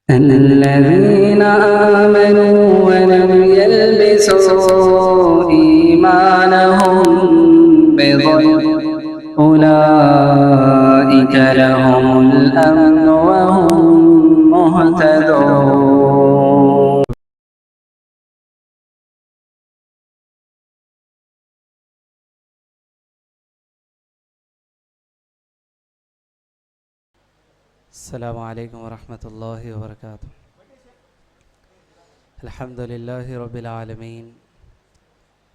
الذين آمنوا ولم يلبسوا إيمانهم بظلم أولئك لهم الأمن وهم مهتدون. السلام علیکم ورحمۃ اللہ وبرکاتہ. الحمد للہ رب العالمین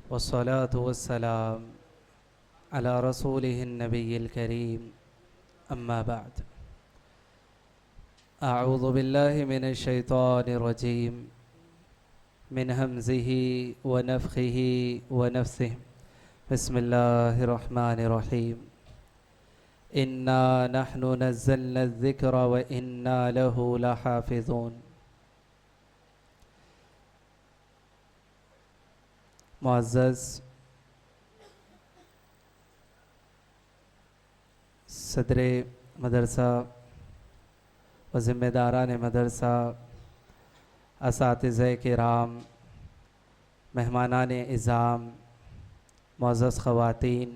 والصلاة والسلام علی رسولہ النبی الکریم اما بعد. اعوذ باللہ من الشیطان الرجیم من ہمزہ ونفخہ ونفثہ. بسم اللہ الرحمن الرحیم. انا نحن نزلنا الذکر وانا له لحافظون. معزز صدر مدرسہ و ذمہ داران مدرسہ، اساتذہ کرام، مہمانان اعظام، معزز خواتین،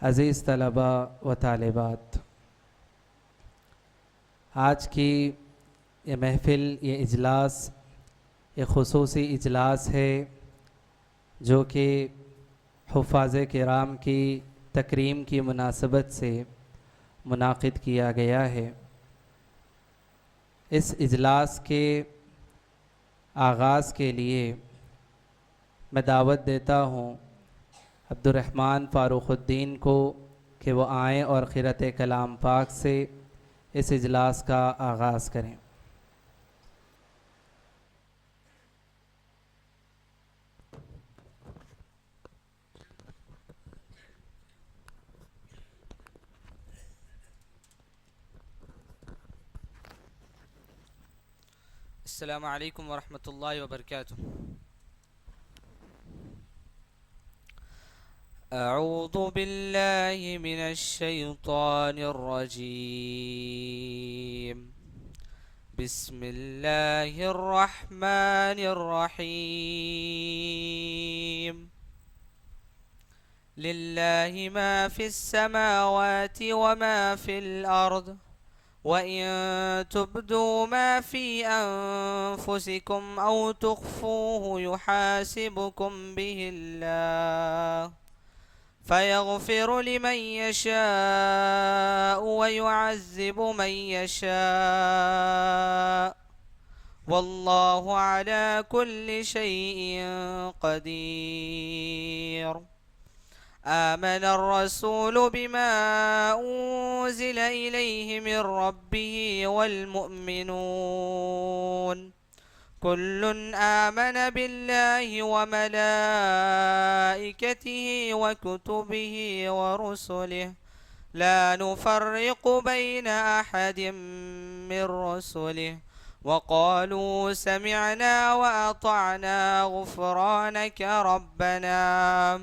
عزیز طلباء و طالبات، آج کی یہ محفل، یہ اجلاس، یہ خصوصی اجلاس ہے جو کہ حفاظ کرام کی تکریم کی مناسبت سے منعقد کیا گیا ہے. اس اجلاس کے آغاز کے لیے میں دعوت دیتا ہوں عبد الرحمن فاروق الدین کو کہ وہ آئیں اور قرأت کلام پاک سے اس اجلاس کا آغاز کریں. السلام علیکم ورحمۃ اللہ وبرکاتہ. اعوذ باللہ من الشیطان الرجیم. بسم اللہ الرحمن الرحیم. للہ ما فی السماوات وما فی الارض وَإِن تُبْدُوا مَا فِي أَنفُسِكُمْ أَوْ تُخْفُوهُ يُحَاسِبْكُم بِهِ اللَّهُ فَيَغْفِرُ لِمَن يَشَاءُ وَيُعَذِّبُ مَن يَشَاءُ وَاللَّهُ عَلَى كُلِّ شَيْءٍ قَدِيرٌ. آمن الرسول بما أنزل إليه من ربه والمؤمنون كل آمن بالله وملائكته وكتبه ورسله لا نفرق بين أحد من رسله وقالوا سمعنا وأطعنا غفرانك ربنا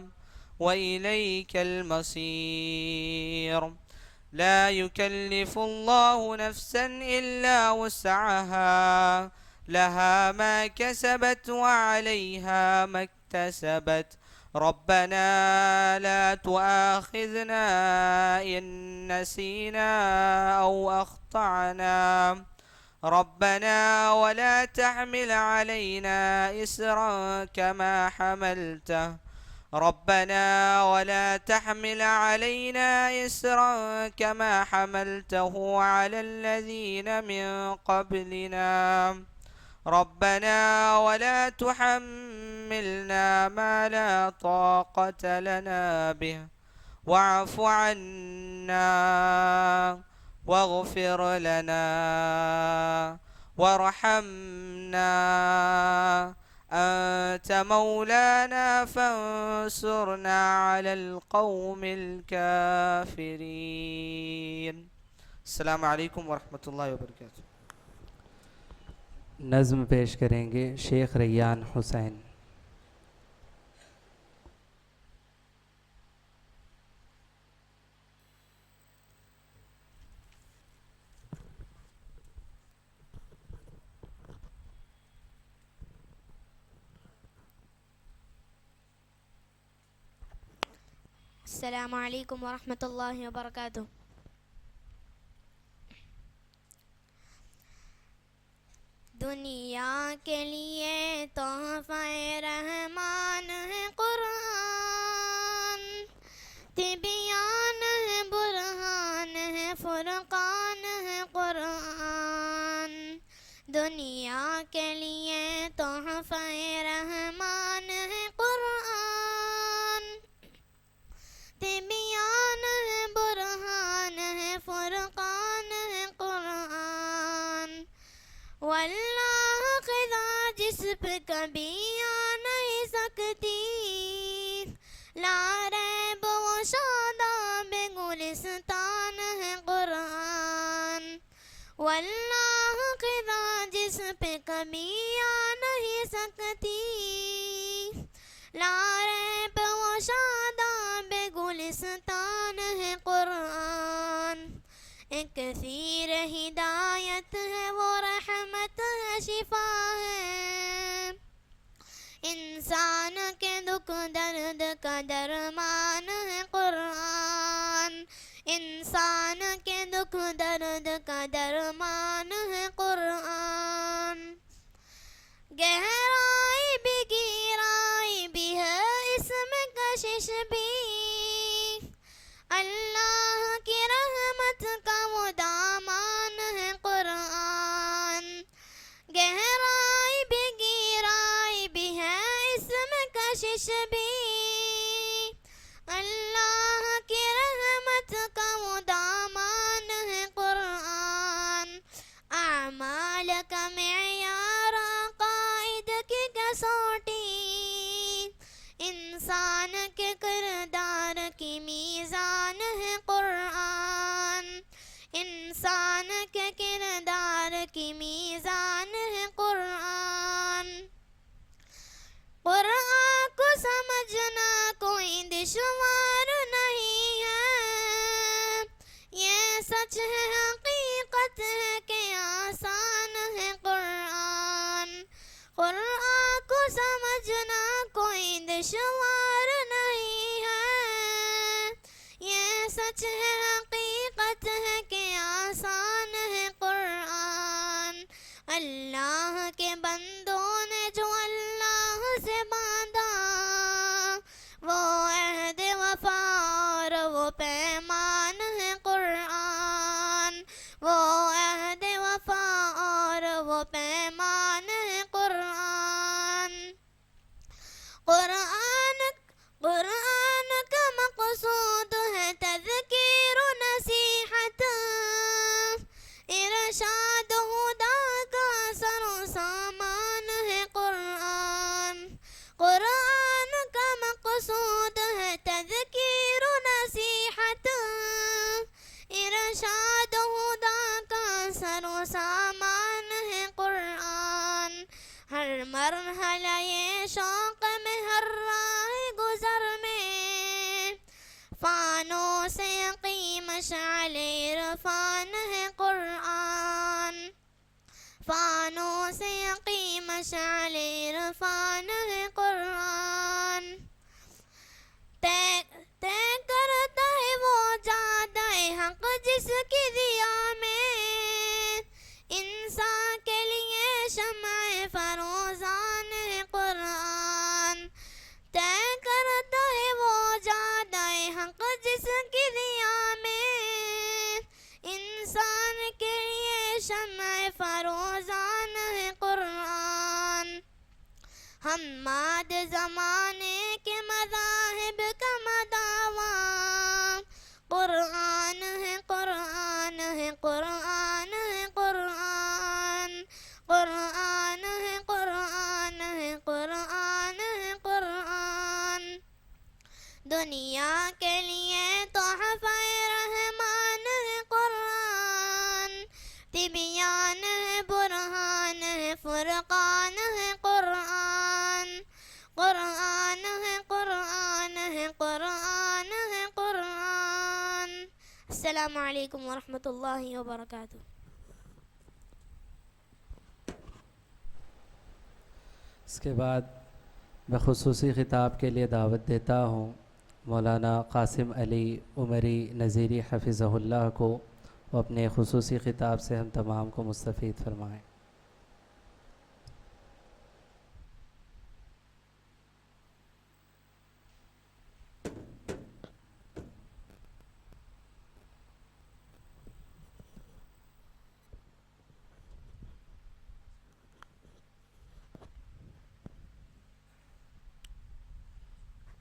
وإليك المصير. لا يكلف الله نفسا إلا وسعها لها ما كسبت وعليها ما اكتسبت. ربنا لا تؤاخذنا إن نسينا أو أخطأنا ربنا ولا تحمل علينا إسرا كما حملته ربنا ولا تحمل علينا إسرا كما حملته على الذين من قبلنا ربنا ولا تحملنا ما لا طاقة لنا به واعف عنا واغفر لنا وارحمنا أنت مولانا فانصرنا على القوم الكافرين. السلام علیکم ورحمۃ اللہ وبرکاتہ. نظم پیش کریں گے شیخ ریان حسین. السلام علیکم ورحمۃ اللہ وبرکاتہ. دنیا کے لیے تحفہ رحمان ہے قرآن، تبیان ہے برہان ہے فرقان ہے قرآن. دنیا کے لیے تحفہ رحمان ہے قرآن، تبیان ہے برہان ہے فرقان ہے قرآن. واللہ خدا جس پہ کبھی آ نہیں سکتی، لا ریب و شاداب گلستان ہے قرآن. واللہ خدا جس پہ کبھی آ نہیں سکتی، لا ریب و شاداب گلستان ہے قرآن. ایک کثیر ہدایت ہے وہ رحمت ہے شفا ہے، انسان کے دکھ درد کا درمان ہے قرآن. انسان کے دکھ درد کا درمان ہے قرآن. گہرائی بھی گہرائی بھی ہے اس میں کشش بھی، اللہ کی رحمت کا وہ دامان ہے قرآن. گہرائی بھی گہرائی بھی ہے اس میں کشش بھی، اللہ کی رحمت کا وہ دامان ہے قرآن. اعمال کا معیار عقائد کی کسوٹی، انسان کے کردار کی میزان ہے قرآن. انسان کے کردار کی میزان ہے قرآن. قرآن کو سمجھنا کوئی دشوار نہیں ہے، یہ سچ ہے حقیقت ہے کہ آسان ہے قرآن. قرآن کو سمجھنا کوئی دشوار نہیں ہے، یہ سچ ہے حقیقت ہے کہ آسان ہے قرآن. اللہ کے بندوں نے جو اللہ سے باندھا، وہ عہد وفا اور وہ پیمان ہے قرآن. وہ عہد وفا اور وہ پیمان ہے قرآن. قرآن کا مقصود ہے تذکیر و نصیحت، ارشاد ہدا کا سر و سامان ہے قرآن. قرآن کا مقصود ہے تذکیر و نصیحت، ارشاد ہدا کا سر و سامان ہے قرآن. ہر مرحلہ یہ شوق میں ہر راہ گزر میں، فانوں سے یقین مشعل عرفان ہے قرآن. فانوں سے یقین مشعل عرفان ہے قرآن. طے کرتا ہے وہ جادہ حق جس کی دیا میں، انسان کے لیے شمع فروزان ہے قرآن. طے کرتا ہے وہ جادہ حق جس کی دیا میں، انسان کے لیے شمع فروزان ہے قرآن. حماد زمانے کے مذاہب کا مداواں، قرآن ہے قرآن ہے قرآن ہے قرآن. قرآن ہے قرآن ہے قرآن ہے قرآن. دنیا کے لیے تحفہ رحمان ہے قرآن، تبیان ہے برہان ہے فرقان ہے قرآن. قرآن ہے قرآن ہے قرآن ہے قرآن. السلام علیکم ورحمۃ اللہ وبرکاتہ. اس کے بعد میں خصوصی خطاب کے لیے دعوت دیتا ہوں مولانا قاسم علی عمری نذیری حفظہ اللہ کو وہ اپنے خصوصی خطاب سے ہم تمام کو مستفید فرمائیں۔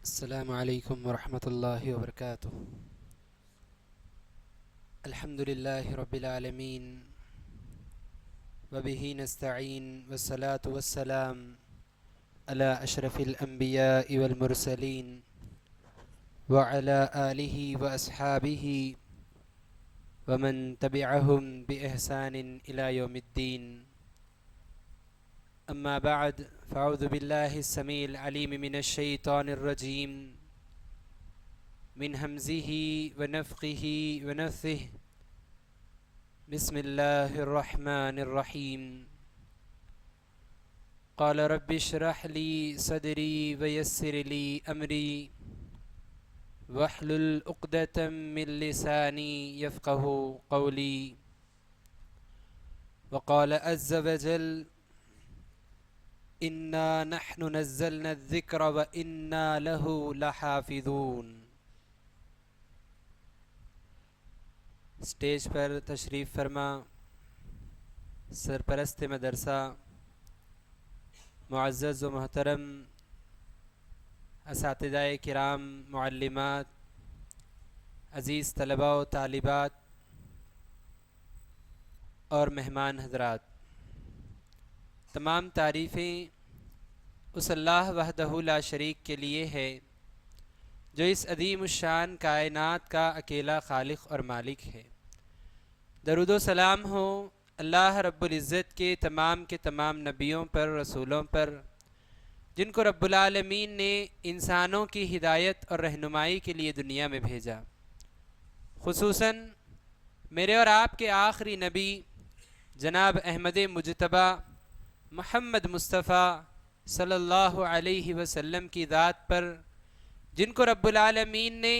السلام علیکم ورحمۃ اللہ وبرکاتہ۔ الحمد للہ رب العالمین وبہ نستعین والصلاة والسلام علی اشرف الانبیاء والمرسلین وعلی آلہ واصحابہ ومن تبعہم بإحسان الی یوم الدین، اما بعد فاعوذ باللہ السمیع العلیم من الشیطان الرجیم من ہمزہ ونفخہ ونفثہ، بسم اللہ الرحمن الرحیم۔ قال رب اشرح لی صدری ویسر لی امری واحلل عقدۃ من لسانی یفقہوا قولی۔ وقال عز وجل انا نحن نزلنا الذکر وانا له لحافظون۔ اسٹیج پر تشریف فرما سرپرست مدرسہ، معزز و محترم اساتذہ کرام، معلمات، عزیز طلباء و طالبات اور مہمان حضرات، تمام تعریفیں اس اللہ وحدہ لا شریک کے لیے ہے جو اس عظیم الشان کائنات کا اکیلا خالق اور مالک ہے۔ درود و سلام ہو اللہ رب العزت کے تمام نبیوں پر، رسولوں پر، جن کو رب العالمین نے انسانوں کی ہدایت اور رہنمائی کے لیے دنیا میں بھیجا۔ خصوصاً میرے اور آپ کے آخری نبی جناب احمد مجتبیٰ محمد مصطفیٰ صلی اللہ علیہ وسلم کی ذات پر، جن کو رب العالمین نے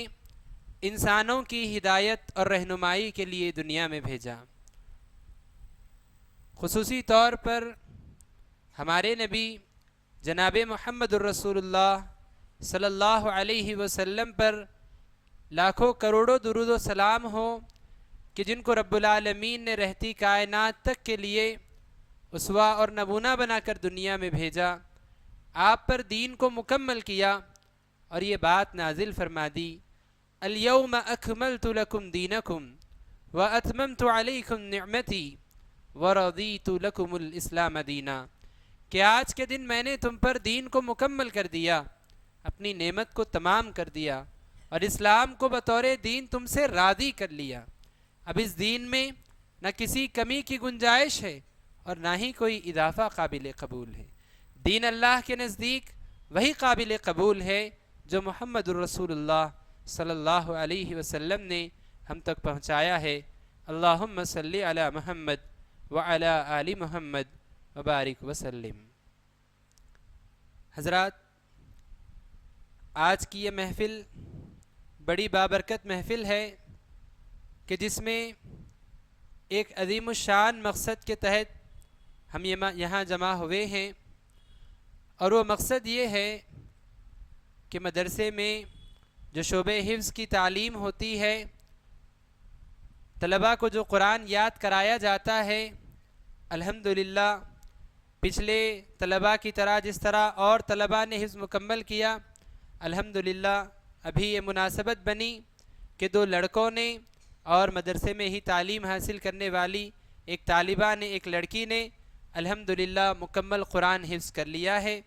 انسانوں کی ہدایت اور رہنمائی کے لیے دنیا میں بھیجا۔ خصوصی طور پر ہمارے نبی جناب محمد الرسول اللہ صلی اللہ علیہ وسلم پر لاکھوں کروڑوں درود و سلام ہو کہ جن کو رب العالمین نے رہتی کائنات تک کے لیے اسوہ اور نمونہ بنا کر دنیا میں بھیجا، آپ پر دین کو مکمل کیا اور یہ بات نازل فرما دی، الیوم اکملت لکم دینکم واتممت علیکم نعمتی ورضیت لکم الاسلام دینا، کہ آج کے دن میں نے تم پر دین کو مکمل کر دیا، اپنی نعمت کو تمام کر دیا اور اسلام کو بطور دین تم سے راضی کر لیا۔ اب اس دین میں نہ کسی کمی کی گنجائش ہے اور نہ ہی کوئی اضافہ قابل قبول ہے۔ دین اللہ کے نزدیک وہی قابل قبول ہے جو محمد الرسول اللہ صلی اللہ علیہ وسلم نے ہم تک پہنچایا ہے۔ اللہم صلی علی محمد وعلی آل محمد وبارک وسلم۔ حضرات، آج کی یہ محفل بڑی بابرکت محفل ہے کہ جس میں ایک عظیم الشان مقصد کے تحت ہم یہاں جمع ہوئے ہیں، اور وہ مقصد یہ ہے کہ مدرسے میں جو شعبہ حفظ کی تعلیم ہوتی ہے، طلباء کو جو قرآن یاد کرایا جاتا ہے، الحمدللہ پچھلے طلباء کی طرح جس طرح اور طلباء نے حفظ مکمل کیا، الحمدللہ ابھی یہ مناسبت بنی کہ دو لڑکوں نے اور مدرسے میں ہی تعلیم حاصل کرنے والی ایک طالبہ نے، ایک لڑکی نے الحمدللہ مکمل قرآن حفظ کر لیا ہے۔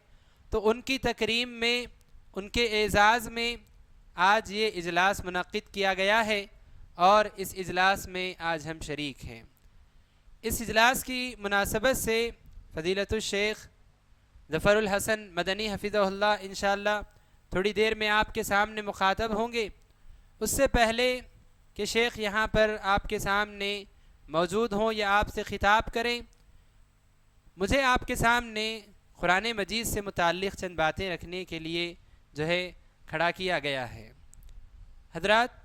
تو ان کی تکریم میں، ان کے اعزاز میں آج یہ اجلاس منعقد کیا گیا ہے اور اس اجلاس میں آج ہم شریک ہیں۔ اس اجلاس کی مناسبت سے فضیلت الشیخ ظفر الحسن مدنی حفظہ اللہ انشاءاللہ تھوڑی دیر میں آپ کے سامنے مخاطب ہوں گے۔ اس سے پہلے کہ شیخ یہاں پر آپ کے سامنے موجود ہوں یا آپ سے خطاب کریں، مجھے آپ کے سامنے قرآن مجید سے متعلق چند باتیں رکھنے کے لیے جو ہے کھڑا کیا گیا ہے۔ حضرات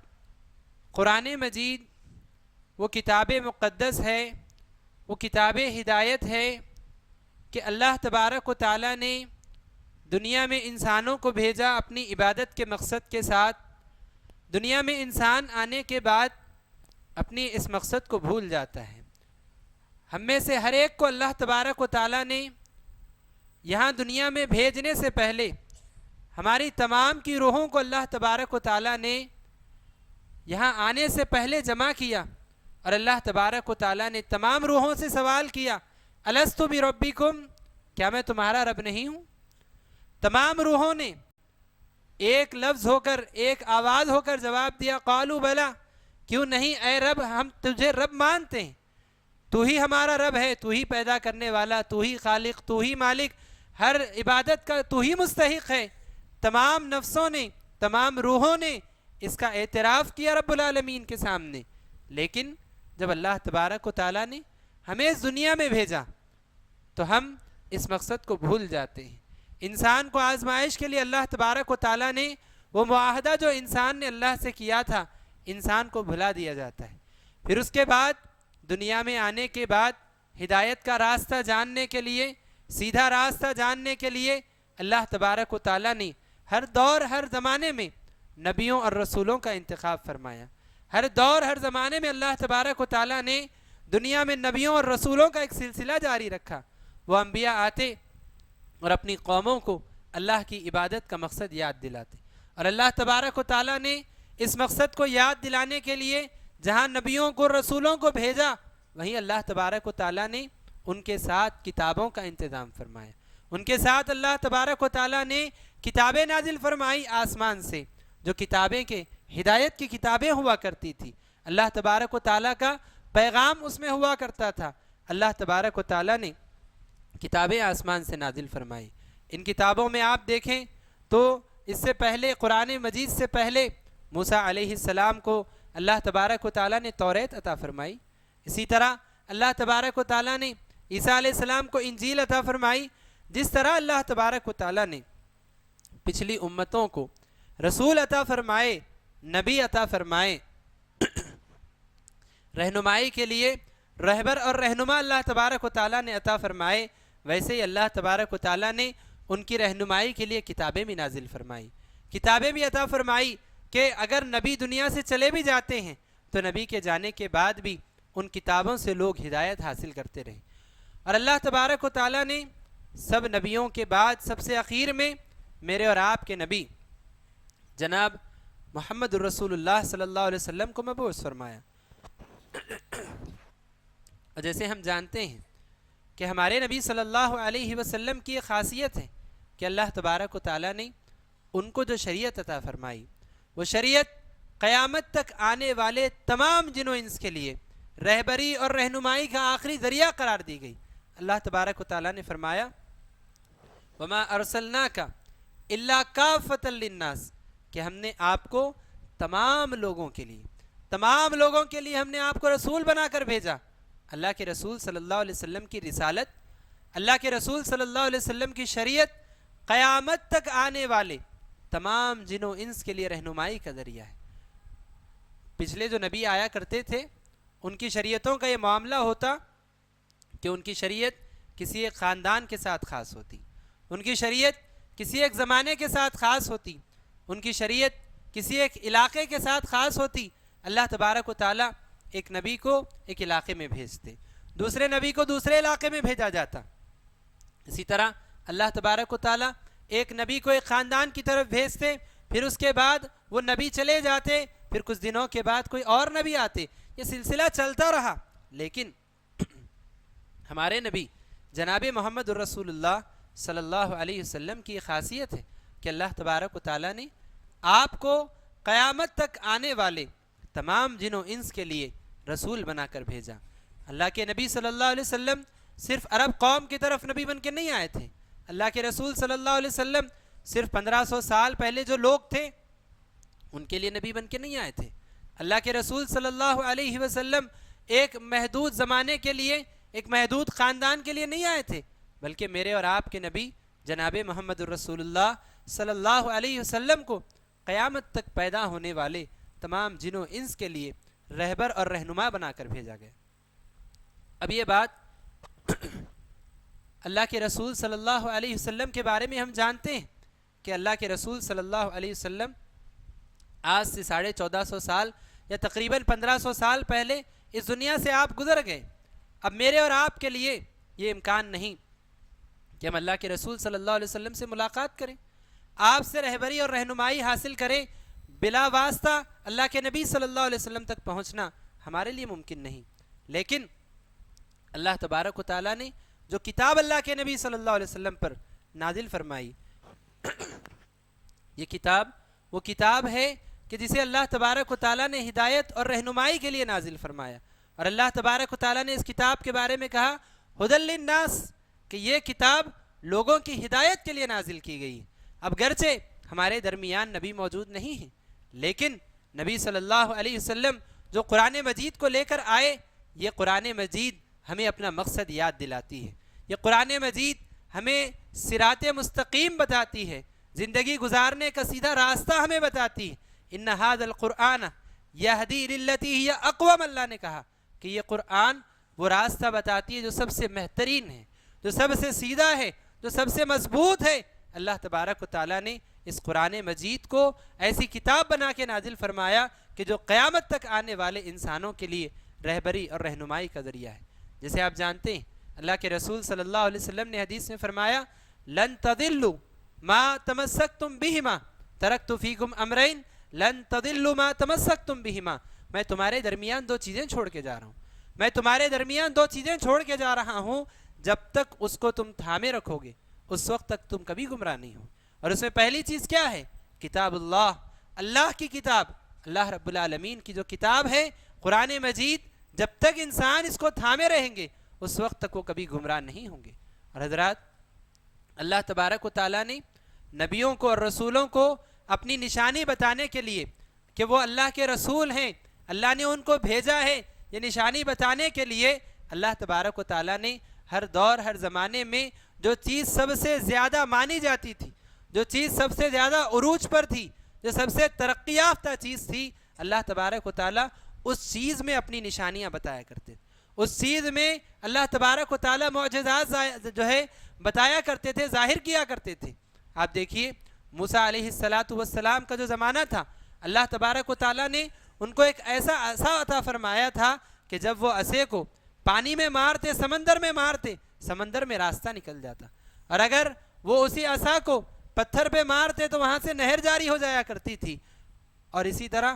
قرآن مجید وہ کتاب مقدس ہے، وہ کتاب ہدایت ہے کہ اللہ تبارک و تعالیٰ نے دنیا میں انسانوں کو بھیجا اپنی عبادت کے مقصد کے ساتھ۔ دنیا میں انسان آنے کے بعد اپنی اس مقصد کو بھول جاتا ہے۔ ہم میں سے ہر ایک کو اللہ تبارک و تعالیٰ نے یہاں دنیا میں بھیجنے سے پہلے ہماری تمام کی روحوں کو اللہ تبارک و تعالیٰ نے یہاں آنے سے پہلے جمع کیا، اور اللہ تبارک و تعالیٰ نے تمام روحوں سے سوال کیا الست بربکم، کیا میں تمہارا رب نہیں ہوں؟ تمام روحوں نے ایک لفظ ہو کر، ایک آواز ہو کر جواب دیا قالوا بلا، کیوں نہیں اے رب، ہم تجھے رب مانتے ہیں، تو ہی ہمارا رب ہے، تو ہی پیدا کرنے والا، تو ہی خالق، تو ہی مالک، ہر عبادت کا تو ہی مستحق ہے۔ تمام نفسوں نے، تمام روحوں نے اس کا اعتراف کیا رب العالمین کے سامنے۔ لیکن جب اللہ تبارک و تعالیٰ نے ہمیں اس دنیا میں بھیجا تو ہم اس مقصد کو بھول جاتے ہیں۔ انسان کو آزمائش کے لیے اللہ تبارک و تعالیٰ نے وہ معاہدہ جو انسان نے اللہ سے کیا تھا، انسان کو بھلا دیا جاتا ہے۔ پھر اس کے بعد دنیا میں آنے کے بعد ہدایت کا راستہ جاننے کے لیے، سیدھا راستہ جاننے کے لیے اللہ تبارک و تعالیٰ نے ہر دور ہر زمانے میں نبیوں اور رسولوں کا انتخاب فرمایا۔ ہر دور ہر زمانے میں اللہ تبارک و تعالیٰ نے دنیا میں نبیوں اور رسولوں کا ایک سلسلہ جاری رکھا۔ وہ انبیاء آتے اور اپنی قوموں کو اللہ کی عبادت کا مقصد یاد دلاتے، اور اللہ تبارک و تعالیٰ نے اس مقصد کو یاد دلانے کے لیے جہاں نبیوں کو رسولوں کو بھیجا، وہیں اللہ تبارک و تعالیٰ نے ان کے ساتھ کتابوں کا انتظام فرمایا۔ ان کے ساتھ اللہ تبارک و تعالیٰ نے کتابیں نازل فرمائی آسمان سے، جو کتابیں کے ہدایت کی کتابیں ہوا کرتی تھی۔ اللہ تبارک و تعالیٰ کا پیغام اس میں ہوا کرتا تھا۔ اللہ تبارک و تعالیٰ نے کتابیں آسمان سے نازل فرمائی۔ ان کتابوں میں آپ دیکھیں تو اس سے پہلے، قرآن مجید سے پہلے، موسیٰ علیہ السلام کو اللہ تبارک و تعالیٰ نے توریت عطا فرمائی۔ اسی طرح اللہ تبارک و تعالیٰ نے عیسیٰ علیہ السلام کو انجیل عطا فرمائی۔ جس طرح اللہ تبارک و تعالیٰ نے پچھلی امتوں کو رسول عطا فرمائے، نبی عطا فرمائے، رہنمائی کے لیے رہبر اور رہنما اللہ تبارک و تعالیٰ نے عطا فرمائے، ویسے ہی اللہ تبارک و تعالیٰ نے ان کی رہنمائی کے لیے کتابیں بھی نازل فرمائی، کتابیں بھی عطا فرمائی کہ اگر نبی دنیا سے چلے بھی جاتے ہیں تو نبی کے جانے کے بعد بھی ان کتابوں سے لوگ ہدایت حاصل کرتے رہے۔ اور اللہ تبارک و تعالیٰ نے سب نبیوں کے بعد سب سے اخیر میں میرے اور آپ کے نبی جناب محمد الرسول اللہ صلی اللہ علیہ وسلم کو مبعوث فرمایا۔ اور جیسے ہم جانتے ہیں کہ ہمارے نبی صلی اللہ علیہ وسلم کی ایک خاصیت ہے کہ اللہ تبارک و تعالیٰ نے ان کو جو شریعت عطا فرمائی، وہ شریعت قیامت تک آنے والے تمام جن و انس کے لیے رہبری اور رہنمائی کا آخری ذریعہ قرار دی گئی۔ اللہ تبارک و تعالیٰ نے فرمایا وَمَا أَرْسَلْنَاكَ إِلَّا كَافَّةً لِلنَّاسِ، کہ ہم نے آپ کو تمام لوگوں کے لیے ہم نے آپ کو رسول بنا کر بھیجا۔ اللہ کے رسول صلی اللہ علیہ وسلم کی رسالت، اللہ کے رسول صلی اللہ علیہ وسلم کی شریعت قیامت تک آنے والے تمام جن و انس کے لیے رہنمائی کا ذریعہ ہے۔ پچھلے جو نبی آیا کرتے تھے ان کی شریعتوں کا یہ معاملہ ہوتا کہ ان کی شریعت کسی ایک خاندان کے ساتھ خاص ہوتی، ان کی شریعت کسی ایک زمانے کے ساتھ خاص ہوتی، ان کی شریعت کسی ایک علاقے کے ساتھ خاص ہوتی۔ اللہ تبارک و تعالیٰ ایک نبی کو ایک علاقے میں بھیجتے، دوسرے نبی کو دوسرے علاقے میں بھیجا جاتا۔ اسی طرح اللہ تبارک و تعالیٰ ایک نبی کو ایک خاندان کی طرف بھیجتے، پھر اس کے بعد وہ نبی چلے جاتے، پھر کچھ دنوں کے بعد کوئی اور نبی آتے، یہ سلسلہ چلتا رہا۔ لیکن ہمارے نبی جناب محمد الرسول اللہ صلی اللہ علیہ وسلم کی خاصیت ہے کہ اللہ تبارک و تعالیٰ نے آپ کو قیامت تک آنے والے تمام جن و انس کے لیے رسول بنا کر بھیجا۔ اللہ کے نبی صلی اللہ علیہ وسلم صرف عرب قوم کی طرف نبی بن کے نہیں آئے تھے۔ اللہ کے رسول صلی اللہ علیہ وسلم صرف 1500 سال پہلے جو لوگ تھے ان کے لیے نبی بن کے نہیں آئے تھے۔ اللہ کے رسول صلی اللہ علیہ وسلم ایک محدود زمانے کے لیے، ایک محدود خاندان کے لیے نہیں آئے تھے، بلکہ میرے اور آپ کے نبی جناب محمد الرسول اللہ صلی اللہ علیہ وسلم کو قیامت تک پیدا ہونے والے تمام جن و انس کے لیے رہبر اور رہنما بنا کر بھیجا گیا۔ اب یہ بات اللہ کے رسول صلی اللہ علیہ وسلم کے بارے میں ہم جانتے ہیں کہ اللہ کے رسول صلی اللہ علیہ وسلم آج سے 1450 سال یا تقریباً 1500 سال پہلے اس دنیا سے آپ گزر گئے۔ اب میرے اور آپ کے لیے یہ امکان نہیں کہ ہم اللہ کے رسول صلی اللہ علیہ وسلم سے ملاقات کریں، آپ سے رہبری اور رہنمائی حاصل کریں، بلا واسطہ اللہ کے نبی صلی اللہ علیہ وسلم تک پہنچنا ہمارے لیے ممکن نہیں۔ لیکن اللہ تبارک و تعالیٰ نے جو کتاب اللہ کے نبی صلی اللہ علیہ وسلم پر نازل فرمائی، یہ کتاب وہ کتاب ہے کہ جسے اللہ تبارک و تعالیٰ نے ہدایت اور رہنمائی کے لیے نازل فرمایا، اور اللہ تبارک و تعالیٰ نے اس کتاب کے بارے میں کہا ھدی للناس، کہ یہ کتاب لوگوں کی ہدایت کے لیے نازل کی گئی۔ اب گرچہ ہمارے درمیان نبی موجود نہیں ہیں، لیکن نبی صلی اللہ علیہ وسلم جو قرآن مجید کو لے کر آئے، یہ قرآن مجید ہمیں اپنا مقصد یاد دلاتی ہے، یہ قرآن مجید ہمیں صراط مستقیم بتاتی ہے، زندگی گزارنے کا سیدھا راستہ ہمیں بتاتی ہے۔ ان ھذا القرآن یہدی للتی ہی اقوم، اللہ نے کہا کہ یہ قرآن وہ راستہ بتاتی ہے جو سب سے بہترین ہے، جو سب سے سیدھا ہے، جو سب سے مضبوط ہے۔ اللہ تبارک و تعالیٰ نے اس قرآن مجید کو ایسی کتاب بنا کے نازل فرمایا کہ جو قیامت تک آنے والے انسانوں کے لیے رہبری اور رہنمائی کا ذریعہ ہے۔ جیسے آپ جانتے ہیں اللہ کے رسول صلی اللہ علیہ وسلم نے حدیث میں فرمایا لن تضلوا ما تمسکتم بہما ترکت فیکم امرین لن تضلوا ما تمسکتم بہما، میں تمہارے درمیان دو چیزیں چھوڑ کے جا رہا ہوں، میں تمہارے درمیان دو چیزیں چھوڑ کے جا رہا ہوں، جب تک اس کو تم تھامے رکھو گے اس وقت تک تم کبھی گمراہ نہیں ہو۔ اور اس میں پہلی چیز کیا ہے؟ کتاب اللہ، اللہ کی کتاب، اللہ رب العالمین کی جو کتاب ہے قرآن مجید، جب تک انسان اس کو تھامے رہیں گے اس وقت تک وہ کبھی گمراہ نہیں ہوں گے۔ اور حضرات، اللہ تبارک و تعالیٰ نے نبیوں کو اور رسولوں کو اپنی نشانی بتانے کے لیے کہ وہ اللہ کے رسول ہیں، اللہ نے ان کو بھیجا ہے، یہ نشانی بتانے کے لیے اللہ تبارک و تعالیٰ نے ہر دور ہر زمانے میں جو چیز سب سے زیادہ مانی جاتی تھی، جو چیز سب سے زیادہ عروج پر تھی، جو سب سے ترقی یافتہ چیز تھی، اللہ تبارک و تعالیٰ اس چیز میں اپنی نشانیاں بتایا کرتے تھے، اس چیز میں اللہ تبارک و تعالیٰ معجزات جو ہے بتایا کرتے تھے، ظاہر کیا کرتے تھے۔ آپ دیکھیے موسیٰ علیہ السلام کا جو زمانہ تھا، اللہ تبارک و تعالیٰ نے ان کو ایک ایسا عصا عطا فرمایا تھا کہ جب وہ عصے کو پانی میں مارتے، سمندر میں مارتے، سمندر میں راستہ نکل جاتا، اور اگر وہ اسی عصا کو پتھر پہ مارتے تو وہاں سے نہر جاری ہو جایا کرتی تھی۔ اور اسی طرح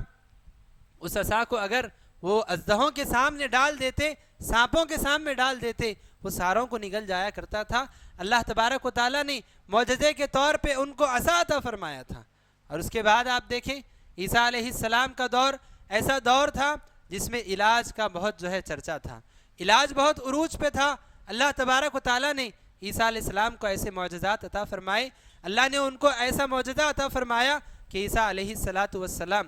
اس عصا کو اگر وہ اژدہوں کے سامنے ڈال دیتے، سانپوں کے سامنے ڈال دیتے، وہ ساروں کو نگل جایا کرتا تھا۔ اللہ تبارک و تعالیٰ نے معجزے کے طور پہ ان کو عصا عطا فرمایا تھا۔ اور اس کے بعد آپ دیکھیں عیسیٰ علیہ السلام کا دور ایسا دور تھا جس میں علاج کا بہت جو ہے چرچا تھا، علاج بہت عروج پہ تھا۔ اللہ تبارک و تعالیٰ نے عیسیٰ علیہ السلام کو ایسے معجزات عطا فرمائے، اللہ نے ان کو ایسا معجزہ عطا فرمایا کہ عیسیٰ علیہ السلام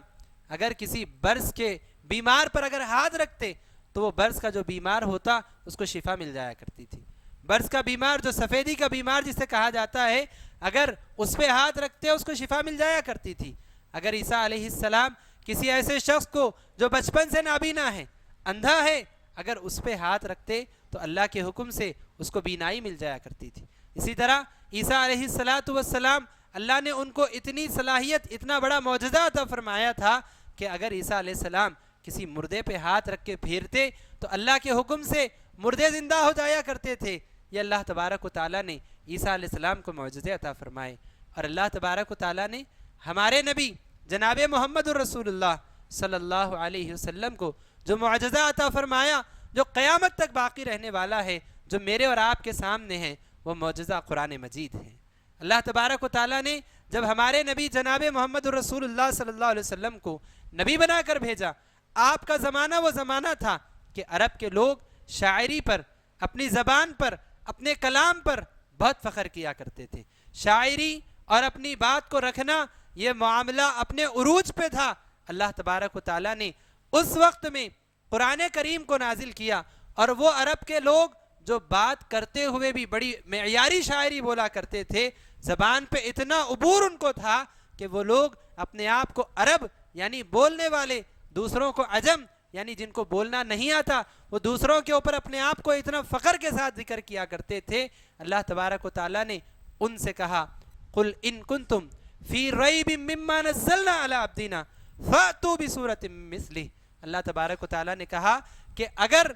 اگر کسی برص کے بیمار پر اگر ہاتھ رکھتے تو وہ برص کا جو بیمار ہوتا اس کو شفا مل جایا کرتی تھی۔ برص کا بیمار، جو سفیدی کا بیمار جسے کہا جاتا ہے، اگر اس پہ ہاتھ رکھتے اس کو شفا مل جایا کرتی تھی۔ اگر عیسیٰ علیہ السلام کسی ایسے شخص کو جو بچپن سے نابینا ہے، اندھا ہے، اگر اس پہ ہاتھ رکھتے تو اللہ کے حکم سے اس کو بینائی مل جایا کرتی تھی۔ اسی طرح عیسیٰ علیہ السلام اللہ نے ان کو اتنی صلاحیت، اتنا بڑا معجزہ عطا فرمایا تھا کہ اگر عیسیٰ علیہ السلام کسی مردے پہ ہاتھ رکھ کے پھیرتے تو اللہ کے حکم سے مردے زندہ ہو جایا کرتے تھے۔ یہ اللہ تبارک و تعالیٰ نے عیسیٰ علیہ السلام کو معجزے عطا فرمائے۔ اور اللہ تبارک و تعالیٰ نے ہمارے نبی جناب محمد الرسول اللہ صلی اللہ علیہ وسلم کو جو معجزہ عطا فرمایا، جو قیامت تک باقی رہنے والا ہے، جو میرے اور آپ کے سامنے ہے، وہ معجزہ قرآن مجید ہے۔ اللہ تبارک و تعالیٰ نے جب ہمارے نبی جناب محمد الرسول اللہ صلی اللہ علیہ وسلم کو نبی بنا کر بھیجا، آپ کا زمانہ وہ زمانہ تھا کہ عرب کے لوگ شاعری پر، اپنی زبان پر، اپنے کلام پر بہت فخر کیا کرتے تھے۔ شاعری اور اپنی بات کو رکھنا یہ معاملہ اپنے عروج پہ تھا۔ اللہ تبارک و تعالیٰ نے اس وقت میں قرآن کریم کو نازل کیا، اور وہ عرب کے لوگ جو بات کرتے ہوئے بھی بڑی معیاری شاعری بولا کرتے تھے، زبان پہ اتنا عبور ان کو تھا کہ وہ لوگ اپنے آپ کو عرب یعنی بولنے والے، دوسروں کو عجم یعنی جن کو بولنا نہیں آتا، وہ دوسروں کے اوپر اپنے آپ کو اتنا فخر کے ساتھ ذکر کیا کرتے تھے. اللہ تبارک و تعالیٰ نے ان سے کہا قل ان کنتم فی ریب مما نزلنا علی عبدنا فأتوا بسورۃ مثلہ. اللہ تبارک و تعالیٰ نے کہا کہ اگر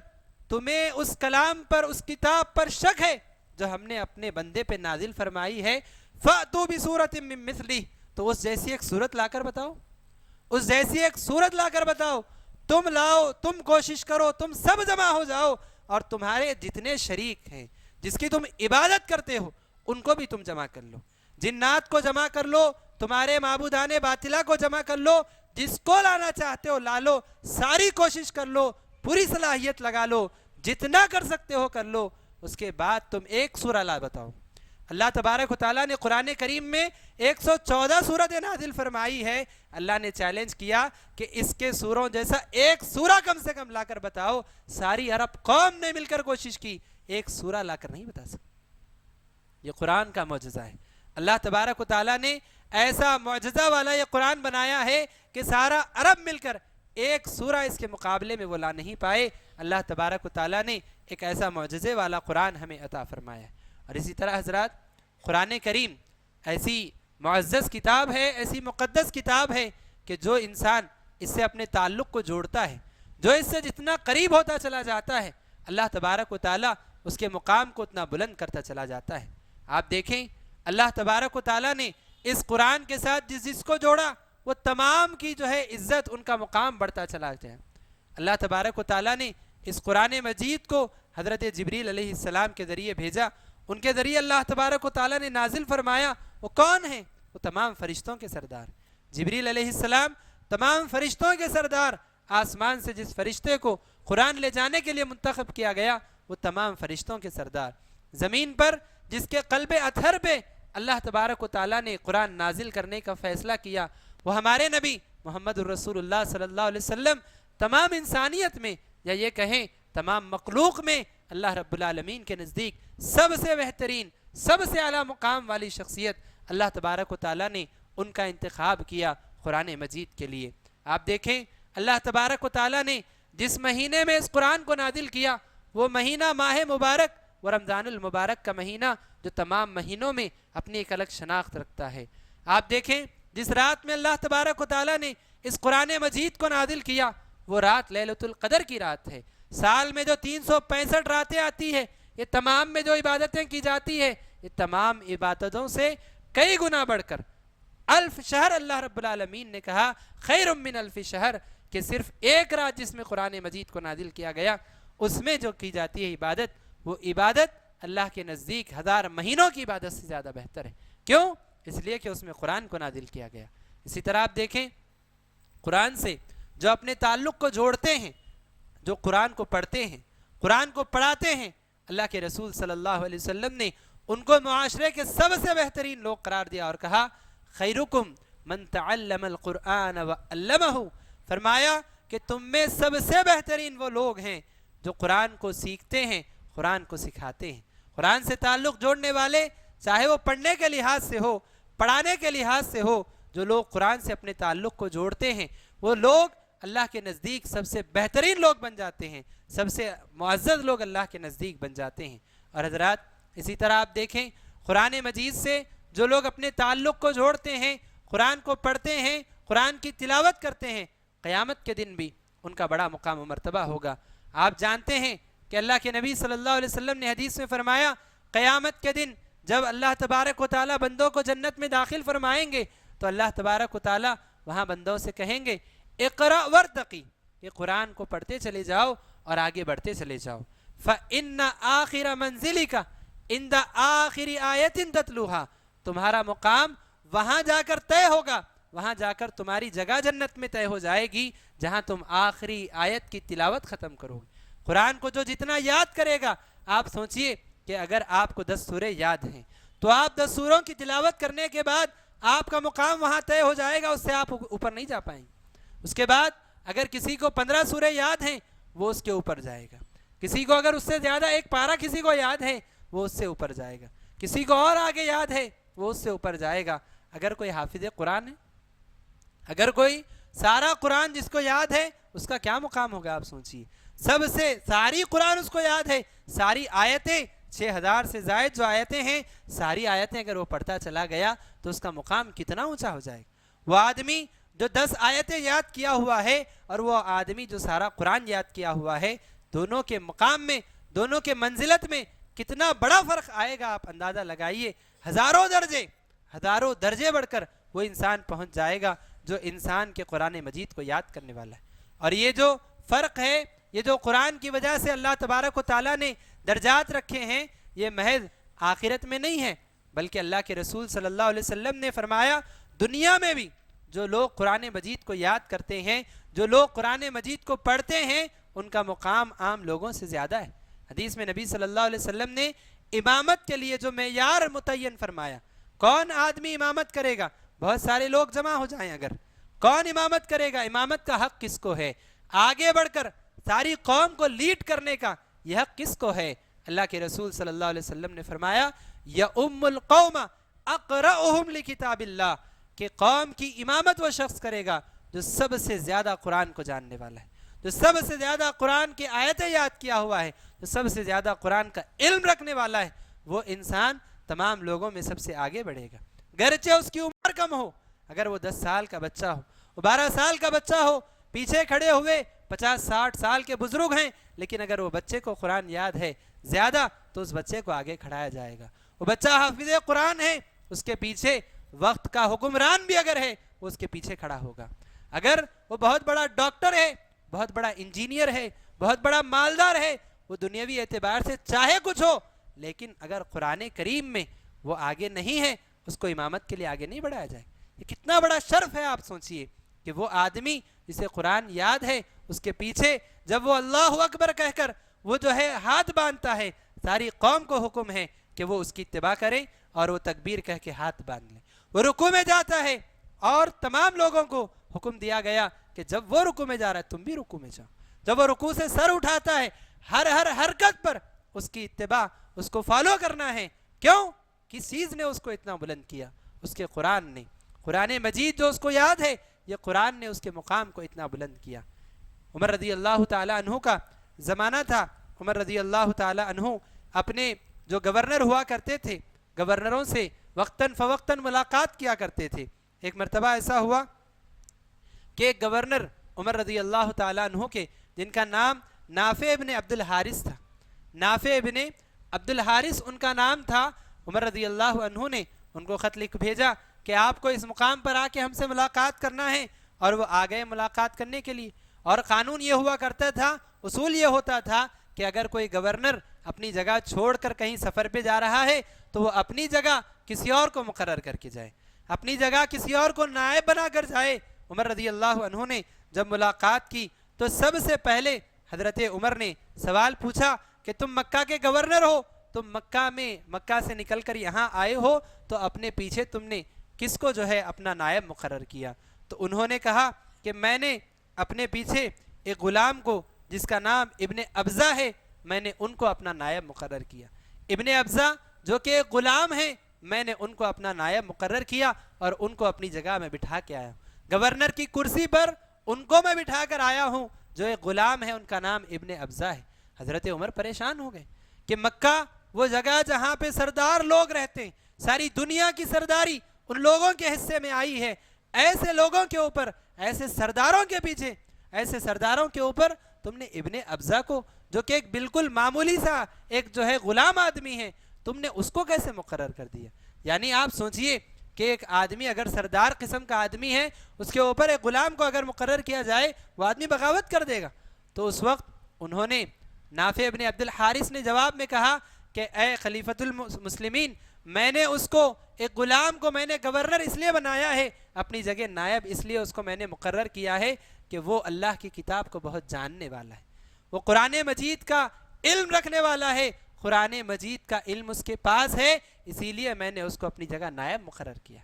تمہیں اس کلام پر، اس کتاب پر شک ہے جو ہم نے اپنے بندے پہ نازل فرمائی ہے، فأتوا بسورۃ من مثلہ، تو اس جیسی ایک صورت لا کر بتاؤ، اس جیسی ایک صورت لا کر بتاؤ. تم لاؤ، تم کوشش کرو، تم سب جمع ہو جاؤ، اور تمہارے جتنے شریک ہیں جس کی تم عبادت کرتے ہو ان کو بھی تم جمع کر لو، جنات کو جمع کر لو، تمہارے معبودان باطلہ کو جمع کر لو، جس کو لانا چاہتے ہو لا لو، ساری کوشش کر لو، پوری صلاحیت لگا لو، جتنا کر سکتے ہو کر لو، اس کے بعد تم ایک سورہ لا بتاؤ. اللہ تبارک و تعالیٰ نے قرآن کریم میں 114 سورتیں نازل فرمائی ہے. اللہ نے چیلنج کیا کہ اس کے سوروں جیسا ایک سورہ کم سے کم لا کر بتاؤ. ساری عرب قوم نے مل کر کوشش کی، ایک سورہ لا کر نہیں بتا سکتے. یہ قرآن کا معجزہ ہے. اللہ تبارک و تعالیٰ نے ایسا معجزہ والا یہ قرآن بنایا ہے کہ سارا عرب مل کر ایک سورہ اس کے مقابلے میں وہ لا نہیں پائے. اللہ تبارک و تعالیٰ نے ایک ایسا معجزے والا قرآن ہمیں عطا فرمایا ہے. اور اسی طرح حضرات قرآن کریم ایسی معزز کتاب ہے، ایسی مقدس کتاب ہے کہ جو انسان اس سے اپنے تعلق کو جوڑتا ہے، جو اس سے جتنا قریب ہوتا چلا جاتا ہے، اللہ تبارک و تعالیٰ اس کے مقام کو اتنا بلند کرتا چلا جاتا ہے. آپ دیکھیں اللہ تبارک و تعالیٰ نے اس قرآن کے ساتھ جس کو جوڑا وہ تمام کی جو ہے عزت، ان کا مقام بڑھتا چلا جائے. اللہ تبارک و تعالیٰ نے اس قرآن مجید کو حضرت جبریل علیہ السلام کے ذریعے بھیجا. ان کے ذریعے اللہ تبارک و تعالیٰ نے نازل فرمایا. وہ کون ہیں؟ وہ تمام فرشتوں کے سردار جبریل علیہ السلام، تمام فرشتوں کے سردار. آسمان سے جس فرشتے کو قرآن لے جانے کے لیے منتخب کیا گیا وہ تمام فرشتوں کے سردار. زمین پر جس کے قلب اطہر پہ اللہ تبارک و تعالیٰ نے قرآن نازل کرنے کا فیصلہ کیا وہ ہمارے نبی محمد الرسول اللہ صلی اللہ علیہ وسلم. تمام انسانیت میں یا یہ کہیں تمام مخلوق میں اللہ رب العالمین کے نزدیک سب سے بہترین، سب سے اعلیٰ مقام والی شخصیت اللہ تبارک و تعالیٰ نے ان کا انتخاب کیا قرآن مجید کے لیے. آپ دیکھیں اللہ تبارک و تعالیٰ نے جس مہینے میں اس قرآن کو نازل کیا وہ مہینہ ماہ مبارک و رمضان المبارک کا مہینہ جو تمام مہینوں میں اپنی ایک الگ شناخت رکھتا ہے. آپ دیکھیں جس رات میں اللہ تبارک و تعالیٰ نے اس قرآن مجید کو نازل کیا وہ رات لیلۃ القدر کی رات ہے. سال میں جو 365 راتیں آتی ہے، یہ تمام میں جو عبادتیں کی جاتی ہے، یہ تمام عبادتوں سے کئی گنا بڑھ کر 1000 شہر اللہ رب العالمین نے کہا خیر من 1000 شہر، کہ صرف ایک رات جس میں قرآن مجید کو نازل کیا گیا اس میں جو کی جاتی ہے عبادت، وہ عبادت اللہ کے نزدیک 1000 مہینوں کی عبادت سے زیادہ بہتر ہے. کیوں؟ اس لیے کہ اس میں قرآن کو نازل کیا گیا. اسی طرح آپ دیکھیں قرآن سے جو اپنے تعلق کو جوڑتے ہیں، جو قرآن کو پڑھتے ہیں، قرآن کو پڑھاتے ہیں، اللہ کے رسول صلی اللہ علیہ وسلم نے ان کو معاشرے کے سب سے بہترین لوگ قرار دیا اور کہا خیرکم من تعلم القرآن وعلمہ. فرمایا کہ تم میں سب سے بہترین وہ لوگ ہیں جو قرآن کو سیکھتے ہیں، قرآن کو سکھاتے ہیں. قرآن سے تعلق جوڑنے والے چاہے وہ پڑھنے کے لحاظ سے ہو، پڑھانے کے لحاظ سے ہو، جو لوگ قرآن سے اپنے تعلق کو جوڑتے ہیں وہ لوگ اللہ کے نزدیک سب سے بہترین لوگ بن جاتے ہیں، سب سے معزز لوگ اللہ کے نزدیک بن جاتے ہیں. اور حضرات اسی طرح آپ دیکھیں قرآن مجید سے جو لوگ اپنے تعلق کو جوڑتے ہیں، قرآن کو پڑھتے ہیں، قرآن کی تلاوت کرتے ہیں، قیامت کے دن بھی ان کا بڑا مقام و مرتبہ ہوگا. آپ جانتے ہیں کہ اللہ کے نبی صلی اللہ علیہ وسلم نے حدیث میں فرمایا قیامت کے دن جب اللہ تبارک و تعالیٰ بندوں کو جنت میں داخل فرمائیں گے تو اللہ تبارک و تعالیٰ وہاں بندوں سے کہیں گے اقرأ ورتقی، کہ قرآن کو پڑھتے چلے جاؤ اور آگے بڑھتے چلے جاؤ. فإن آخر منزلک عند آخر آیت تتلوہا، تمہارا مقام وہاں جا کر طے ہوگا، وہاں جا کر تمہاری جگہ جنت میں طے ہو جائے گی جہاں تم آخری آیت کی تلاوت ختم کرو گے. قرآن کو جو جتنا یاد کرے گا، آپ سوچئے کہ اگر آپ کو 10 سورے یاد ہیں تو آپ 10 سوروں کی تلاوت کرنے کے بعد آپ کا مقام وہاں طے ہو جائے گا، اس سے آپ اوپر نہیں جا پائیں گے. اس کے بعد اگر کسی کو 15 سورے یاد ہیں وہ اس کے اوپر جائے گا، کسی کو اگر اس سے زیادہ ایک پارہ کسی کو یاد ہے وہ اس سے اوپر جائے گا، کسی کو اور آگے یاد ہے وہ اس سے اوپر جائے گا. اگر کوئی حافظ قرآن ہے، اگر کوئی سارا قرآن جس کو یاد ہے اس کا کیا مقام ہوگا آپ سوچیے. سب سے ساری قرآن اس کو یاد ہے, ساری آیتیں 6000 سے زائد جو آیتیں ہیں, ساری آیتیں اگر وہ پڑھتا چلا گیا تو اس کا مقام کتنا اونچا ہو جائے گا. وہ آدمی جو 10 آیتیں یاد کیا ہوا ہے اور وہ آدمی جو سارا قرآن یاد کیا ہوا ہے, دونوں کے مقام میں, دونوں کے منزلت میں کتنا بڑا فرق آئے گا آپ اندازہ لگائیے. ہزاروں درجے بڑھ کر وہ انسان پہنچ جائے گا جو انسان کے قرآن مجید کو یاد کرنے والا ہے. اور یہ جو فرق ہے, یہ جو قرآن کی وجہ سے اللہ تبارک و تعالیٰ نے درجات رکھے ہیں, یہ محض آخرت میں نہیں ہے, بلکہ اللہ کے رسول صلی اللہ علیہ وسلم نے فرمایا دنیا میں بھی جو لوگ قرآن مجید کو یاد کرتے ہیں, جو لوگ قرآن مجید کو پڑھتے ہیں, ان کا مقام عام لوگوں سے زیادہ ہے. حدیث میں نبی صلی اللہ علیہ وسلم نے امامت کے لیے جو معیار متعین فرمایا, کون آدمی امامت کرے گا, بہت سارے لوگ جمع ہو جائیں, اگر کون امامت کرے گا, امامت کا حق کس کو ہے, آگے بڑھ کر ساری قوم کو لیڈ کرنے کا یہ حق کس کو ہے. اللہ کے رسول صلی اللہ علیہ وسلم نے فرمایا یؤم القوم اقرأہم لکتاب اللہ, کہ قوم کی امامت وہ شخص کرے گا جو سب سے زیادہ قرآن کو جاننے والا ہے, جو سب سے زیادہ قرآن کی آیتیں یاد کیا ہوا ہے, جو سب سے زیادہ قرآن کا علم رکھنے والا ہے. وہ انسان تمام لوگوں میں سب سے آگے بڑھے گا, گرچہ اس کی عمر کم ہو. اگر وہ 10 سال کا بچہ ہو, وہ 12 سال کا بچہ ہو, پیچھے کھڑے ہوئے 50-60 سال کے بزرگ ہیں, لیکن اگر وہ بچے کو قرآن یاد ہے زیادہ تو اس بچے کو آگے کھڑایا جائے گا. وہ بچہ حافظ قرآن ہے, اس کے پیچھے وقت کا حکمران بھی اگر ہے وہ اس کے پیچھے کھڑا ہوگا. اگر وہ بہت بڑا ڈاکٹر ہے, بہت بڑا انجینئر ہے, بہت بڑا مالدار ہے, وہ دنیاوی اعتبار سے چاہے کچھ ہو, لیکن اگر قرآن کریم میں وہ آگے نہیں ہے, اس کو امامت کے لیے آگے نہیں بڑھایا جائے. یہ کتنا بڑا شرف ہے آپ سوچئے کہ وہ آدمی جسے قرآن یاد ہے, اس کے پیچھے جب وہ اللہ اکبر کہہ کر وہ جو ہے ہاتھ باندھتا ہے, ساری قوم کو حکم ہے کہ وہ اس کی اتباع کرے اور وہ تکبیر کہہ کے ہاتھ باندھ لے. وہ رکوع میں جاتا ہے اور تمام لوگوں کو حکم دیا گیا کہ جب وہ رکوع میں جا رہا ہے تم بھی رکوع میں جاؤ. جب وہ رکوع سے سر اٹھاتا ہے, ہر حرکت پر اس کی اتباع, اس کو فالو کرنا ہے. کیوں؟ کس چیز نے اس کو اتنا بلند کیا؟ اس کے قرآن نے. قرآن مجید جو اس کو یاد ہے, یہ قرآن نے اس کے مقام کو اتنا بلند کیا. عمر رضی اللہ تعالی عنہ کا زمانہ تھا. عمر رضی اللہ تعالی عنہ اپنے جو گورنر ہوا کرتے تھے, گورنروں سے وقتاً فوقتاً ملاقات کیا کرتے تھے. ایک مرتبہ ایسا ہوا کہ ایک گورنر عمر رضی اللہ تعالی عنہ کے, جن کا نام نافع ابن عبد الحارث تھا, نافع ابن عبد الحارث ان کا نام تھا. عمر رضی اللہ عنہ نے ان کو خط لکھ بھیجا کہ آپ کو اس مقام پر آ کے ہم سے ملاقات کرنا ہے, اور وہ آ گئے ملاقات کرنے کے لیے. اور قانون یہ ہوا کرتا تھا, اصول یہ ہوتا تھا کہ اگر کوئی گورنر اپنی جگہ چھوڑ کر کہیں سفر پہ جا رہا ہے تو وہ اپنی جگہ کسی اور کو مقرر کر کے جائے, اپنی جگہ کسی اور کو نائب بنا کر جائے. عمر رضی اللہ عنہ نے جب ملاقات کی تو سب سے پہلے حضرت عمر نے سوال پوچھا کہ تم مکہ کے گورنر ہو, تم مکہ سے نکل کر یہاں آئے ہو, تو اپنے پیچھے تم نے کس کو جو ہے اپنا نائب مقرر کیا؟ تو انہوں نے کہا کہ میں نے اپنے پیچھے ایک غلام کو جس کا نام ابن ابزہ ہے, میں نے ان کو اپنا نائب مقرر کیا. ابن ابزہ جو کہ ایک غلام ہیں, میں نے ان کو اپنا نائب مقرر کیا اور ان کو اپنی جگہ میں بٹھا کے آیا ہوں. گورنر کی کرسی پر ان کو میں بٹھا کر آیا ہوں جو ایک غلام ہے, ان کا نام ابن ابزہ ہے. حضرت عمر پریشان ہو گئے کہ مکہ وہ جگہ جہاں پہ سردار لوگ رہتے ہیں, ساری دنیا کی سرداری ان لوگوں کے حصے میں آئی ہے, ایسے لوگوں کے اوپر, ایسے سرداروں کے پیچھے, ایسے سرداروں کے اوپر تم نے ابن ابزہ کو, جو کہ ایک بالکل معمولی سا ایک جو ہے غلام آدمی ہے, تم نے اس کو کیسے مقرر کر دیا؟ یعنی آپ سوچئے کہ ایک آدمی اگر سردار قسم کا آدمی ہے, اس کے اوپر ایک غلام کو اگر مقرر کیا جائے وہ آدمی بغاوت کر دے گا. تو اس وقت انہوں نے, نافع ابن عبد الحارث نے جواب میں کہا کہ اے خلیفۃ المسلمین, میں نے اس کو, ایک غلام کو میں نے گورنر اس لیے بنایا ہے, اپنی جگہ نائب اس لیے اس کو میں نے مقرر کیا ہے کہ وہ اللہ کی کتاب کو بہت جاننے والا ہے, وہ قرآن مجید کا علم رکھنے والا ہے, قرآن مجید کا علم اس کے پاس ہے, اسی لیے میں نے اس کو اپنی جگہ نائب مقرر کیا.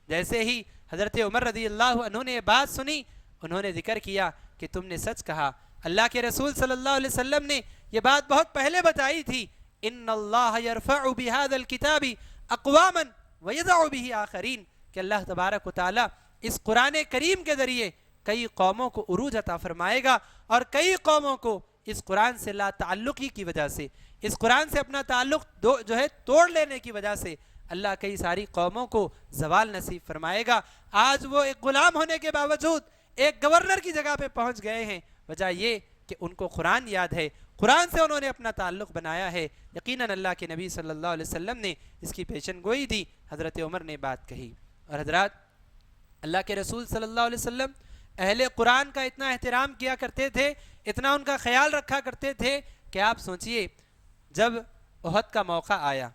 جیسے ہی حضرت عمر رضی اللہ عنہ نے یہ بات سنی, انہوں نے ذکر کیا کہ تم نے سچ کہا. اللہ کے رسول صلی اللہ علیہ وسلم نے یہ بات بہت پہلے بتائی تھی, ان اللہ یرفع بہذا الکتاب اقواما ویضع بہ آخرین, کہ اللہ تبارک و تعالی اس قرآن کریم کے ذریعے کئی قوموں کو عروج عطا فرمائے گا، اور کئی قوموں کو اس قرآن سے لا تعلقی کی وجہ سے، اس قرآن سے اپنا تعلق جو ہے توڑ لینے کی وجہ سے اللہ کئی ساری قوموں کو زوال نصیب فرمائے گا۔ آج وہ ایک غلام ہونے کے باوجود ایک گورنر کی جگہ پہ پہنچ گئے ہیں، وجہ یہ کہ ان کو قرآن یاد ہے، قرآن سے انہوں نے اپنا تعلق بنایا ہے۔ یقیناً اللہ کے نبی صلی اللہ علیہ وسلم نے اس کی پیشن گوئی دی، حضرت عمر نے بات کہی۔ اور حضرات، اللہ کے رسول صلی اللہ علیہ وسلم اہل قرآن کا اتنا احترام کیا کرتے تھے، اتنا ان کا خیال رکھا کرتے تھے کہ آپ سوچئے جب احد کا موقع آیا،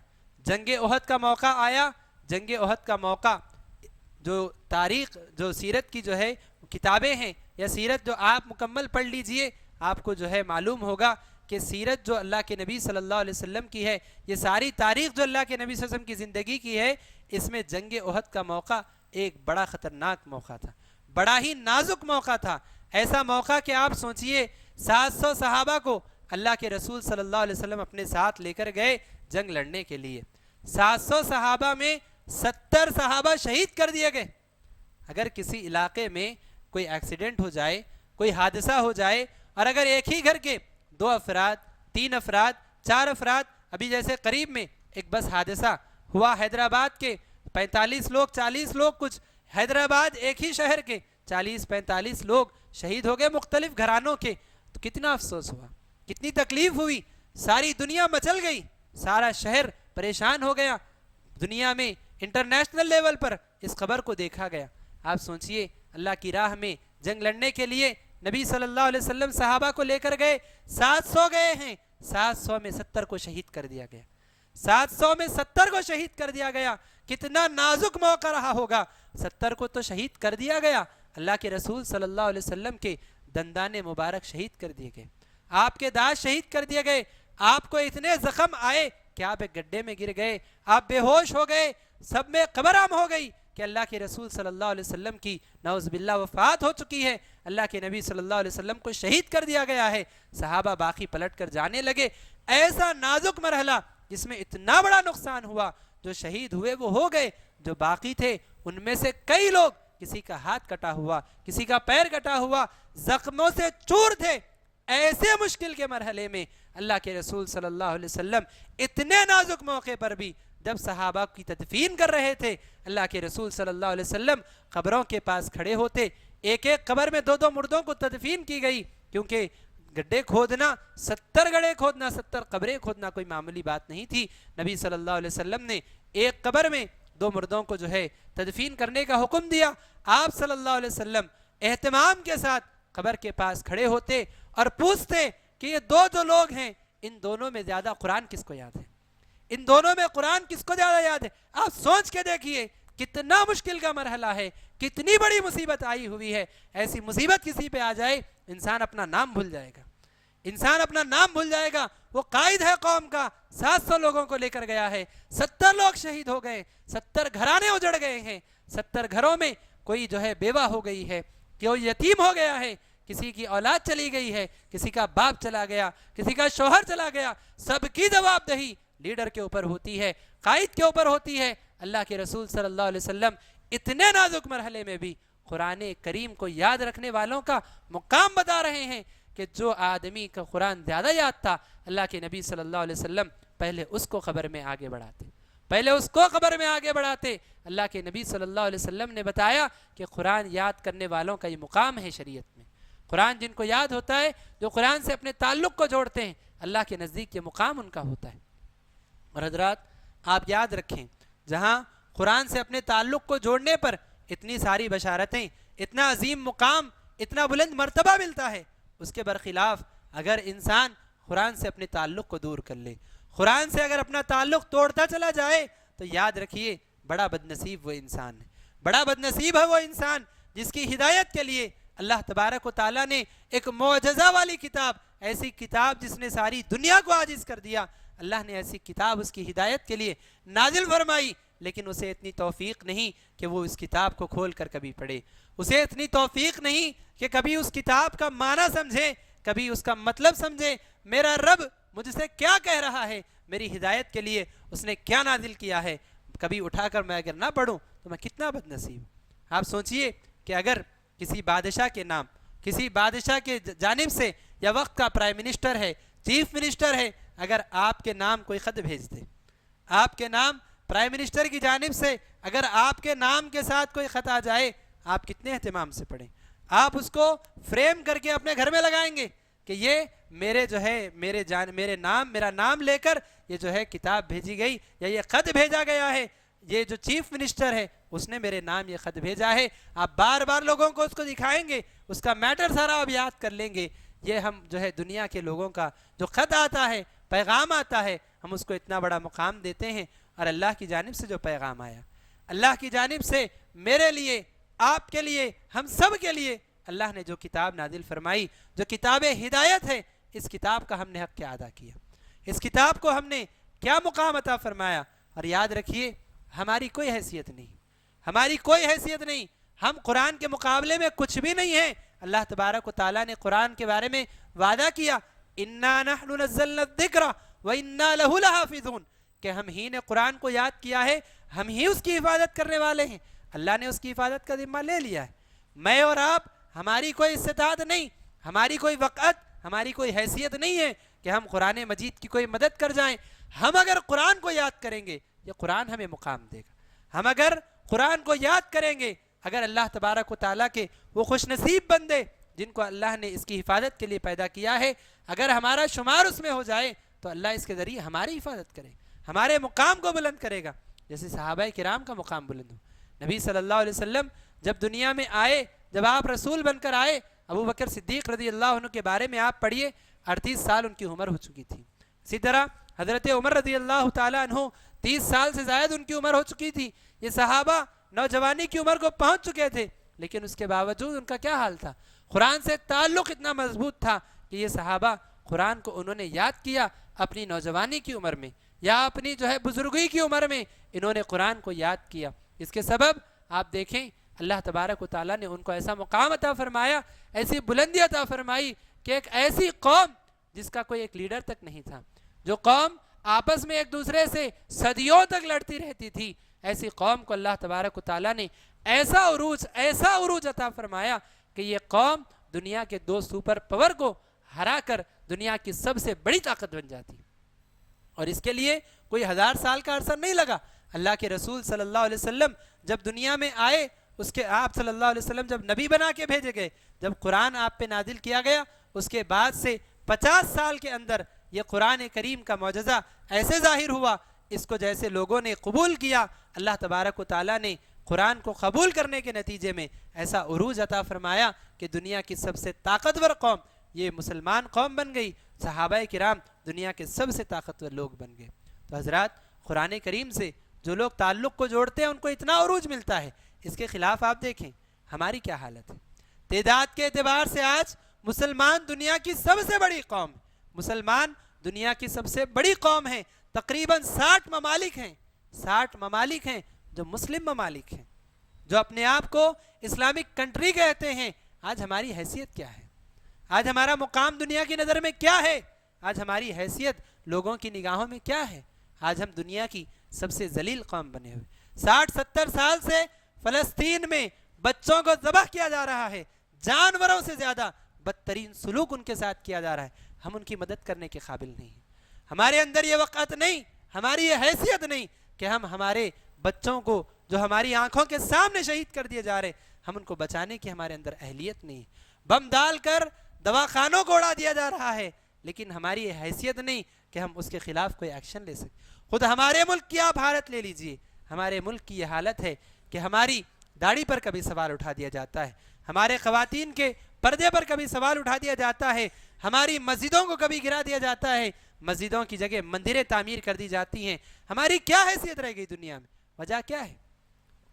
جنگ احد کا موقع آیا، جنگ احد کا موقع جو تاریخ جو سیرت کی جو ہے کتابیں ہیں یا سیرت جو آپ مکمل پڑھ لیجئے، آپ کو جو ہے معلوم ہوگا کہ سیرت جو اللہ کے نبی صلی اللہ علیہ وسلم کی ہے، یہ ساری تاریخ جو اللہ کے نبی صلی اللہ علیہ وسلم کی زندگی کی ہے، اس میں جنگ احد کا موقع ایک بڑا خطرناک موقع تھا، بڑا ہی نازک موقع تھا۔ ایسا موقع کہ آپ سوچئے 700 صحابہ کو اللہ کے رسول صلی اللہ علیہ وسلم اپنے ساتھ لے کر گئے جنگ لڑنے کے لیے۔ 700 صحابہ میں 70 صحابہ شہید کر دیے گئے۔ اگر کسی علاقے میں کوئی ایکسیڈنٹ ہو جائے، کوئی حادثہ ہو جائے، اور اگر ایک ہی گھر کے 2 افراد، 3 افراد، 4 افراد، ابھی جیسے قریب میں ایک بس حادثہ ہوا حیدرآباد کے 45 لوگ 40 لوگ کچھ، حیدرآباد ایک ہی شہر کے 40-45 لوگ شہید ہو گئے مختلف گھرانوں کے، تو کتنا افسوس ہوا، کتنی تکلیف ہوئی، ساری دنیا مچل گئی، سارا شہر پریشان ہو گیا، دنیا میں انٹرنیشنل لیول پر اس خبر کو دیکھا گیا۔ آپ سوچئے اللہ کی راہ میں جنگ لڑنے کے لیے نبی صلی اللہ علیہ وسلم صحابہ کو لے کر گئے، 700 گئے ہیں، 700 میں 70 کو شہید کر دیا گیا، 700 میں 70 کو شہید کر دیا گیا۔ کتنا نازک موقع رہا ہوگا، 70 کو تو شہید کر دیا گیا، اللہ کے رسول صلی اللہ علیہ وسلم کے دندان مبارک شہید کر دیے گئے، آپ کے دانت شہید کر دیے گئے، آپ کو اتنے زخم آئے کہ آپ ایک گڈھے میں گر گئے، آپ بے ہوش ہو گئے، سب میں قبر عام ہو گئی کہ اللہ کے رسول صلی اللہ علیہ وسلم کی نعوذ باللہ وفات ہو چکی ہے، اللہ کے نبی صلی اللہ علیہ وسلم کو شہید کر دیا گیا ہے۔ صحابہ باقی پلٹ کر جانے لگے۔ ایسا نازک مرحلہ جس میں اتنا بڑا نقصان ہوا، جو شہید ہوئے وہ ہو گئے، جو باقی تھے ان میں سے کئی لوگ، کسی کا ہاتھ کٹا ہوا، کسی کا پیر کٹا ہوا، زخموں سے چور تھے۔ ایسے مشکل کے مرحلے میں اللہ کے رسول صلی اللہ علیہ وسلم اتنے نازک موقع پر بھی جب صحابہ کی تدفین کر رہے تھے، اللہ کے رسول صلی اللہ علیہ وسلم قبروں کے پاس کھڑے ہوتے، ایک ایک قبر میں 2 مردوں کو تدفین کی گئی، کیونکہ گڈھے کھودنا، 70 گڑھے کھودنا، 70 قبریں کھودنا کوئی معمولی بات نہیں تھی۔ نبی صلی اللہ علیہ وسلم نے ایک قبر میں 2 مردوں کو جو ہے تدفین کرنے کا حکم دیا۔ آپ صلی اللہ علیہ وسلم اہتمام کے ساتھ قبر کے پاس کھڑے ہوتے اور پوچھتے کہ یہ 2 جو لوگ ہیں، ان دونوں میں زیادہ قرآن کس کو یاد ہے، ان دونوں میں قرآن کس کو زیادہ یاد ہے؟ آپ سوچ کے دیکھیے کتنا مشکل کا مرحلہ ہے، کتنی بڑی مصیبت آئی ہوئی ہے۔ ایسی مصیبت کسی پہ آ جائے، انسان اپنا نام بھول جائے گا، انسان اپنا نام بھول جائے گا۔ وہ قائد ہے قوم کا، 700 لوگوں کو لے کر گیا ہے، 70 لوگ شہید ہو گئے، 70 گھرانے اجڑ گئے ہیں، 70 گھروں میں کوئی جو ہے بیوہ ہو گئی ہے، کوئی یتیم ہو گیا ہے، کسی کی اولاد چلی گئی ہے، کسی کا باپ چلا گیا، کسی کا شوہر چلا گیا۔ سب کی جواب دہی لیڈر کے اوپر ہوتی ہے، قائد کے اوپر ہوتی ہے۔ اللہ کے رسول صلی اللہ علیہ وسلم اتنے نازک مرحلے میں بھی قرآن کریم کو یاد رکھنے والوں کا مقام بتا رہے ہیں کہ جو آدمی کا قرآن زیادہ یاد تھا، اللہ کے نبی صلی اللہ علیہ وسلم پہلے اس کو خبر میں آگے بڑھاتے، پہلے اس کو خبر میں آگے بڑھاتے۔ اللہ کے نبی صلی اللہ علیہ وسلم نے بتایا کہ قرآن یاد کرنے والوں کا یہ مقام ہے شریعت میں۔ قرآن جن کو یاد ہوتا ہے، جو قرآن سے اپنے تعلق کو جوڑتے ہیں، اللہ کے نزدیک یہ مقام ان کا ہوتا ہے۔ اور حضرات، آپ یاد رکھیں، جہاں قرآن سے اپنے تعلق کو جوڑنے پر اتنی ساری بشارتیں، اتنا عظیم مقام، اتنا بلند مرتبہ ملتا ہے، اس کے برخلاف اگر انسان قرآن سے اپنے تعلق کو دور کر لے، قرآن سے اگر اپنا تعلق توڑتا چلا جائے، تو یاد رکھیے بڑا بدنصیب وہ انسان ہے، بڑا بدنصیب ہے وہ انسان جس کی ہدایت کے لیے اللہ تبارک و تعالیٰ نے ایک معجزہ والی کتاب، ایسی کتاب جس نے ساری دنیا کو عاجز کر دیا، اللہ نے ایسی کتاب اس کی ہدایت کے لیے نازل فرمائی، لیکن اسے اتنی توفیق نہیں کہ وہ اس کتاب کو کھول کر کبھی پڑھے، اسے اتنی توفیق نہیں کہ کبھی اس کتاب کا معنی سمجھے، کبھی اس کا مطلب سمجھے، میرا رب مجھ سے کیا کہہ رہا ہے، میری ہدایت کے لیے اس نے کیا نازل کیا ہے، کبھی اٹھا کر میں اگر نہ پڑھوں تو میں کتنا بدنصیب ہوں۔ آپ سوچئے کہ اگر کسی بادشاہ کے نام، کسی بادشاہ کے جانب سے یا وقت کا پرائم منسٹر ہے، چیف منسٹر ہے، اگر آپ کے نام کوئی خط بھیج دے، آپ کے نام پرائم منسٹر کی جانب سے اگر آپ کے نام کے ساتھ کوئی خط آ جائے، آپ کتنے اہتمام سے پڑھیں، آپ اس کو فریم کر کے اپنے گھر میں لگائیں گے کہ یہ میرا نام لے کر یہ جو ہے کتاب بھیجی گئی یا یہ خط بھیجا گیا ہے، یہ جو چیف منسٹر ہے اس نے میرے نام یہ خط بھیجا ہے. آپ بار بار لوگوں کو اس کو دکھائیں گے، اس کا میٹر سارا آپ یاد کر لیں گے. یہ ہم جو ہے دنیا کے لوگوں کا جو خط آتا ہے، پیغام آتا ہے، ہم اس کو اتنا بڑا مقام دیتے ہیں. اور اللہ کی جانب سے جو پیغام آیا، اللہ کی جانب سے میرے لیے، آپ کے لیے، ہم سب کے لیے اللہ نے جو کتاب نازل فرمائی، جو کتاب ہدایت ہے، اس کتاب کا ہم نے حق کیا ادا کیا، اس کتاب کو ہم نے کیا مقام عطا فرمایا. اور یاد رکھیے ہماری کوئی حیثیت نہیں، ہماری کوئی حیثیت نہیں، ہم قرآن کے مقابلے میں کچھ بھی نہیں ہیں. اللہ تبارک و تعالیٰ نے قرآن کے بارے میں وعدہ کیا، اِنَّا نَحْنُ نَزَّلْنَا الذِّكْرَ وَإِنَّا لَهُ لَحَافِظُونَ، کہ ہم ہی نے قرآن کو یاد کیا ہے، ہم ہی اس کی حفاظت کرنے والے ہیں. اللہ نے اس کی حفاظت کا ذمہ لے لیا ہے. میں اور آپ، ہماری کوئی استطاعت نہیں، ہماری کوئی وقت، ہماری کوئی حیثیت نہیں ہے کہ ہم قرآن مجید کی کوئی مدد کر جائیں. ہم اگر قرآن کو یاد کریں گے، یہ قرآن ہمیں مقام دے گا. ہم اگر قرآن کو یاد کریں گے، اگر اللہ تبارک و تعالیٰ کے وہ خوش نصیب بندے جن کو اللہ نے اس کی حفاظت کے لیے پیدا کیا ہے، اگر ہمارا شمار اس میں ہو جائے تو اللہ اس کے ذریعے ہماری حفاظت کرے، ہمارے مقام کو بلند کرے گا. جیسے صحابہ کرام کا مقام بلند ہو. نبی صلی اللہ علیہ وسلم جب دنیا میں آئے، جب آپ رسول بن کر آئے، ابو بکر صدیق رضی اللہ عنہ کے بارے میں آپ پڑھیے، 38 سال ان کی عمر ہو چکی تھی. اسی طرح حضرت عمر رضی اللہ تعالیٰ عنہ 30 سال سے زائد ان کی عمر ہو چکی تھی. یہ صحابہ نوجوانی کی عمر کو پہنچ چکے تھے، لیکن اس کے باوجود ان کا کیا حال تھا؟ قرآن سے تعلق اتنا مضبوط تھا کہ یہ صحابہ قرآن کو انہوں نے یاد کیا اپنی نوجوانی کی عمر میں یا اپنی جو ہے بزرگی کی عمر میں انہوں نے قرآن کو یاد کیا. اس کے سبب آپ دیکھیں اللہ تبارک و تعالیٰ نے ان کو ایسا مقام عطا فرمایا، ایسی بلندی عطا فرمائی کہ ایک ایسی قوم جس کا کوئی ایک لیڈر تک نہیں تھا، جو قوم آپس میں ایک دوسرے سے صدیوں تک لڑتی رہتی تھی، ایسی قوم کو اللہ تبارک و تعالیٰ نے ایسا عروج عطا فرمایا کہ یہ قوم دنیا کے 2 سپر پاور کو ہرا کر دنیا کی سب سے بڑی طاقت بن جاتی. اور اس کے لیے کوئی 1000 سال کا عرصہ نہیں لگا. اللہ کے رسول صلی اللہ علیہ وسلم جب دنیا میں آئے، اس کے آپ صلی اللہ علیہ وسلم جب نبی بنا کے بھیجے گئے، جب قرآن آپ پہ نازل کیا گیا، اس کے بعد سے 50 سال کے اندر یہ قرآن کریم کا معجزہ ایسے ظاہر ہوا، اس کو جیسے لوگوں نے قبول کیا، اللہ تبارک و تعالیٰ نے قرآن کو قبول کرنے کے نتیجے میں ایسا عروج عطا فرمایا کہ دنیا کی سب سے طاقتور قوم یہ مسلمان قوم بن گئی. صحابہ کرام دنیا کے سب سے طاقتور لوگ بن گئے. تو حضرات، قرآن کریم سے جو لوگ تعلق کو جوڑتے ہیں ان کو اتنا عروج ملتا ہے. اس کے خلاف آپ دیکھیں ہماری کیا حالت ہے. تعداد کے اعتبار سے آج مسلمان دنیا کی سب سے بڑی قوم، مسلمان دنیا کی سب سے بڑی قوم ہے. تقریباً 60 ممالک ہیں، 60 ممالک ہیں جو مسلم ممالک ہیں، جو اپنے آپ کو اسلامک کنٹری کہتے ہیں. آج ہماری حیثیت کیا ہے؟ آج ہمارا مقام دنیا کی نظر میں کیا ہے؟ آج ہماری حیثیت لوگوں کی نگاہوں میں کیا ہے؟ آج ہم دنیا کی سب سے ذلیل قوم بنے ہوئے. 60-70 سال سے فلسطین میں بچوں کو ذبح کیا جا رہا ہے، جانوروں سے زیادہ بدترین سلوک ان کے ساتھ کیا جا رہا ہے. ہم ان کی مدد کرنے کے قابل نہیں ہیں. ہمارے اندر یہ وقت نہیں، ہماری یہ حیثیت نہیں کہ ہم ہمارے بچوں کو جو ہماری آنکھوں کے سامنے شہید کر دیے جا رہے، ہم ان کو بچانے کی ہمارے اندر اہلیت نہیں. بم ڈال کر دواخانوں کو اڑا دیا جا رہا ہے، لیکن ہماری یہ حیثیت نہیں کہ ہم اس کے خلاف کوئی ایکشن لے سکیں. خود ہمارے ملک کی آپ حالت لے لیجئے. ہمارے ملک کی یہ حالت ہے کہ ہماری داڑھی پر کبھی سوال اٹھا دیا جاتا ہے، ہمارے خواتین کے پردے پر کبھی سوال اٹھا دیا جاتا ہے، ہماری مسجدوں کو کبھی گرا دیا جاتا ہے، مسجدوں کی جگہ مندریں تعمیر کر دی جاتی ہیں. ہماری کیا حیثیت رہ گئی دنیا میں؟ وجہ کیا ہے؟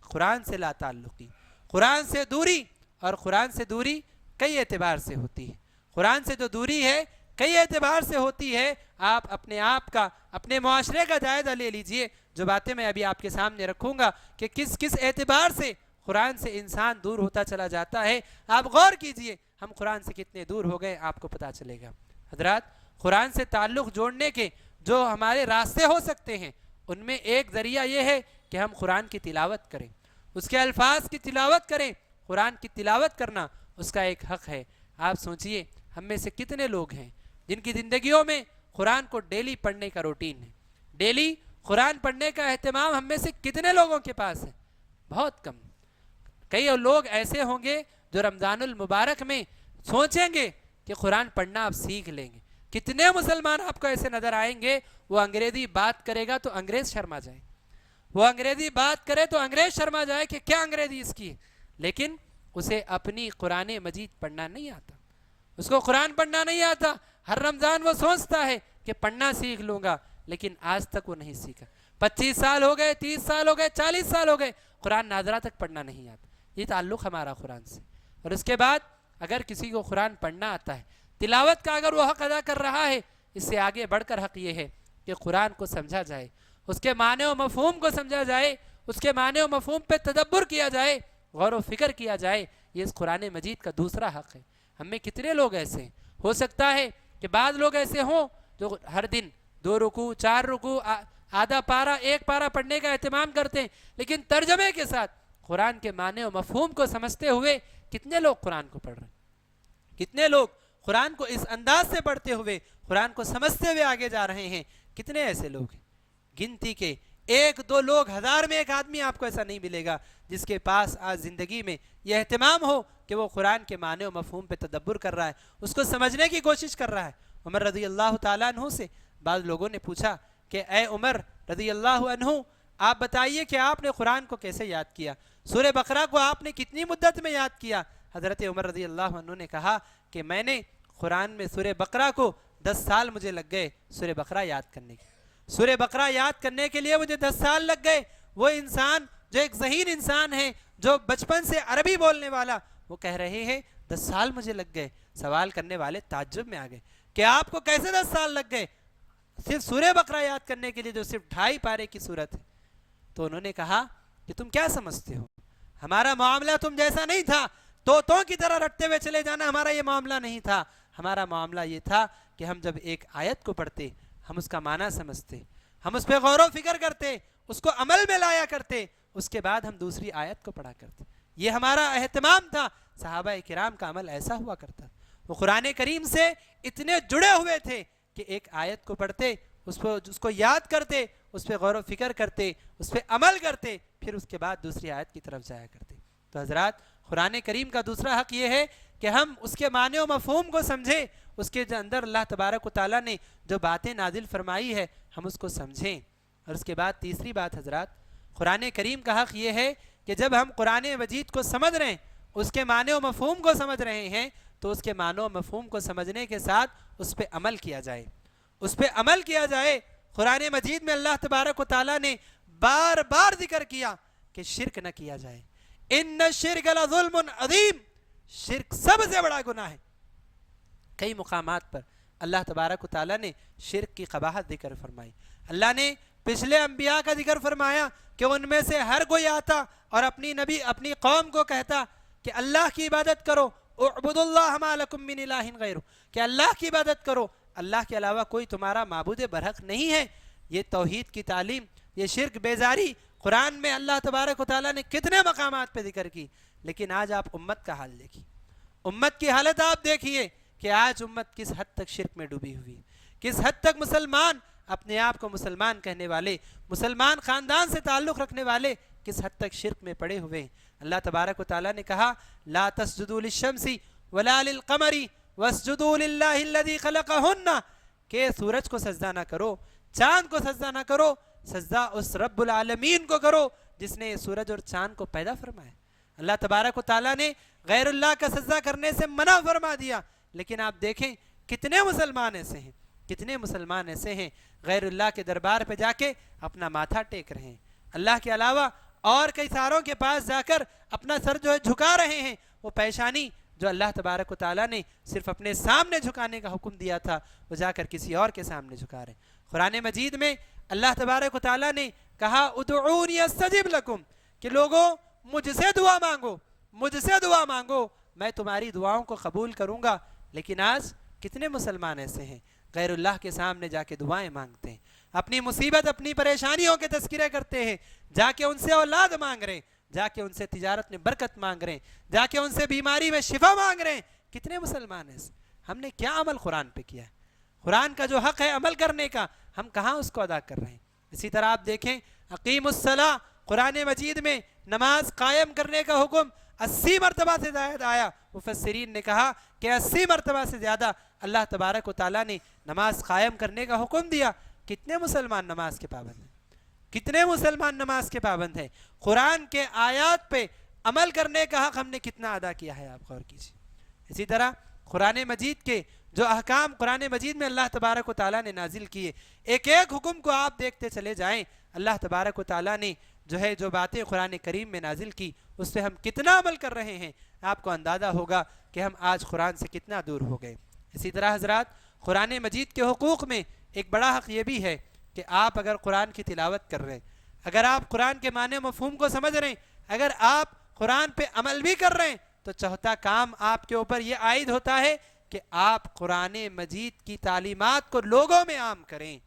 قرآن سے لا تعلقی، قرآن سے دوری. اور قرآن سے دوری کئی اعتبار سے ہوتی ہے. قرآن سے جو دوری ہے کئی اعتبار سے ہوتی ہے. آپ اپنے آپ کا، اپنے معاشرے کا جائزہ لے لیجئے. جو باتیں میں ابھی آپ کے سامنے رکھوں گا کہ کس کس اعتبار سے قرآن سے انسان دور ہوتا چلا جاتا ہے، آپ غور کیجئے. ہم قرآن سے کتنے دور ہو گئے آپ کو پتہ چلے گا. حضرات، قرآن سے تعلق جوڑنے کے جو ہمارے راستے ہو سکتے ہیں، ان میں ایک ذریعہ یہ ہے کہ ہم قرآن کی تلاوت کریں، اس کے الفاظ کی تلاوت کریں، قرآن کی تلاوت کرنا اس کا ایک حق ہے۔ آپ سوچئے ہم میں سے کتنے لوگ ہیں جن کی زندگیوں میں قرآن کو ڈیلی پڑھنے کا روٹین ہے، ڈیلی قرآن پڑھنے کا اہتمام ہم میں سے کتنے لوگوں کے پاس ہے؟ بہت کم۔ کئی لوگ ایسے ہوں گے جو رمضان المبارک میں سوچیں گے کہ قرآن پڑھنا آپ سیکھ لیں گے۔ کتنے مسلمان آپ کو ایسے نظر آئیں گے وہ انگریزی بات کرے گا تو انگریز شرما جائے، وہ انگریزی بات کرے تو انگریز شرما جائے کہ کیا انگریزی اس کی ہے، لیکن اسے اپنی قرآن مجید پڑھنا نہیں آتا، اس کو قرآن پڑھنا نہیں آتا۔ ہر رمضان وہ سوچتا ہے کہ پڑھنا سیکھ لوں گا، لیکن آج تک وہ نہیں سیکھا۔ 25 سال ہو گئے، 30 سال ہو گئے، 40 سال ہو گئے، قرآن ناظرہ تک پڑھنا نہیں آتا۔ یہ تعلق ہمارا قرآن سے۔ اور اس کے بعد اگر کسی کو قرآن پڑھنا آتا ہے، تلاوت کا اگر وہ حق ادا کر رہا ہے، اس سے آگے بڑھ کر حق یہ ہے کہ قرآن کو سمجھا جائے، اس کے معنی و مفہوم کو سمجھا جائے، اس کے معنی و مفہوم پہ تدبر کیا جائے، غور و فکر کیا جائے۔ یہ اس قرآن مجید کا دوسرا حق ہے۔ ہم میں کتنے لوگ ایسے ہیں؟ ہو سکتا ہے کہ بعض لوگ ایسے ہوں جو ہر دن 2 رکوع 4 رکوع آدھا پارہ 1 پارہ پڑھنے کا اہتمام کرتے ہیں، لیکن ترجمے کے ساتھ قرآن کے معنی و مفہوم کو سمجھتے ہوئے کتنے لوگ قرآن کو پڑھ رہے ہیں؟ کتنے لوگ قرآن کو اس انداز سے پڑھتے ہوئے، قرآن کو سمجھتے ہوئے آگے جا رہے ہیں؟ کتنے ایسے لوگ ہیں؟ گنتی کے 1-2 لوگ، 1000 میں 1 آدمی آپ کو ایسا نہیں ملے گا جس کے پاس آج زندگی میں یہ اہتمام ہو کہ وہ قرآن کے معنی و مفہوم پہ تدبر کر رہا ہے، اس کو سمجھنے کی کوشش کر رہا ہے۔ عمر رضی اللہ تعالیٰ عنہ سے بعض لوگوں نے پوچھا کہ اے عمر رضی اللہ عنہ، آپ بتائیے کہ آپ نے قرآن کو کیسے یاد کیا؟ سورہ بقرہ کو آپ نے کتنی مدت میں یاد کیا؟ حضرت عمر رضی اللہ عنہ نے کہا کہ میں نے قرآن میں سورہ بقرہ کو 10 سال مجھے لگ گئے سورہ بقرہ یاد کرنے کے۔ سورہ بقرہ یاد کرنے کے لیے مجھے 10 سال لگ گئے۔ وہ انسان جو ایک ذہین انسان ہے، جو بچپن سے عربی بولنے والا، وہ کہہ رہے ہیں 10 سال مجھے لگ گئے۔ سوال کرنے والے تعجب میں آ گئے کہ آپ کو کیسے 10 سال لگ گئے صرف سورہ بقرہ یاد کرنے کے لیے جو صرف 2.5 پارے کی سورت ہے؟ تو انہوں نے کہا کہ تم کیا سمجھتے ہو؟ ہمارا معاملہ تم جیسا نہیں تھا، طوطوں کی طرح رٹتے ہوئے چلے جانا ہمارا یہ معاملہ نہیں تھا۔ ہمارا معاملہ یہ تھا کہ ہم جب ایک آیت کو پڑھتے، ہم اس کا معنی سمجھتے، ہم اس پہ غور و فکر کرتے، اس کو عمل میں لایا کرتے، اس کے بعد ہم دوسری آیت کو پڑھا کرتے۔ یہ ہمارا اہتمام تھا۔ صحابہ کرام کا عمل ایسا ہوا کرتا، وہ قرآن کریم سے اتنے جڑے ہوئے تھے کہ ایک آیت کو پڑھتے، اس کو یاد کرتے، اس پہ غور و فکر کرتے، اس پہ عمل کرتے، پھر اس کے بعد دوسری آیت کی طرف جایا کرتے۔ تو حضرات، قرآن کریم کا دوسرا حق یہ ہے کہ ہم اس کے معنی و مفہوم کو سمجھیں، اس کے اندر اللہ تبارک و تعالیٰ نے جو باتیں نازل فرمائی ہے ہم اس کو سمجھیں۔ اور اس کے بعد تیسری بات حضرات، قرآن کریم کا حق یہ ہے کہ جب ہم قرآن مجید کو سمجھ رہے ہیں، اس کے معنی و مفہوم کو سمجھ رہے ہیں، تو اس کے معنی و مفہوم کو سمجھنے کے ساتھ اس پہ عمل کیا جائے، اس پہ عمل کیا جائے۔ قرآن مجید میں اللہ تبارک و تعالیٰ نے بار بار ذکر کیا کہ شرک نہ کیا جائے۔ ان الشرک لظلم عظیم، شرک سب سے بڑا گناہ ہے۔ کئی مقامات پر اللہ تبارک و تعالیٰ نے شرک کی قباحت ذکر فرمائی۔ اللہ نے پچھلے انبیاء کا ذکر فرمایا کہ ان میں سے ہر کوئی آتا اور اپنی قوم کو کہتا کہ اللہ کی عبادت کرو، اعبدوا اللہ ما لکم من الہ غیرہ، کہ اللہ کی عبادت کرو، اللہ کے علاوہ کوئی تمہارا معبود برحق نہیں ہے۔ یہ توحید کی تعلیم، یہ شرک بیزاری قرآن میں اللہ تبارک و تعالیٰ نے کتنے مقامات پہ ذکر کی۔ لیکن آج آپ امت کا حال دیکھیے، امت کی حالت آپ دیکھیے کہ آج امت کس حد تک شرک میں ڈوبی ہوئی ہے، کس حد تک مسلمان اپنے آپ کو مسلمان کہنے والے، مسلمان خاندان سے تعلق رکھنے والے کس حد تک شرک میں پڑے ہوئے ہیں۔ اللہ تبارک و تعالیٰ نے کہا لا تسجدوا للشمس ولا للقمر واسجدوا للہ الذی خلقہن، کہ سورج کو سجدہ نہ کرو، چاند کو سجدہ نہ کرو، سجدہ اس رب العالمین کو کرو جس نے سورج اور چاند کو پیدا فرمایا۔ اللہ تبارک و تعالیٰ نے غیر اللہ کا سجدہ کرنے سے منع فرما دیا، لیکن آپ دیکھیں کتنے مسلمان ایسے ہیں، کتنے مسلمان ایسے ہیں غیر اللہ کے دربار پہ جا کے اپنا ماتھا ٹیک رہے ہیں، اللہ کے علاوہ اور کئی ساروں کے پاس جا کر اپنا سر جو ہے جھکا رہے ہیں۔ وہ پیشانی جو اللہ تبارک و تعالیٰ نے صرف اپنے سامنے جھکانے کا حکم دیا تھا، وہ جا کر کسی اور کے سامنے جھکا رہے ہیں۔ قرآن مجید میں اللہ تبارک و تعالیٰ نے کہا ادعونی استجب لکم، کہ لوگوں مجھ سے دعا مانگو، مجھ سے دعا مانگو، میں تمہاری دعاؤں کو قبول کروں گا۔ لیکن آج کتنے مسلمان ایسے ہیں غیر اللہ کے سامنے جا کے دعائیں مانگتے ہیں، اپنی مصیبت اپنی پریشانیوں کے تذکرے کرتے ہیں، جا کے ان سے اولاد مانگ رہے ہیں، جا کے ان سے تجارت میں برکت مانگ رہے ہیں, جا کے ان سے بیماری میں شفا مانگ رہے ہیں. کتنے مسلمان ہیں؟ ہم نے کیا عمل قرآن پہ کیا ہے؟ قرآن کا جو حق ہے عمل کرنے کا, ہم کہاں اس کو ادا کر رہے ہیں؟ اسی طرح آپ دیکھیں اقیم الصلاۃ, قرآن مجید میں نماز قائم کرنے کا حکم 80 مرتبہ سے زیادہ آیا. مفسرین نے کہا کہ 80 مرتبہ سے زیادہ اللہ تبارک و تعالیٰ نے نماز قائم کرنے کا حکم دیا. کتنے مسلمان نماز کے پابند ہیں؟ کتنے مسلمان نماز کے پابند ہیں؟ قرآن کے آیات پہ عمل کرنے کا حق ہم نے کتنا ادا کیا ہے؟ آپ غور کیجیے. اسی طرح قرآن مجید کے جو احکام قرآن مجید میں اللہ تبارک و تعالیٰ نے نازل کیے, ایک ایک حکم کو آپ دیکھتے چلے جائیں. اللہ تبارک و تعالیٰ نے جو باتیں قرآن کریم میں نازل کی اس پہ ہم کتنا عمل کر رہے ہیں, آپ کو اندازہ ہوگا کہ ہم آج قرآن سے کتنا دور ہو گئے. اسی طرح حضرات قرآن مجید کے حقوق میں ایک بڑا حق یہ بھی ہے کہ آپ اگر قرآن کی تلاوت کر رہے ہیں, اگر آپ قرآن کے معنی مفہوم کو سمجھ رہے ہیں, اگر آپ قرآن پہ عمل بھی کر رہے ہیں, تو چوتھا کام آپ کے اوپر یہ عائد ہوتا ہے کہ آپ قرآن مجید کی تعلیمات کو لوگوں میں عام کریں.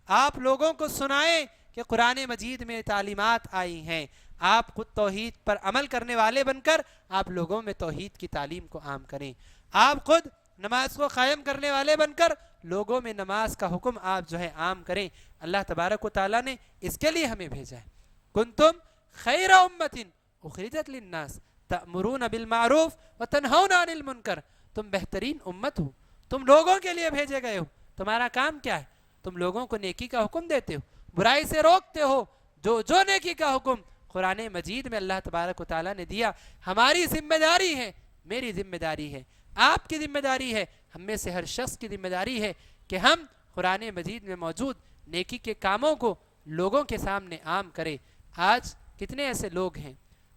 آپ لوگوں کو سنائیں کہ قرآن مجید میں تعلیمات آئی ہیں. آپ خود توحید پر عمل کرنے والے بن کر آپ لوگوں میں توحید کی تعلیم کو عام کریں. آپ خود نماز کو قائم کرنے والے بن کر لوگوں میں نماز کا حکم آپ عام کریں. اللہ تبارک و تعالیٰ نے اس کے لیے ہمیں بھیجا ہے. کنتم خیر امت اخرجت للناس تأمرون بالمعروف وتنہون عن المنکر. تم بہترین امت ہو, تم لوگوں کے لیے بھیجے گئے ہو. تمہارا کام کیا ہے؟ تم لوگوں کو نیکی کا حکم دیتے ہو, برائی سے روکتے ہو. جو نیکی کا حکم قرآن مجید میں اللہ تبارک و تعالیٰ نے دیا, ہماری ذمہ داری ہے, میری ذمہ داری ہے, آپ کی ذمہ داری ہے, ہم میں سے ہر شخص کی ذمہ داری ہے کہ ہم قرآن مجید میں موجود نیکی کے کاموں کو لوگوں کے سامنے عام کریں. آج کتنے ایسے لوگ ہیں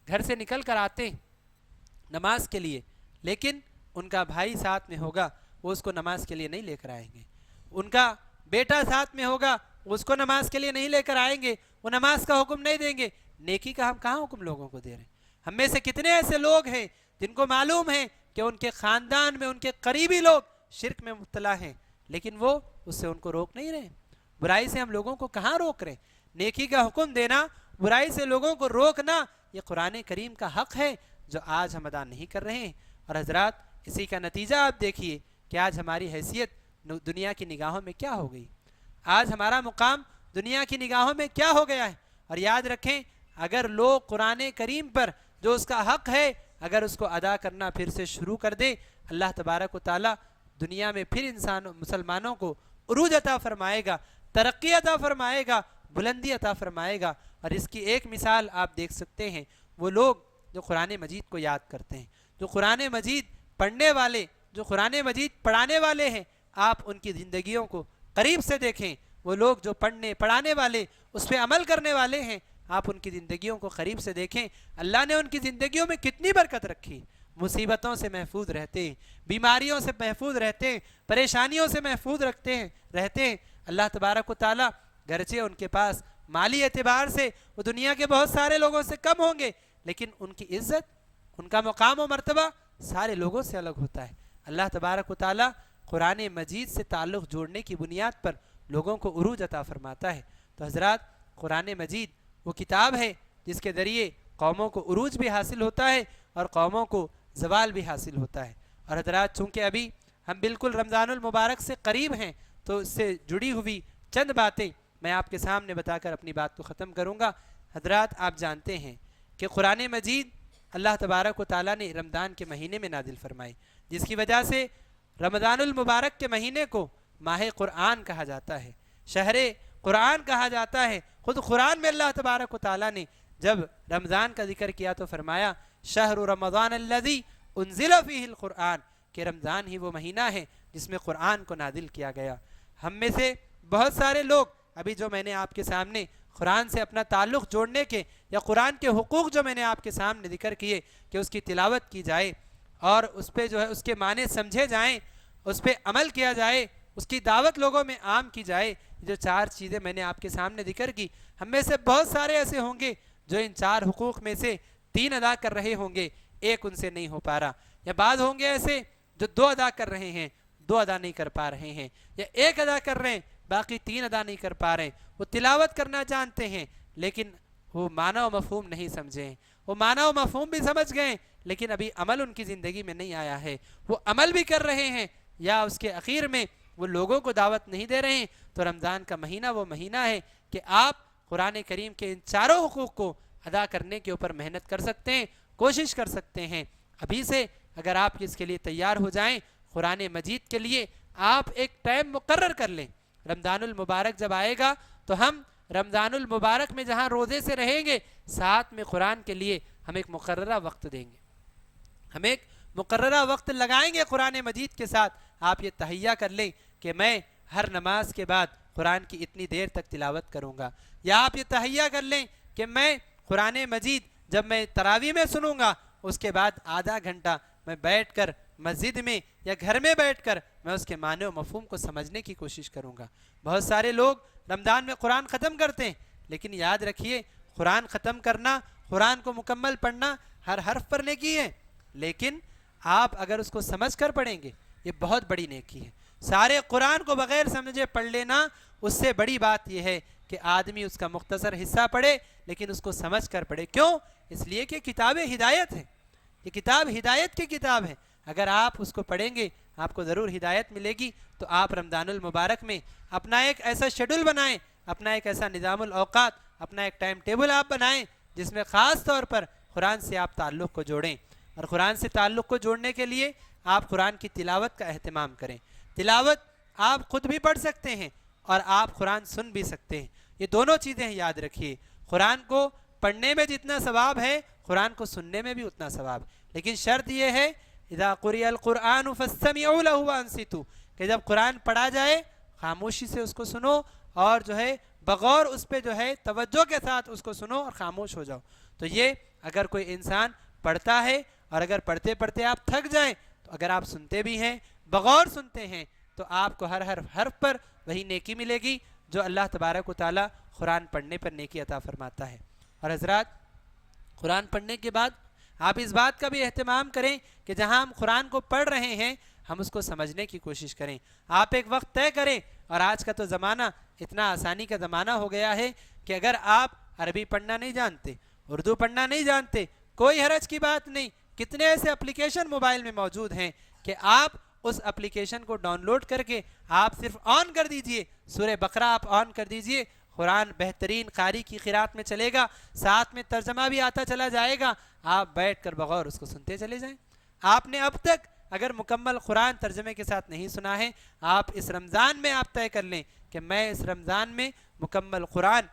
گھر سے نکل کر آتے ہیں نماز کے لیے, لیکن ان کا بھائی ساتھ میں ہوگا, وہ اس کو نماز کے لیے نہیں لے کر آئیں گے. ان کا بیٹا ساتھ میں ہوگا, اس کو نماز کے لیے نہیں لے کر آئیں گے, وہ نماز کا حکم نہیں دیں گے. نیکی کا ہم کہاں حکم لوگوں کو دے رہے ہیں؟ ہم میں سے کتنے ایسے لوگ ہیں جن کو معلوم ہے کہ ان کے خاندان میں ان کے قریبی لوگ شرک میں مبتلا ہیں, لیکن وہ اس سے ان کو روک نہیں رہے. برائی سے ہم لوگوں کو کہاں روک رہے ہیں؟ نیکی کا حکم دینا, برائی سے لوگوں کو روکنا, یہ قرآن کریم کا حق ہے جو آج ہم ادا نہیں کر رہے ہیں. اور حضرات اسی کا نتیجہ آپ دیکھیے کہ آج ہماری حیثیت دنیا کی نگاہوں میں کیا ہو گئی. آج ہمارا مقام دنیا کی نگاہوں میں کیا ہو گیا ہے. اور یاد رکھیں, اگر لوگ قرآن کریم پر جو اس کا حق ہے اگر اس کو ادا کرنا پھر سے شروع کر دے, اللہ تبارک و تعالیٰ دنیا میں پھر مسلمانوں کو عروج عطا فرمائے گا, ترقی عطا فرمائے گا, بلندی عطا فرمائے گا. اور اس کی ایک مثال آپ دیکھ سکتے ہیں, وہ لوگ جو قرآن مجید کو یاد کرتے ہیں, جو قرآن مجید پڑھنے والے, جو قرآن مجید پڑھانے والے ہیں, آپ ان کی زندگیوں کو قریب سے دیکھیں. وہ لوگ جو پڑھنے پڑھانے والے, اس پہ عمل کرنے والے ہیں, آپ ان کی زندگیوں کو قریب سے دیکھیں. اللہ نے ان کی زندگیوں میں کتنی برکت رکھی. مصیبتوں سے محفوظ رہتے ہیں, بیماریوں سے محفوظ رہتے ہیں, پریشانیوں سے محفوظ رہتے ہیں. اللہ تبارک و تعالیٰ گرچہ ان کے پاس مالی اعتبار سے وہ دنیا کے بہت سارے لوگوں سے کم ہوں گے, لیکن ان کی عزت, ان کا مقام و مرتبہ سارے لوگوں سے الگ ہوتا ہے. اللہ تبارک و تعالیٰ قرآن مجید سے تعلق جوڑنے کی بنیاد پر لوگوں کو عروج عطا فرماتا ہے. تو حضرات قرآن مجید وہ کتاب ہے جس کے ذریعے قوموں کو عروج بھی حاصل ہوتا ہے اور قوموں کو زوال بھی حاصل ہوتا ہے. اور حضرات چونکہ ابھی ہم بالکل رمضان المبارک سے قریب ہیں, تو اس سے جڑی ہوئی چند باتیں میں آپ کے سامنے بتا کر اپنی بات کو ختم کروں گا. حضرات آپ جانتے ہیں کہ قرآن مجید اللہ تبارک و تعالیٰ نے رمضان کے مہینے میں نازل فرمائی, جس کی وجہ سے رمضان المبارک کے مہینے کو ماہ قرآن کہا جاتا ہے, شہر قرآن کہا جاتا ہے. خود قرآن میں اللہ تبارک و تعالیٰ نے جب رمضان کا ذکر کیا تو فرمایا شہر رمضان الذی انزل فیہ القرآن, کہ رمضان ہی وہ مہینہ ہے جس میں قرآن کو نازل کیا گیا. ہم میں سے بہت سارے لوگ ابھی جو میں نے آپ کے سامنے قرآن سے اپنا تعلق جوڑنے کے یا قرآن کے حقوق جو میں نے آپ کے سامنے ذکر کیے کہ اس کی تلاوت کی جائے اور اس پہ اس کے معنی سمجھے جائیں, اس پہ عمل کیا جائے, اس کی دعوت لوگوں میں عام کی جائے, جو 4 چیزیں میں نے آپ کے سامنے ذکر کی, ہم میں سے بہت سارے ایسے ہوں گے جو ان 4 حقوق میں سے 3 ادا کر رہے ہوں گے, 1 ان سے نہیں ہو پا رہا, یا بعض ہوں گے ایسے جو 2 ادا کر رہے ہیں, 2 ادا نہیں کر پا رہے ہیں, یا 1 ادا کر رہے ہیں باقی 3 ادا نہیں کر پا رہے ہیں. وہ تلاوت کرنا جانتے ہیں لیکن وہ معنی و مفہوم نہیں سمجھیں. وہ معنی و مفہوم بھی سمجھ گئے لیکن ابھی عمل ان کی زندگی میں نہیں آیا ہے. وہ عمل بھی کر رہے ہیں یا اس کے اخیر میں وہ لوگوں کو دعوت نہیں دے رہے ہیں. تو رمضان کا مہینہ وہ مہینہ ہے کہ آپ قرآن کریم کے ان چاروں حقوق کو ادا کرنے کے اوپر محنت کر سکتے ہیں, کوشش کر سکتے ہیں. ابھی سے اگر آپ اس کے لیے تیار ہو جائیں, قرآن مجید کے لیے آپ ایک ٹائم مقرر کر لیں. رمضان المبارک جب آئے گا تو ہم رمضان المبارک میں جہاں روزے سے رہیں گے, ساتھ میں قرآن کے لیے ہم ایک مقررہ وقت دیں گے, ہم ایک مقررہ وقت لگائیں گے قرآن مجید کے ساتھ. آپ یہ تہیہ کر لیں کہ میں ہر نماز کے بعد قرآن کی اتنی دیر تک تلاوت کروں گا, یا آپ یہ تہیہ کر لیں کہ میں قرآن مجید جب میں تراویح میں سنوں گا اس کے بعد آدھا گھنٹہ میں بیٹھ کر مسجد میں یا گھر میں بیٹھ کر میں اس کے معنی و مفہوم کو سمجھنے کی کوشش کروں گا. بہت سارے لوگ رمضان میں قرآن ختم کرتے ہیں, لیکن یاد رکھیے قرآن ختم کرنا, قرآن کو مکمل پڑھنا ہر حرف پر نیکی ہے, لیکن آپ اگر اس کو سمجھ کر پڑھیں گے یہ بہت بڑی نیکی ہے. سارے قرآن کو بغیر سمجھے پڑھ لینا اس سے بڑی بات یہ ہے کہ آدمی اس کا مختصر حصہ پڑھے لیکن اس کو سمجھ کر پڑھے. کیوں؟ اس لیے کہ کتاب ہدایت ہے, یہ کتاب ہدایت کی کتاب ہے. اگر آپ اس کو پڑھیں گے آپ کو ضرور ہدایت ملے گی. تو آپ رمضان المبارک میں اپنا ایک ایسا شیڈول بنائیں, اپنا ایک ایسا نظام الاوقات, اپنا ایک ٹائم ٹیبل آپ بنائیں جس میں خاص طور پر قرآن سے آپ تعلق کو جوڑیں. اور قرآن سے تعلق کو جوڑنے کے لیے آپ قرآن کی تلاوت کا اہتمام کریں. تلاوت آپ خود بھی پڑھ سکتے ہیں اور آپ قرآن سن بھی سکتے ہیں. یہ دونوں چیزیں یاد رکھیے. قرآن کو پڑھنے میں جتنا ثواب ہے قرآن کو سننے میں بھی اتنا ثواب, لیکن شرط یہ ہے اذا قرئ القرآن فاستمعوا له وانصتوا, کہ جب قرآن پڑھا جائے خاموشی سے اس کو سنو اور جو ہے بغور اس پہ جو ہے توجہ کے ساتھ اس کو سنو اور خاموش ہو جاؤ. تو یہ اگر کوئی انسان پڑھتا ہے اور اگر پڑھتے پڑھتے آپ تھک جائیں تو اگر آپ سنتے بھی ہیں, بغور سنتے ہیں, تو آپ کو ہر حرف پر وہی نیکی ملے گی جو اللہ تبارک و تعالیٰ قرآن پڑھنے پر نیکی عطا فرماتا ہے. اور حضرات, قرآن پڑھنے کے بعد آپ اس بات کا بھی اہتمام کریں کہ جہاں ہم قرآن کو پڑھ رہے ہیں ہم اس کو سمجھنے کی کوشش کریں. آپ ایک وقت طے کریں, اور آج کا تو زمانہ اتنا آسانی کا زمانہ ہو گیا ہے کہ اگر آپ عربی پڑھنا نہیں جانتے, اردو پڑھنا نہیں جانتے, کوئی حرج کی بات نہیں. کتنے ایسے اپلیکیشن موبائل میں موجود ہیں کہ آپ اس اپلیکیشن کو ڈاؤن لوڈ کر کے آپ صرف آن کر دیجئے, سورہ بقرہ آپ آن کر دیجئے, قرآن بہترین قاری کی قرات میں چلے گا, ساتھ میں ترجمہ بھی آتا چلا جائے گا, آپ بیٹھ کر بغور اس کو سنتے چلے جائیں. آپ نے اب تک اگر مکمل قرآن ترجمے کے ساتھ نہیں سنا ہے, آپ اس رمضان میں آپ طے کر لیں کہ میں اس رمضان میں مکمل قرآن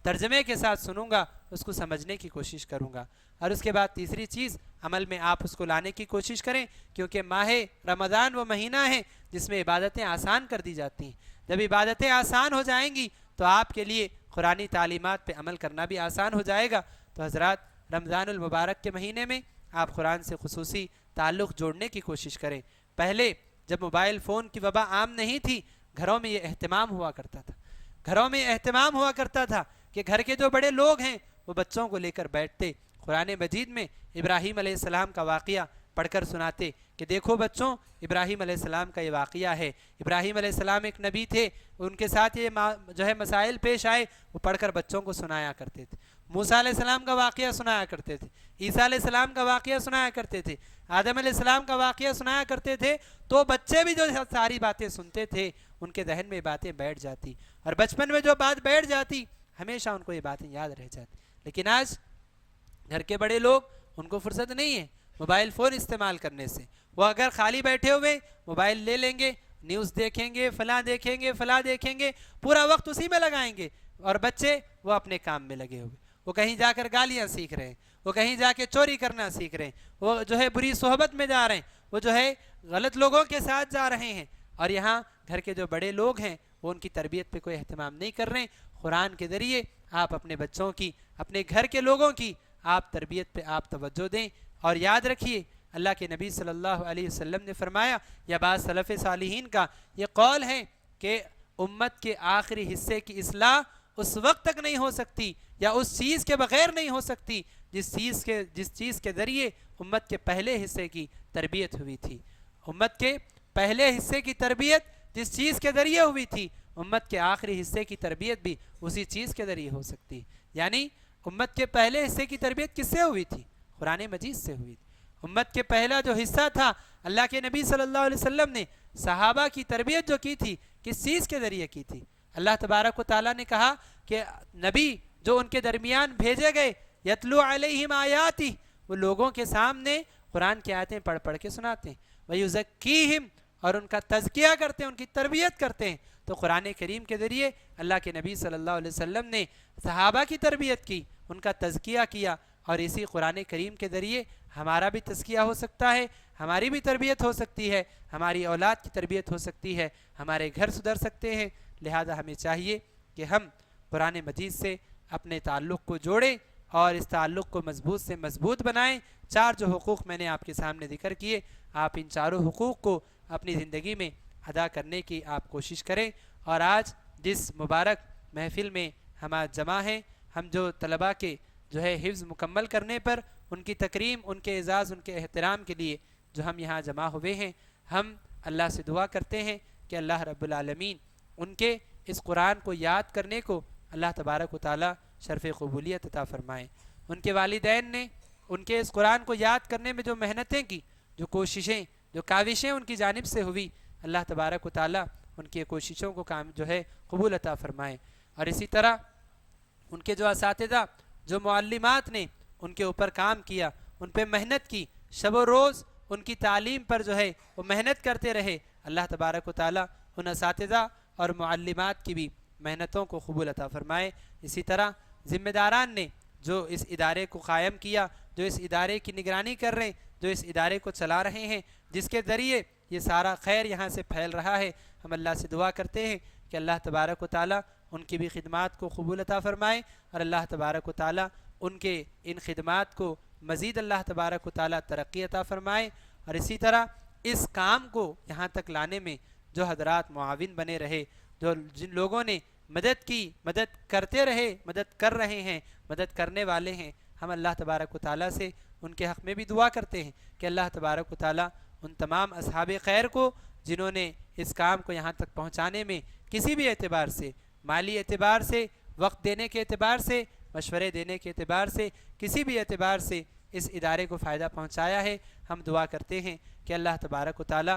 ترجمے کے ساتھ سنوں گا, اس کو سمجھنے کی کوشش کروں گا. اور اس کے بعد تیسری چیز عمل میں آپ اس کو لانے کی کوشش کریں, کیونکہ ماہ رمضان وہ مہینہ ہے جس میں عبادتیں آسان کر دی جاتی ہیں. جب عبادتیں آسان ہو جائیں گی تو آپ کے لیے قرآنی تعلیمات پہ عمل کرنا بھی آسان ہو جائے گا. تو حضرات, رمضان المبارک کے مہینے میں آپ قرآن سے خصوصی تعلق جوڑنے کی کوشش کریں. پہلے جب موبائل فون کی وبا عام نہیں تھی, گھروں میں یہ اہتمام ہوا کرتا تھا, گھروں میں اہتمام ہوا کرتا تھا کہ گھر کے جو بڑے لوگ ہیں وہ بچوں کو لے کر بیٹھتے, قرآن مجید میں ابراہیم علیہ السلام کا واقعہ پڑھ کر سناتے کہ دیکھو بچوں, ابراہیم علیہ السلام کا یہ واقعہ ہے. ابراہیم علیہ السلام ایک نبی تھے, ان کے ساتھ یہ جو ہے مسائل پیش آئے, وہ پڑھ کر بچوں کو سنایا کرتے تھے. موسیٰ علیہ السلام کا واقعہ سنایا کرتے تھے, عیسیٰ علیہ السلام کا واقعہ سنایا کرتے تھے, آدم علیہ السلام کا واقعہ سنایا کرتے تھے. تو بچے بھی جو ساری باتیں سنتے تھے ان کے ذہن میں باتیں بیٹھ جاتی, اور بچپن میں جو بات بیٹھ جاتی ہمیشہ ان کو یہ باتیں یاد رہ جاتی. لیکن آج گھر کے بڑے لوگ, ان کو فرصت نہیں ہے موبائل فون استعمال کرنے سے. وہ اگر خالی بیٹھے ہوئے موبائل لے لیں گے, نیوز دیکھیں گے, فلاں دیکھیں گے, فلاں دیکھیں گے, پورا وقت اسی میں لگائیں گے. اور بچے وہ اپنے کام میں لگے ہوئے, وہ کہیں جا کر گالیاں سیکھ رہے ہیں, وہ کہیں جا کے چوری کرنا سیکھ رہے ہیں, وہ جو ہے بری صحبت میں جا رہے ہیں, وہ جو ہے غلط لوگوں کے ساتھ جا رہے ہیں. اور یہاں گھر کے جو بڑے لوگ ہیں وہ ان کی تربیت پہ کوئی اہتمام نہیں کر رہے ہیں. قرآن کے ذریعے آپ اپنے بچوں کی, اپنے گھر کے لوگوں کی آپ تربیت پہ آپ توجہ دیں. اور یاد رکھیے اللہ کے نبی صلی اللہ علیہ وسلم نے فرمایا, یا بعض سلف صالحین کا یہ قول ہے کہ امت کے آخری حصے کی اصلاح اس وقت تک نہیں ہو سکتی یا اس چیز کے بغیر نہیں ہو سکتی جس چیز کے ذریعے امت کے پہلے حصے کی تربیت ہوئی تھی. امت کے پہلے حصے کی تربیت جس چیز کے ذریعے ہوئی تھی, امت کے آخری حصے کی تربیت بھی اسی چیز کے ذریعے ہو سکتی. یعنی امت کے پہلے حصے کی تربیت کس سے ہوئی تھی؟ قرآن مجید سے ہوئی تھی۔ امت کے پہلا جو حصہ تھا اللہ کے نبی صلی اللہ علیہ وسلم نے صحابہ کی تربیت جو کی تھی کس چیز کے ذریعے کی تھی؟ اللہ تبارک و تعالیٰ نے کہا کہ نبی جو ان کے درمیان بھیجے گئے یتلو علیہم آیاتی، وہ لوگوں کے سامنے قرآن کی آیتیں پڑھ پڑھ کے سناتے ہیں، وَيُزَكِّيهِمْ، اور ان کا تزکیہ کرتے ہیں، ان کی تربیت کرتے ہیں۔ تو قرآن کریم کے ذریعے اللہ کے نبی صلی اللہ علیہ وسلم نے صحابہ کی تربیت کی، ان کا تزکیہ کیا، اور اسی قرآن کریم کے ذریعے ہمارا بھی تزکیہ ہو سکتا ہے، ہماری بھی تربیت ہو سکتی ہے، ہماری اولاد کی تربیت ہو سکتی ہے، ہمارے گھر سدھر سکتے ہیں۔ لہذا ہمیں چاہیے کہ ہم قرآن مجید سے اپنے تعلق کو جوڑیں اور اس تعلق کو مضبوط سے مضبوط بنائیں۔ چار جو حقوق میں نے آپ کے سامنے ذکر کیے، آپ ان چاروں حقوق کو اپنی زندگی میں ادا کرنے کی آپ کوشش کریں۔ اور آج جس مبارک محفل میں ہم آج جمع ہیں، ہم جو طلباء کے جو ہے حفظ مکمل کرنے پر ان کی تکریم، ان کے اعزاز، ان کے احترام کے لیے جو ہم یہاں جمع ہوئے ہیں، ہم اللہ سے دعا کرتے ہیں کہ اللہ رب العالمین ان کے اس قرآن کو یاد کرنے کو اللہ تبارک و تعالی شرف قبولیت عطا فرمائیں۔ ان کے والدین نے ان کے اس قرآن کو یاد کرنے میں جو محنتیں کی، جو کوششیں، جو کاوشیں ان کی جانب سے ہوئی، اللہ تبارک و تعالی ان کی کوششوں کو جو ہے قبول عطا فرمائیں۔ اور اسی طرح ان کے جو اساتذہ، جو معلمات نے ان کے اوپر کام کیا، ان پہ محنت کی، شب و روز ان کی تعلیم پر جو ہے وہ محنت کرتے رہے، اللہ تبارک و تعالی ان اساتذہ اور معلمات کی بھی محنتوں کو قبول عطا فرمائے۔ اسی طرح ذمہ داران نے جو اس ادارے کو قائم کیا، جو اس ادارے کی نگرانی کر رہے ہیں، جو اس ادارے کو چلا رہے ہیں، جس کے ذریعے یہ سارا خیر یہاں سے پھیل رہا ہے، ہم اللہ سے دعا کرتے ہیں کہ اللہ تبارک و تعالی ان کی بھی خدمات کو قبول عطا فرمائے، اور اللہ تبارک و تعالی ان کے ان خدمات کو مزید اللہ تبارک و تعالی ترقی عطا فرمائے۔ اور اسی طرح اس کام کو یہاں تک لانے میں جو حضرات معاون بنے رہے، جو جن لوگوں نے مدد کی، مدد کرتے رہے، مدد کر رہے ہیں، مدد کرنے والے ہیں، ہم اللہ تبارک و تعالی سے ان کے حق میں بھی دعا کرتے ہیں کہ اللہ تبارک و تعالی ان تمام اصحاب خیر کو جنہوں نے اس کام کو یہاں تک پہنچانے میں کسی بھی اعتبار سے، مالی اعتبار سے، وقت دینے کے اعتبار سے، مشورے دینے کے اعتبار سے، کسی بھی اعتبار سے اس ادارے کو فائدہ پہنچایا ہے، ہم دعا کرتے ہیں کہ اللہ تبارک و تعالی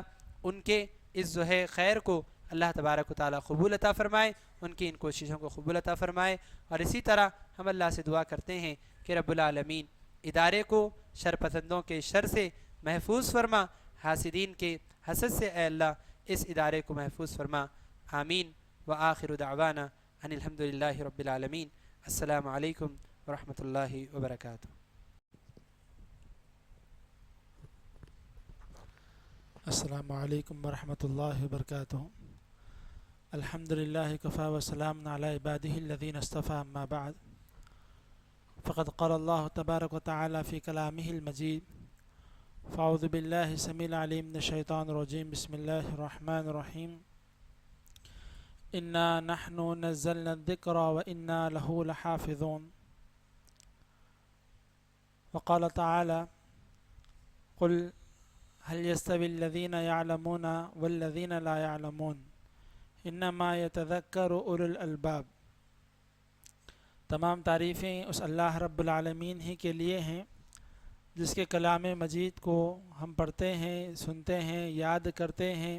ان کے اس جو ہے خیر کو اللہ تبارک و تعالی قبول عطا فرمائے، ان کی ان کوششوں کو قبول عطا فرمائے۔ اور اسی طرح ہم اللہ سے دعا کرتے ہیں کہ رب العالمین ادارے کو شر پسندوں کے شر سے محفوظ فرما، حاسدین کے حسد سے اے اللہ اس ادارے کو محفوظ فرما۔ آمین۔ وآخر دعوانا ان الحمدللہ رب العالمین۔ السلام علیکم ورحمۃ اللہ وبرکاتہ۔ السلام علیکم ورحمۃ اللہ وبرکاتہ۔ الحمدللہ کفا وسلام علی عبادہ الذین اصطفى، اما بعد فقد قال اللہ تبارک وتعالی فی کلامہ المجید، فاعوذ باللہ السمیع العلیم من الشیطان الرجیم، بسم اللہ الرحمن الرحیم، انا نحن نزلنا الذکر وانا له لحافظون۔ وقال تعالی قل هل يستوي الذين يعلمون والذين لا يعلمون انما يتذكر اولو الالباب۔ تمام تعریفیں اس اللہ رب العالمین ہی کے لیے ہیں جس کے کلام مجید کو ہم پڑھتے ہیں، سنتے ہیں، یاد کرتے ہیں،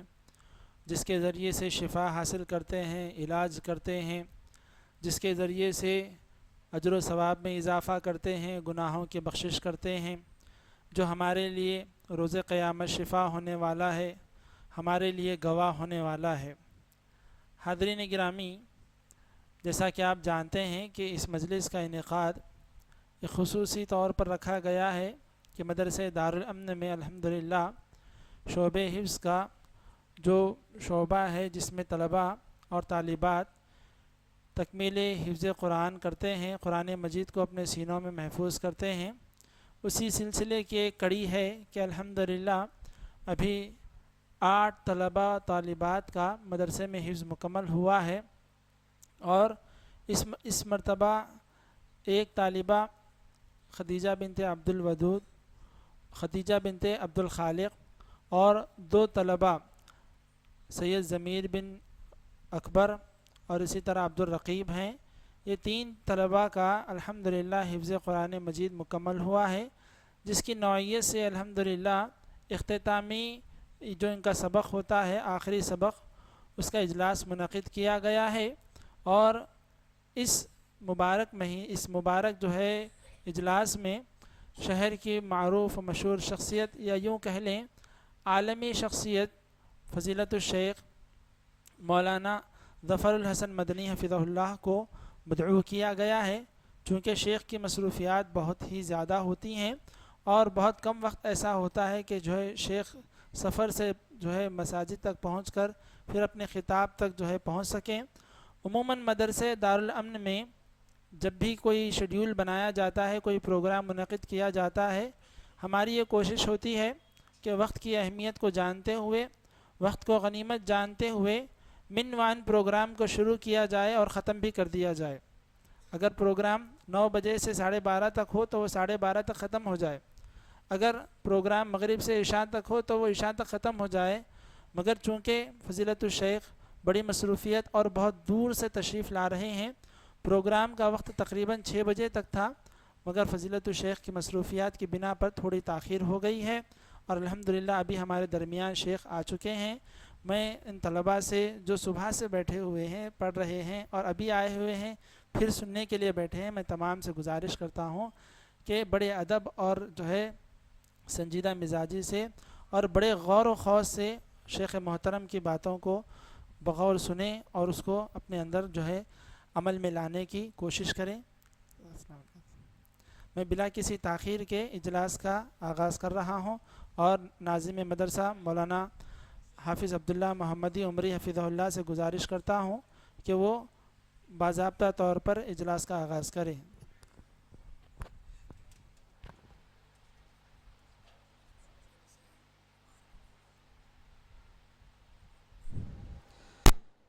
جس کے ذریعے سے شفا حاصل کرتے ہیں، علاج کرتے ہیں، جس کے ذریعے سے اجر و ثواب میں اضافہ کرتے ہیں، گناہوں کی بخشش کرتے ہیں، جو ہمارے لیے روز قیامت شفا ہونے والا ہے، ہمارے لیے گواہ ہونے والا ہے۔ حاضرین گرامی، جیسا کہ آپ جانتے ہیں کہ اس مجلس کا انعقاد ایک خصوصی طور پر رکھا گیا ہے کہ مدرسہ دارالامن میں الحمدللہ شعبہ حفظ کا جو شعبہ ہے جس میں طلباء اور طالبات تکمیل حفظ قرآن کرتے ہیں، قرآن مجید کو اپنے سینوں میں محفوظ کرتے ہیں، اسی سلسلے کی ایک کڑی ہے کہ الحمدللہ ابھی 8 طلباء طالبات کا مدرسے میں حفظ مکمل ہوا ہے، اور اس مرتبہ ایک طالبہ خدیجہ بنت عبد الودود، خدیجہ بنت عبد الخالق، اور 2 طلباء سید ضمیر بن اکبر اور اسی طرح عبد الرقیب ہیں، یہ 3 طلباء کا الحمدللہ حفظ قرآن مجید مکمل ہوا ہے، جس کی نوعیت سے الحمدللہ اختتامی جو ان کا سبق ہوتا ہے، آخری سبق، اس کا اجلاس منعقد کیا گیا ہے۔ اور اس مبارک جو ہے اجلاس میں شہر کی معروف و مشہور شخصیت، یا یوں کہہ لیں عالمی شخصیت، فضیلت الشیخ مولانا ظفر الحسن مدنی حفظہ اللہ کو مدعو کیا گیا ہے، چونکہ شیخ کی مصروفیات بہت ہی زیادہ ہوتی ہیں اور بہت کم وقت ایسا ہوتا ہے کہ جو ہے شیخ سفر سے جو ہے مساجد تک پہنچ کر پھر اپنے خطاب تک جو ہے پہنچ سکیں۔ عموماً مدرسے دارالامن میں جب بھی کوئی شیڈیول بنایا جاتا ہے، کوئی پروگرام منعقد کیا جاتا ہے، ہماری یہ کوشش ہوتی ہے کہ وقت کی اہمیت کو جانتے ہوئے، وقت کو غنیمت جانتے ہوئے منوان پروگرام کو شروع کیا جائے اور ختم بھی کر دیا جائے۔ اگر پروگرام 9 بجے سے 12:30 تک ہو تو وہ 12:30 تک ختم ہو جائے، اگر پروگرام مغرب سے عشاء تک ہو تو وہ عشاء تک ختم ہو جائے۔ مگر چونکہ فضیلت الشیخ بڑی مصروفیت اور بہت دور سے تشریف لا رہے ہیں، پروگرام کا وقت تقریباً 6 بجے تک تھا، مگر فضیلت الشیخ کی مصروفیات کی بنا پر تھوڑی تاخیر ہو گئی ہے، اور الحمدللہ ابھی ہمارے درمیان شیخ آ چکے ہیں۔ میں ان طلباء سے جو صبح سے بیٹھے ہوئے ہیں، پڑھ رہے ہیں اور ابھی آئے ہوئے ہیں پھر سننے کے لیے بیٹھے ہیں، میں تمام سے گزارش کرتا ہوں کہ بڑے ادب اور جو ہے سنجیدہ مزاجی سے اور بڑے غور و خوض سے شیخ محترم کی باتوں کو بغور سنیں اور اس کو اپنے اندر جو ہے عمل میں لانے کی کوشش کریں۔ میں بلا کسی تاخیر کے اجلاس کا آغاز کر رہا ہوں اور ناظم مدرسہ مولانا حافظ عبداللہ محمدی عمری حفظہ اللہ سے گزارش کرتا ہوں کہ وہ باضابطہ طور پر اجلاس کا آغاز کریں۔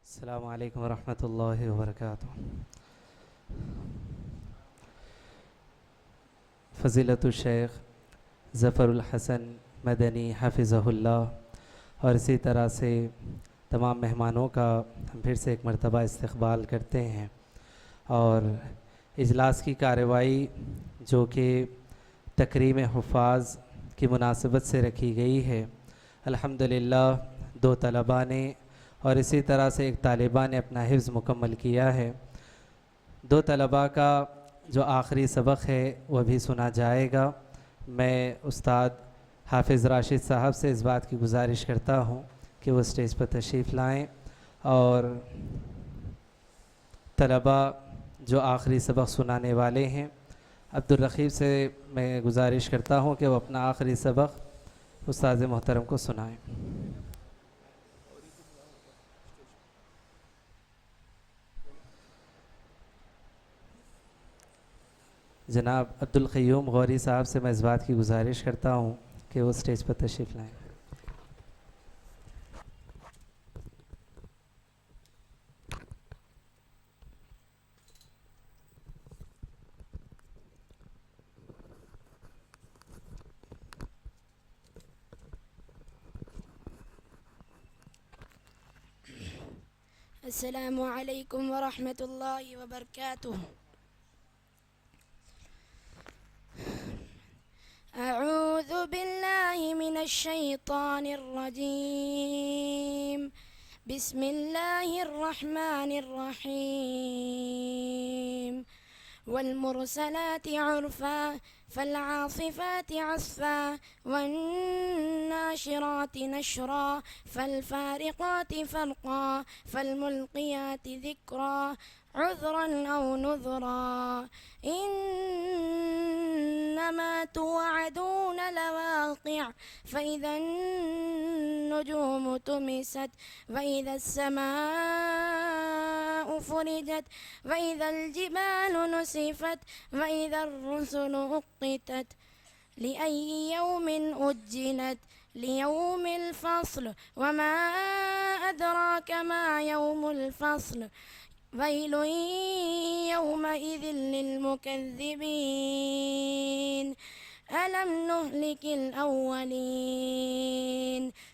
السلام علیکم ورحمۃ اللہ وبرکاتہ۔ فضیلت الشیخ ظفر الحسن مدنی حفظہ اللہ اور اسی طرح سے تمام مہمانوں کا ہم پھر سے ایک مرتبہ استقبال کرتے ہیں، اور اجلاس کی کارروائی جو کہ تکریم حفاظ کی مناسبت سے رکھی گئی ہے، الحمدللہ 2 طلباء نے اور اسی طرح سے ایک طالبہ نے اپنا حفظ مکمل کیا ہے۔ 2 طلباء کا جو آخری سبق ہے وہ بھی سنا جائے گا۔ میں استاد حافظ راشد صاحب سے اس بات کی گزارش کرتا ہوں کہ وہ اسٹیج پر تشریف لائیں، اور طلباء جو آخری سبق سنانے والے ہیں عبدالرقیب سے میں گزارش کرتا ہوں کہ وہ اپنا آخری سبق استاد محترم کو سنائیں۔ جناب عبدالقیوم غوری صاحب سے میں اس بات کی گزارش کرتا ہوں کہ وہ اسٹیج پر تشریف لائیں۔ السلام علیکم ورحمۃ اللہ وبرکاتہ۔ اعوذ باللہ من الشیطان الرجیم، بسم اللہ الرحمن الرحیم، والمرسلات عرفا فالعاصفات عصفا والناشرات نشرا فالفارقات فرقا فالملقيات ذكرا عذرا أو نذرا إنما توعدون لواقع فإذا النجوم طمست وإذا السماء فرجت وإذا الجبال نسفت وإذا الرسل أقتت لأي يوم أجلت ليوم الفصل وما أدراك ما يوم الفصل ويل يومئذ للمكذبين ألم نهلك الأولين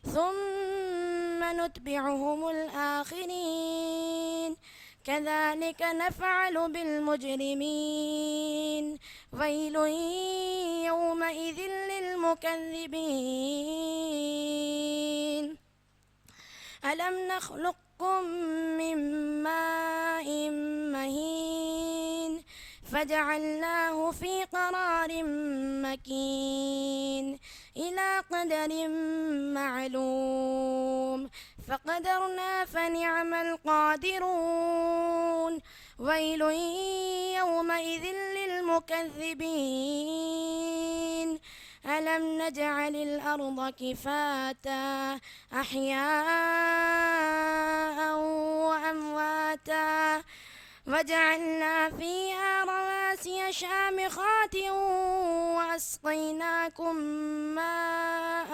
ثم نتبعهم الآخرين كذلك نفعل بالمجرمين ويل يومئذ للمكذبين ألم نخلقكم من ماء مهين فجعلناه في قرار مكين إلى قدر معلوم فقدرنا فنعم القادرون ويل يومئذ للمكذبين ألم نجعل الأرض كفاتا أحياء وأمواتا وجعلنا فيها رواسي شامخات وأسقيناكم ماء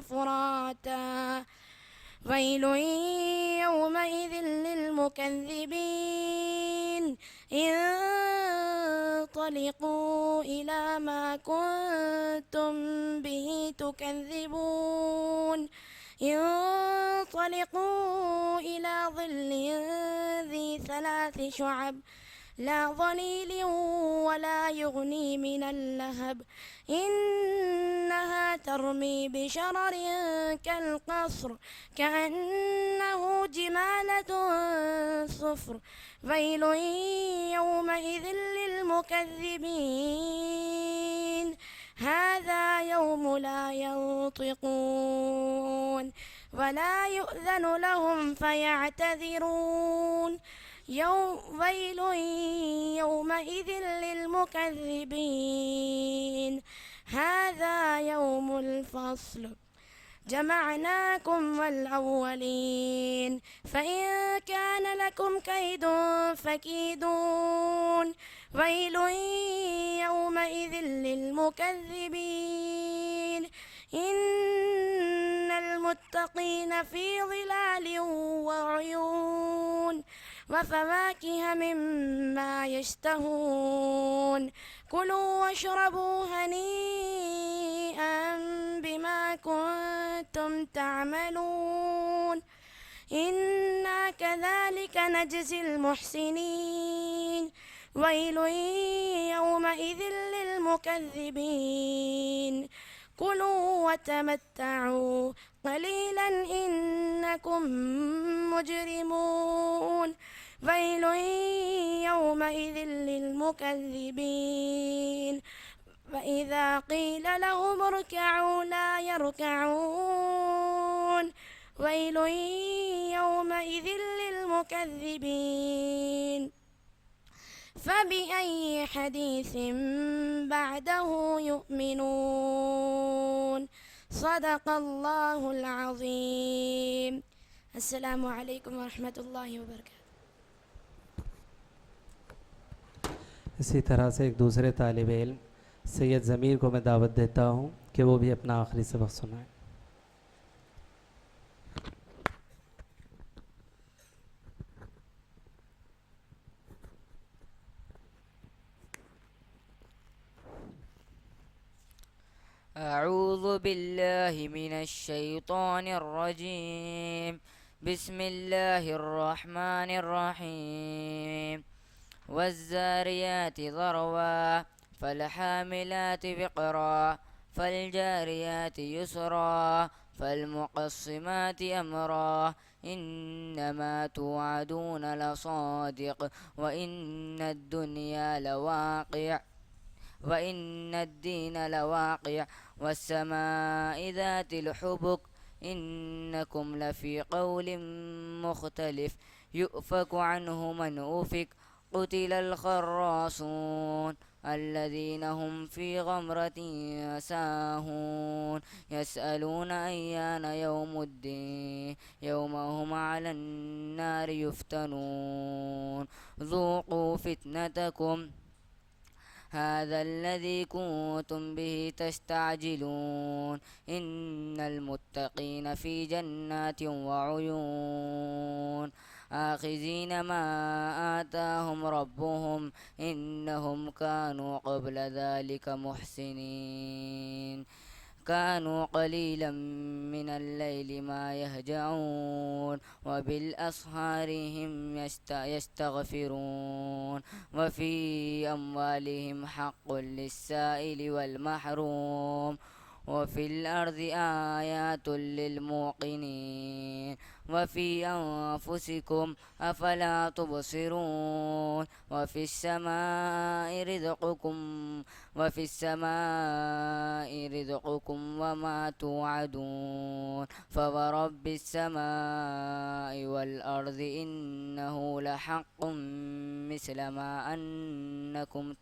فراتا ويل يومئذ للمكذبين انطلقوا إلى ما كنتم به تكذبون انطلقوا إلى ظل ذي 3 شعب لا ظليل ولا يغني من اللهب إنها ترمي بشرر كالقصر كأنه جمالة صفر ويل يومئذ للمكذبين هذا يوم لا ينطقون ولا يؤذن لهم فيعتذرون ويل يومئذ للمكذبين هذا يوم الفصل جمعناكم والأولين فإن كان لكم كيد فكيدون ويل يومئذ للمكذبين إن المتقين في ظلال وعيون وفواكه مما يشتهون كلوا واشربوا هنيئا بما كنتم تعملون إنا كذلك نجزي المحسنين ويل يومئذ للمكذبين كلوا وتمتعوا قليلا إنكم مجرمون ويل يومئذ للمكذبين وإذا قيل لهم اركعوا لا يركعون ويل يومئذ للمكذبين فبأي حديث بعده يؤمنون صدق الله العظيم السلام عليكم ورحمة الله وبركاته اسی طرح سے ایک دوسرے طالب علم سید ضمیر کو میں دعوت دیتا ہوں کہ وہ بھی اپنا آخری سبق سنائیں. أعوذ بالله من الشيطان الرجيم بسم الله الرحمن الرحيم والزاريات ذروا فالحاملات وقرا فالجاريات يسرا فالمقسمات أمرا إنما توعدون لصادق وإن الدنيا لواقع وإن الدين لواقع والسماء ذات الحبك إنكم لفي قول مختلف يؤفك عنه من أفك قتل الخراصون الذين هم في غمرة ساهون يسألون أيان يوم الدين يوم هم على النار يفتنون ذوقوا فتنتكم هذا الذي كنتم به تستعجلون إن المتقين في جنات وعيون آخذين ما آتاهم ربهم إنهم كانوا قبل ذلك محسنين كانوا قليلا من الليل ما يهجعون وبالأسحار هم يستغفرون وفي أموالهم حق للسائل والمحروم وفي الأرض آيات للموقنين وفي أنفسكم أفلا تبصرون وفي السماء رزقكم وما توعدون فورب السماء والأرض إنه لحق مثل ما أنكم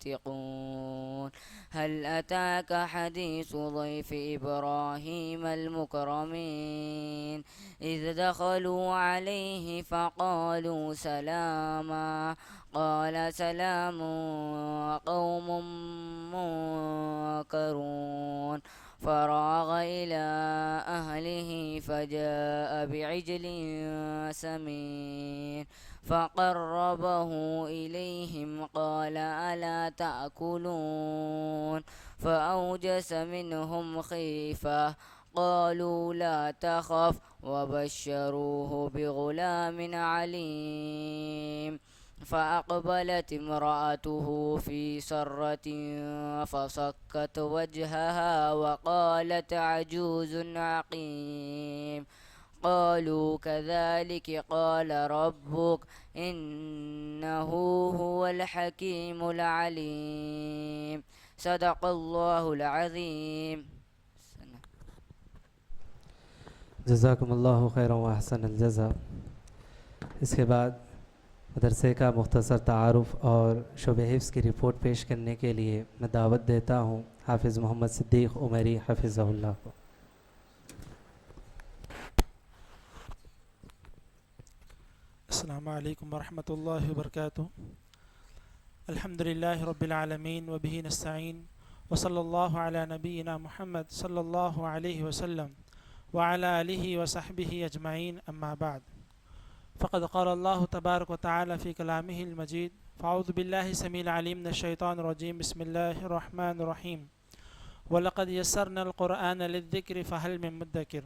تنطقون هل أتاك حديث ضيف إبراهيم المكرمين إذ دخلوا عليه فقالوا سلاما قال سلام قوم منكرون فراغ إلى أهله فجاء بعجل سمين فقربه إليهم قال ألا تأكلون فأوجس منهم خيفة قالوا لا تخف وبشروه بغلام عليم فأقبلت امرأته في سرة فصكت وجهها وقالت عجوز عقيم قالوا كذلك قال ربك إنه هو الحكيم العليم صدق الله العظيم. جزاکم اللہ خیرا و احسن الجزا۔ اس کے بعد مدرسے کا مختصر تعارف اور شعبہ حفظ کی رپورٹ پیش کرنے کے لیے میں دعوت دیتا ہوں حافظ محمد صدیق عمری حفظہ اللہ کو۔ السلام علیکم ورحمۃ اللہ وبرکاتہ۔ الحمدللہ رب العالمین وبہ نستعین وصلی اللہ علی نبینا محمد صلی اللہ علیہ وسلم وعلى آله وصحبه أجمعين أما بعد فقد قال الله تبارك وتعالى في كلامه المجيد فأعوذ بالله السميع العليم من الشيطان الرجيم بسم الله الرحمن الرحيم ولقد يسرنا القرآن للذكر فهل من مدكر۔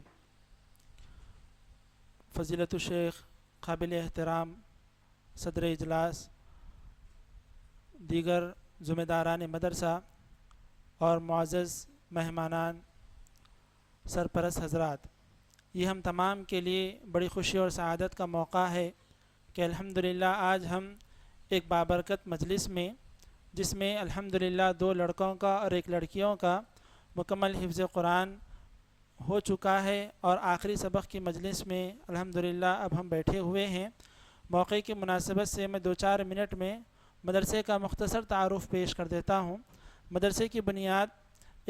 فضیلت الشیخ قابل احترام صدر اجلاس، دیگر ذمہ داران مدرسہ اور معزز مہمانان، سرپرست حضرات، یہ ہم تمام کے لیے بڑی خوشی اور سعادت کا موقع ہے کہ الحمدللہ آج ہم ایک بابرکت مجلس میں، جس میں الحمدللہ 2 لڑکوں کا اور 1 لڑکیوں کا مکمل حفظ قرآن ہو چکا ہے، اور آخری سبق کی مجلس میں الحمدللہ اب ہم بیٹھے ہوئے ہیں۔ موقع کی مناسبت سے میں 2-4 منٹ میں مدرسے کا مختصر تعارف پیش کر دیتا ہوں۔ مدرسے کی بنیاد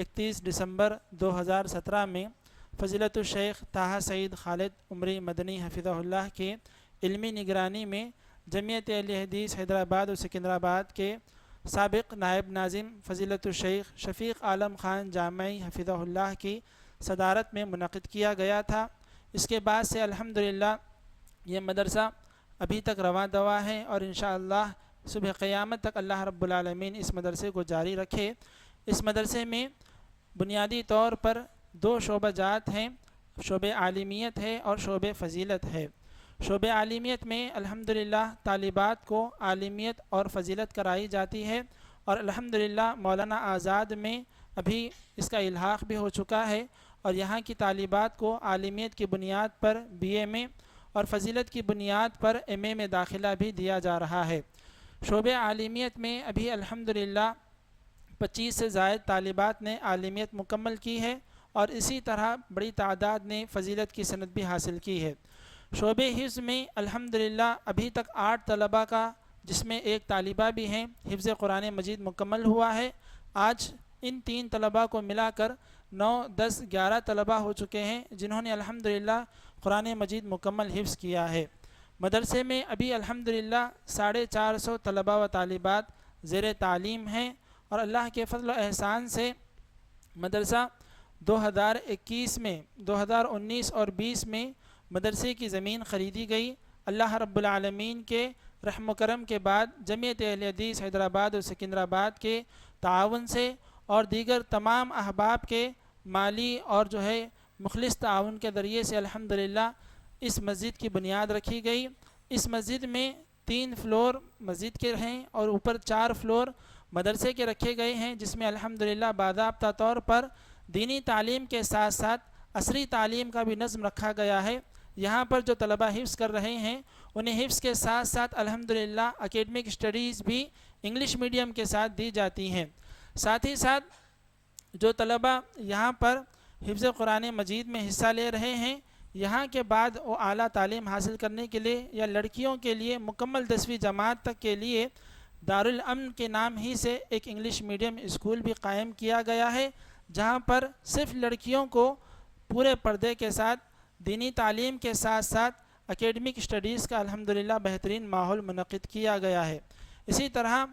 31 دسمبر 2017 میں فضیلت الشیخ طٰہٰ سعید خالد عمری مدنی حفظہ اللہ کے علمی نگرانی میں جمعیت اہل حدیث حیدرآباد و سکندرآباد کے سابق نائب ناظم فضیلت الشیخ شفیق عالم خان جامعی حفظہ اللہ کی صدارت میں منعقد کیا گیا تھا۔ اس کے بعد سے الحمدللہ یہ مدرسہ ابھی تک رواں دوا ہے، اور انشاءاللہ صبح قیامت تک اللہ رب العالمین اس مدرسے کو جاری رکھے۔ اس مدرسے میں بنیادی طور پر 2 شعبہ جات ہیں، شعبہ عالمیت ہے اور شعبہ فضیلت ہے۔ شعبہ عالمیت میں الحمدللہ طالبات کو عالمیت اور فضیلت کرائی جاتی ہے، اور الحمدللہ مولانا آزاد میں ابھی اس کا الحاق بھی ہو چکا ہے، اور یہاں کی طالبات کو عالمیت کی بنیاد پر BA میں اور فضیلت کی بنیاد پر MA میں داخلہ بھی دیا جا رہا ہے۔ شعبہ عالمیت میں ابھی الحمدللہ 25 سے زائد طالبات نے عالمیت مکمل کی ہے، اور اسی طرح بڑی تعداد نے فضیلت کی سند بھی حاصل کی ہے۔ شعبہ حفظ میں الحمدللہ ابھی تک 8 طلبہ کا، جس میں 1 طالبہ بھی ہیں، حفظ قرآن مجید مکمل ہوا ہے۔ آج ان 3 طلبہ کو ملا کر 9، 10، 11 طلبہ ہو چکے ہیں جنہوں نے الحمدللہ قرآن مجید مکمل حفظ کیا ہے۔ مدرسے میں ابھی الحمدللہ 450 طلبہ و طالبات زیر تعلیم ہیں، اور اللہ کے فضل و احسان سے مدرسہ 2021 میں 2019 اور 20 میں مدرسے کی زمین خریدی گئی۔ اللہ رب العالمین کے رحم و کرم کے بعد جمعیت اہل حدیث حیدرآباد اور سکندرآباد کے تعاون سے اور دیگر تمام احباب کے مالی اور جو ہے مخلص تعاون کے ذریعے سے الحمدللہ اس مسجد کی بنیاد رکھی گئی۔ اس مسجد میں 3 فلور مسجد کے ہیں اور اوپر 4 فلور مدرسے کے رکھے گئے ہیں، جس میں الحمدللہ باضابطہ طور پر دینی تعلیم کے ساتھ ساتھ عصری تعلیم کا بھی نظم رکھا گیا ہے۔ یہاں پر جو طلبہ حفظ کر رہے ہیں انہیں حفظ کے ساتھ ساتھ الحمدللہ اکیڈمک اسٹڈیز بھی انگلش میڈیم کے ساتھ دی جاتی ہیں۔ ساتھ ہی ساتھ جو طلبہ یہاں پر حفظ قرآن مجید میں حصہ لے رہے ہیں، یہاں کے بعد وہ اعلیٰ تعلیم حاصل کرنے کے لیے یا لڑکیوں کے لیے مکمل 10ویں جماعت تک کے لیے دارالامن کے نام ہی سے ایک انگلش میڈیم اسکول بھی قائم کیا گیا ہے، جہاں پر صرف لڑکیوں کو پورے پردے کے ساتھ دینی تعلیم کے ساتھ ساتھ اکیڈمک اسٹڈیز کا الحمدللہ بہترین ماحول منعقد کیا گیا ہے۔ اسی طرح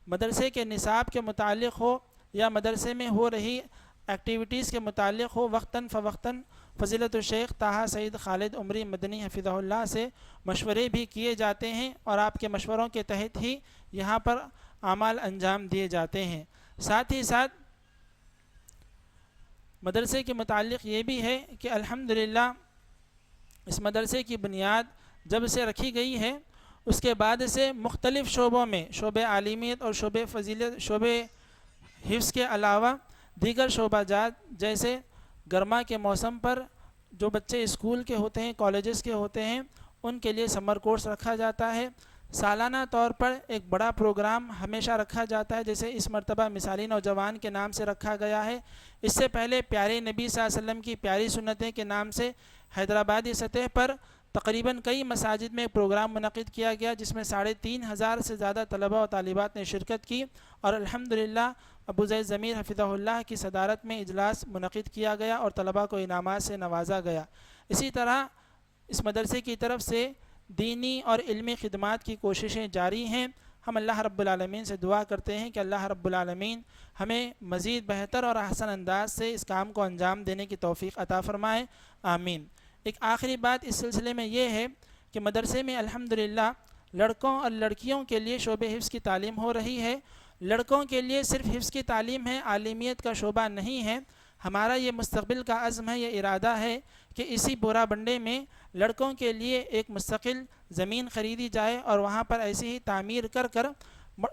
مدرسے کے نصاب کے متعلق ہو یا مدرسے میں ہو رہی ایکٹیویٹیز کے متعلق ہو، وقتاً فوقتاً فضیلت الشیخ طٰہٰ سعید خالد عمری مدنی حفظہ اللہ سے مشورے بھی کیے جاتے ہیں اور آپ کے مشوروں کے تحت ہی یہاں پر اعمال انجام دیے جاتے ہیں۔ ساتھ ہی ساتھ مدرسے کے متعلق یہ بھی ہے کہ الحمدللہ اس مدرسے کی بنیاد جب سے رکھی گئی ہے اس کے بعد سے مختلف شعبوں میں شعبہ عالمیت اور شعبہ فضیلت شعبہ حفظ کے علاوہ دیگر شعبہ جات جیسے گرما کے موسم پر جو بچے اسکول کے ہوتے ہیں، کالجز کے ہوتے ہیں، ان کے لیے سمر کورس رکھا جاتا ہے۔ سالانہ طور پر ایک بڑا پروگرام ہمیشہ رکھا جاتا ہے، جیسے اس مرتبہ مثالی نوجوان کے نام سے رکھا گیا ہے۔ اس سے پہلے پیارے نبی صلی اللہ علیہ وسلم کی پیاری سنتیں کے نام سے حیدرآبادی سطح پر تقریباً کئی مساجد میں پروگرام منعقد کیا گیا، جس میں 3500 سے زیادہ طلبہ و طالبات نے شرکت کی اور الحمدللہ ابو زید ضمیر حفظہ اللہ کی صدارت میں اجلاس منعقد کیا گیا اور طلبہ کو انعامات سے نوازا گیا۔ اسی طرح اس مدرسے کی طرف سے دینی اور علمی خدمات کی کوششیں جاری ہیں۔ ہم اللہ رب العالمین سے دعا کرتے ہیں کہ اللہ رب العالمین ہمیں مزید بہتر اور احسن انداز سے اس کام کو انجام دینے کی توفیق عطا فرمائے، آمین۔ ایک آخری بات اس سلسلے میں یہ ہے کہ مدرسے میں الحمدللہ لڑکوں اور لڑکیوں کے لیے شعبہ حفظ کی تعلیم ہو رہی ہے۔ لڑکوں کے لیے صرف حفظ کی تعلیم ہے، عالمیت کا شعبہ نہیں ہے۔ ہمارا یہ مستقبل کا عزم ہے، یہ ارادہ ہے کہ اسی بورا بنڈے میں لڑکوں کے لیے ایک مستقل زمین خریدی جائے اور وہاں پر ایسی ہی تعمیر کر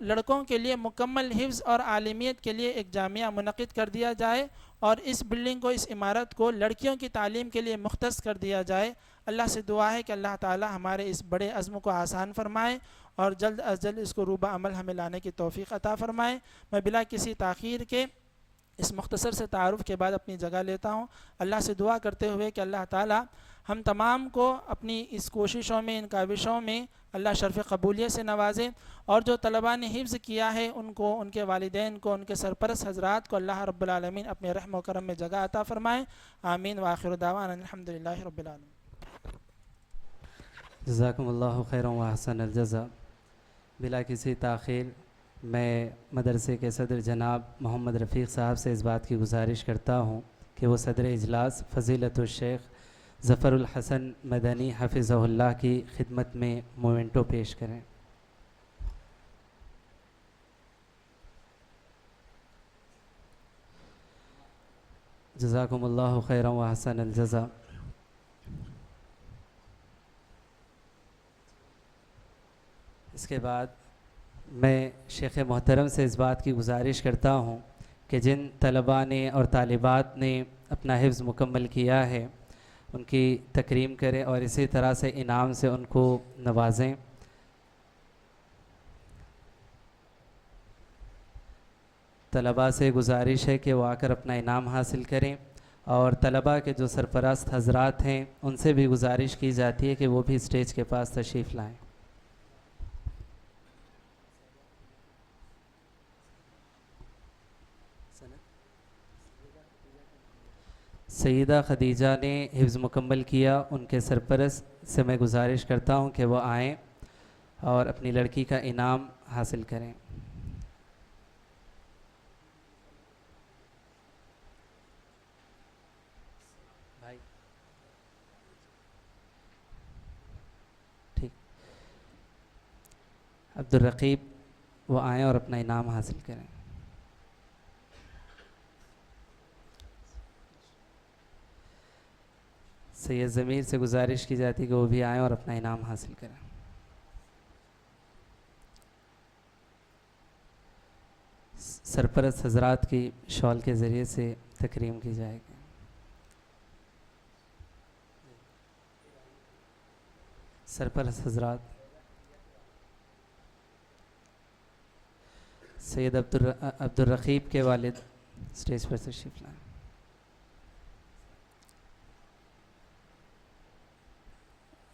لڑکوں کے لیے مکمل حفظ اور عالمیت کے لیے ایک جامعہ منعقد کر دیا جائے اور اس بلڈنگ کو، اس عمارت کو لڑکیوں کی تعلیم کے لیے مختص کر دیا جائے۔ اللہ سے دعا ہے کہ اللہ تعالی ہمارے اس بڑے عزم کو آسان فرمائے اور جلد از جلد اس کو روبہ عمل ہمیں لانے کی توفیق عطا فرمائے۔ میں بلا کسی تاخیر کے اس مختصر سے تعارف کے بعد اپنی جگہ لیتا ہوں، اللہ سے دعا کرتے ہوئے کہ اللہ تعالی ہم تمام کو اپنی اس کوششوں میں، ان کاوشوں میں اللہ شرف قبولیت سے نوازے، اور جو طلباء نے حفظ کیا ہے ان کو، ان کے والدین کو، ان کے سرپرست حضرات کو اللہ رب العالمین اپنے رحم و کرم میں جگہ عطا فرمائے، آمین۔ وآخر دعوانا الحمدللہ رب العالمین۔ جزاکم اللہ خیرا و احسن الجزا۔ بلا کسی تاخیر میں مدرسے کے صدر جناب محمد رفیق صاحب سے اس بات کی گزارش کرتا ہوں کہ وہ صدر اجلاس فضیلت الشیخ ظفر الحسن مدنی حفظہ اللہ کی خدمت میں مومنٹو پیش کریں۔ جزاکم اللہ خیرا و احسن الجزا۔ اس کے بعد میں شیخ محترم سے اس بات کی گزارش کرتا ہوں کہ جن طلباء نے اور طالبات نے اپنا حفظ مکمل کیا ہے ان کی تکریم کریں اور اسی طرح سے انعام سے ان کو نوازیں۔ طلباء سے گزارش ہے کہ وہ آ کر اپنا انعام حاصل کریں، اور طلباء کے جو سرپرست حضرات ہیں ان سے بھی گزارش کی جاتی ہے کہ وہ بھی اسٹیج کے پاس تشریف لائیں۔ سیدہ خدیجہ نے حفظ مکمل کیا، ان کے سرپرست سے میں گزارش کرتا ہوں کہ وہ آئیں اور اپنی لڑکی کا انعام حاصل کریں۔ ٹھیک، عبدالرقیب وہ آئیں اور اپنا انعام حاصل کریں۔ سید ضمیر سے گزارش کی جاتی کہ وہ بھی آئیں اور اپنا انعام حاصل کریں. سرپرست حضرات کی شال کے ذریعے سے تکریم کی جائے گی. سرپرست حضرات سید عبدالرقیب کے والد اسٹیج پر تشریف لائیں.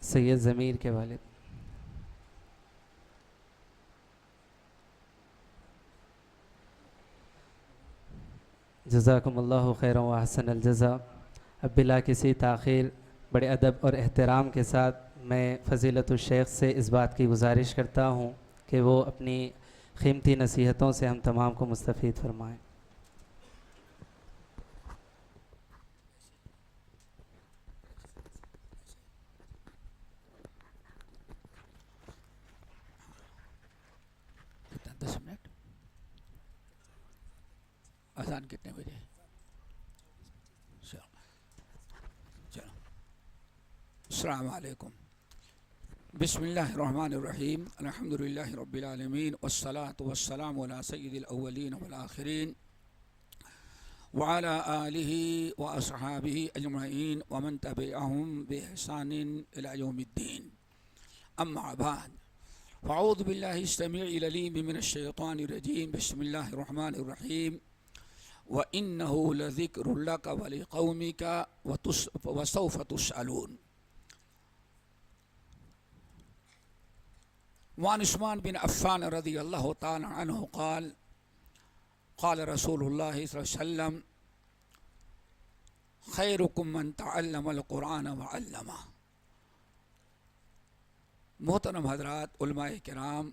سید ضمیر کے والد. جزاکم اللہ خیرا و احسن الجزا. اب بلا کسی تاخیر بڑے ادب اور احترام کے ساتھ میں فضیلت الشیخ سے اس بات کی گزارش کرتا ہوں کہ وہ اپنی قیمتی نصیحتوں سے ہم تمام کو مستفید فرمائیں. کتنا 10 منٹ اذان کتنے بجے؟ چلو السلام علیکم. بسم اللہ الرحمن الرحیم. الحمدللہ رب العالمین والصلاة والسلام علی سید الاولین والآخرین وعلی آلہ واصحابہ اجمعین ومن تبعہم بإحسان الی یوم الدین. اما بعد فاعوذ باللہ السمیع العلیم من الشیطان الرجیم. بسم اللہ الرحمن الرحیم. وَإِنَّهُ لَذِكْرٌ لَكَ وَلِقَوْمِكَ وَسَوْفَ تُسْأَلُونَ. وعن عثمان بن عفان رضی اللہ تعالی عنہ قال قال رسول اللہ صلی اللہ علیہ وسلم خیرکم من تعلم القرآن وعلمہ. محترم حضرات، علماء کرام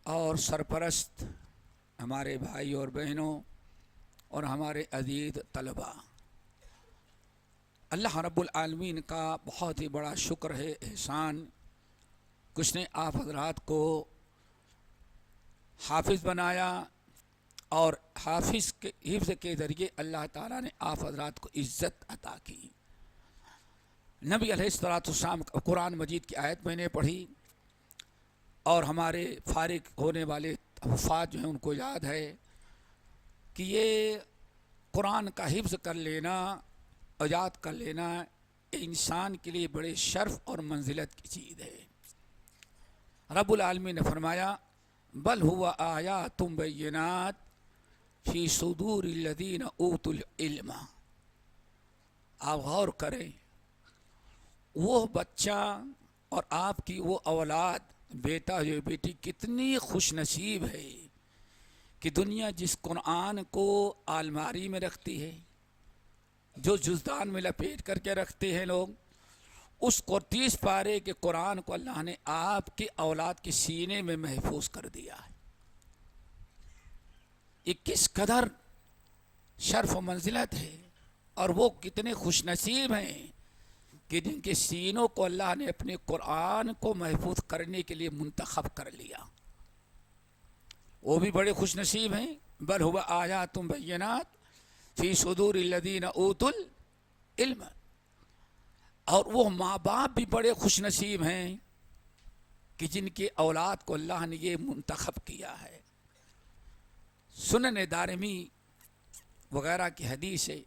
اور سرپرست ہمارے بھائی اور بہنوں اور ہمارے عزیز طلباء، اللہ رب العالمین کا بہت ہی بڑا شکر ہے، احسان، کچھ نے آپ حضرات کو حافظ بنایا اور حافظ کے حفظ کے ذریعے اللہ تعالیٰ نے آپ حضرات کو عزت عطا کی. نبی علیہ الصلوۃ والسلام قرآن مجید کی آیت میں نے پڑھی اور ہمارے فارغ ہونے والے حفاظ جو ہیں ان کو یاد ہے کہ یہ قرآن کا حفظ کر لینا اور یاد کر لینا انسان کے لیے بڑے شرف اور منزلت کی چیز ہے. رب العالمین نے فرمایا بل ہوا آیات بینات فی صدور الذین اوتوا العلم. آپ غور کریں، وہ بچہ اور آپ کی وہ اولاد، بیٹا یا بیٹی کتنی خوش نصیب ہے کہ دنیا جس قرآن کو الماری میں رکھتی ہے، جو جزدان میں لپیٹ کر کے رکھتے ہیں لوگ، اس کو 30 پارے کے قرآن کو اللہ نے آپ کی اولاد کے سینے میں محفوظ کر دیا ہے. یہ کس قدر شرف و منزلت ہے، اور وہ کتنے خوش نصیب ہیں کہ جن کے سینوں کو اللہ نے اپنے قرآن کو محفوظ کرنے کے لیے منتخب کر لیا. وہ بھی بڑے خوش نصیب ہیں. بل ہوا آیات بینات فی صدور الذین اوتوا العلم. اور وہ ماں باپ بھی بڑے خوش نصیب ہیں کہ جن کے اولاد کو اللہ نے یہ منتخب کیا ہے. سنن دارمی وغیرہ کی حدیث ہے،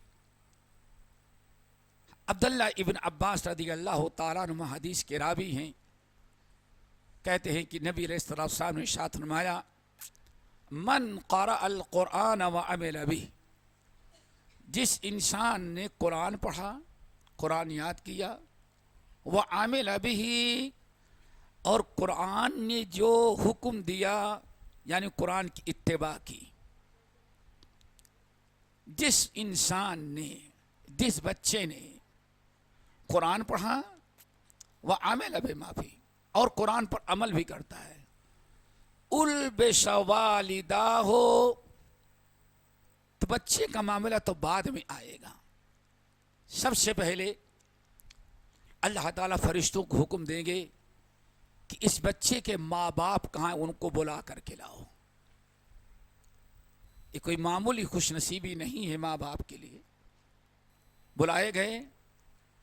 عبداللہ ابن عباس رضی اللہ تعالیٰ عنہ حدیث کے راوی ہیں، کہتے ہیں کہ نبی علیہ السلام نے ارشاد فرمایا من قرأ القرآن وعمل به. جس انسان نے قرآن پڑھا، قرآن یاد کیا، وعمل به، اور قرآن نے جو حکم دیا یعنی قرآن کی اتباع کی. جس انسان نے، جس بچے نے قرآن پڑھا وعمل بما فی، اور قرآن پر عمل بھی کرتا ہے، البس والداہ، تو بچے کا معاملہ تو بعد میں آئے گا. سب سے پہلے اللہ تعالیٰ فرشتوں کو حکم دیں گے کہ اس بچے کے ماں باپ کہاں، ان کو بلا کر کے لاؤ. یہ کوئی معمولی خوش نصیبی نہیں ہے ماں باپ کے لیے. بلائے گئے،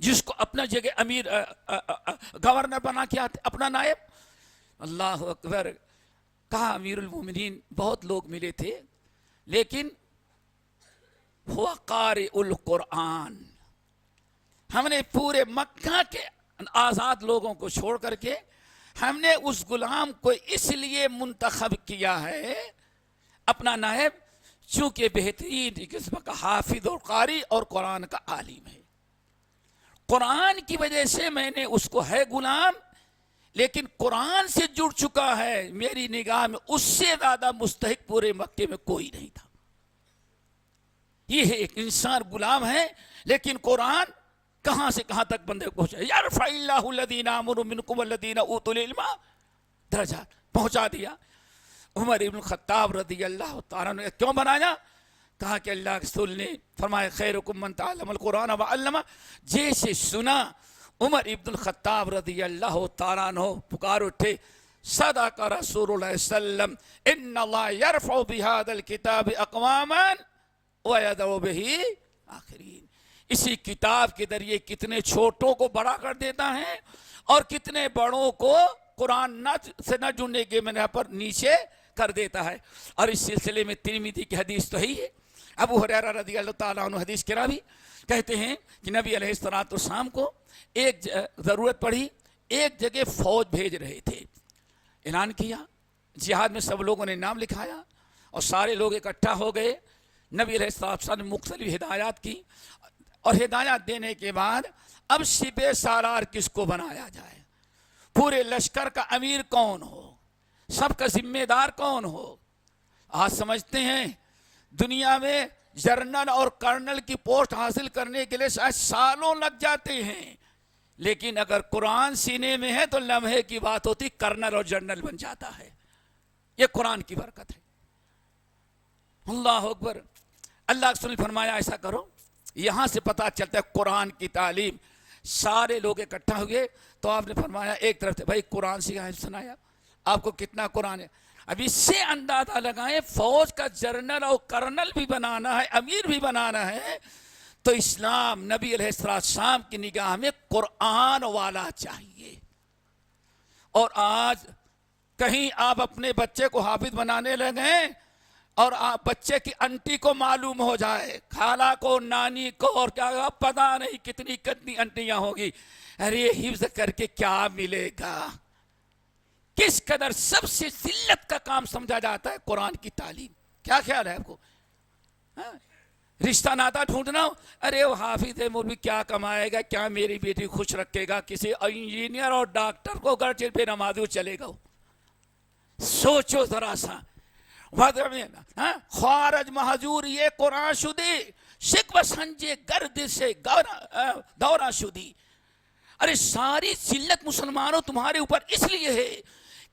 جس کو اپنا جگہ امیر گورنر بنا کے آتے اپنا نائب. اللہ اکبر. کہا امیر المومنین بہت لوگ ملے تھے لیکن ہوا قارئ القرآن. ہم نے پورے مکہ کے آزاد لوگوں کو چھوڑ کر کے ہم نے اس غلام کو اس لیے منتخب کیا ہے اپنا نائب چونکہ بہترین قسم کا حافظ اور قاری اور قرآن کا عالم ہے. قرآن کی وجہ سے میں نے اس کو ہے غلام لیکن قرآن سے جڑ چکا ہے. میری نگاہ میں اس سے زیادہ مستحق پورے مکے میں کوئی نہیں تھا. یہ ہے ایک انسان غلام ہے لیکن قرآن کہاں سے کہاں تک بندے کو پہنچا. یرفع اللہ الذین آمنوا منکم والذین اوتوا العلم درجات پہنچا دیا. عمر ابن الخطاب رضی اللہ تعالیٰ نے کیوں بنایا؟ کہا کہ اللہ کے رسول نے فرمایا خیرکم من تعلم القرآن وعلمہ. جیسے سنا عمر ابن الخطاب رضی اللہ تعالیٰ عنہ پکار اٹھے صدق رسول اللہ صلی اللہ علیہ وسلم ان اللہ یرفع بہذا الکتاب اقواما ویدعو بہ آخرین. اسی کتاب کے ذریعے کتنے چھوٹوں کو بڑا کر دیتا ہے اور کتنے بڑوں کو قرآن سے نہ جڑنے کے بنا پر نیچے کر دیتا ہے. اور اس سلسلے میں ترمذی کی حدیث تو ہی ہے. ابو ہریرہ رضی اللہ تعالیٰ عنہ حدیث کے راوی کہتے ہیں کہ نبی علیہ السلام کو ایک ضرورت پڑی. ایک جگہ فوج بھیج رہے تھے. اعلان کیا جہاد میں سب لوگوں نے نام لکھایا اور سارے لوگ اکٹھا ہو گئے. نبی علیہ السلام نے مختلف ہدایات کی اور ہدایات دینے کے بعد اب شبہ سالار کس کو بنایا جائے, پورے لشکر کا امیر کون ہو, سب کا ذمہ دار کون ہو. آج سمجھتے ہیں دنیا میں جنرل اور کرنل کی پوسٹ حاصل کرنے کے لیے شاید سالوں لگ جاتے ہیں لیکن اگر قرآن سینے میں ہے تو لمحے کی بات ہوتی کرنل اور جنرل بن جاتا ہے. یہ قرآن کی برکت ہے. اللہ اکبر. اللہ کے رسول نے فرمایا ایسا کرو. یہاں سے پتہ چلتا ہے قرآن کی تعلیم. سارے لوگ اکٹھا ہوئے تو آپ نے فرمایا ایک طرف سے بھائی قرآن سے سنایا آپ کو کتنا قرآن ہے. اب اس سے اندازہ لگائیں فوج کا جنرل اور کرنل بھی بنانا ہے, امیر بھی بنانا ہے تو اسلام نبی علیہ السلام کی نگاہ میں قرآن والا چاہیے. اور آج کہیں آپ اپنے بچے کو حافظ بنانے لگیں اور آپ بچے کی انٹی کو معلوم ہو جائے, خالہ کو, نانی کو, اور کیا پتہ نہیں کتنی کتنی انٹیاں ہوگی. ارے حفظ کر کے کیا ملے گا. کس قدر سب سے ذلت کا کام سمجھا جاتا ہے قرآن کی تعلیم. کیا خیال ہے آپ کو؟ رشتہ ناتا ڈھونڈنا, ارے وہ حافظ ہے مولوی کیا کمائے گا, کیا میری بیٹی خوش رکھے گا, کسی انجینئر اور ڈاکٹر کو گھر پہ نمازو چلے گا. سوچو ذرا سا. خارج محجور یہ قرآن شدی شکوہ سنجے گرد سے دورہ شدی. ارے ساری ذلت مسلمانوں تمہارے اوپر اس لیے ہے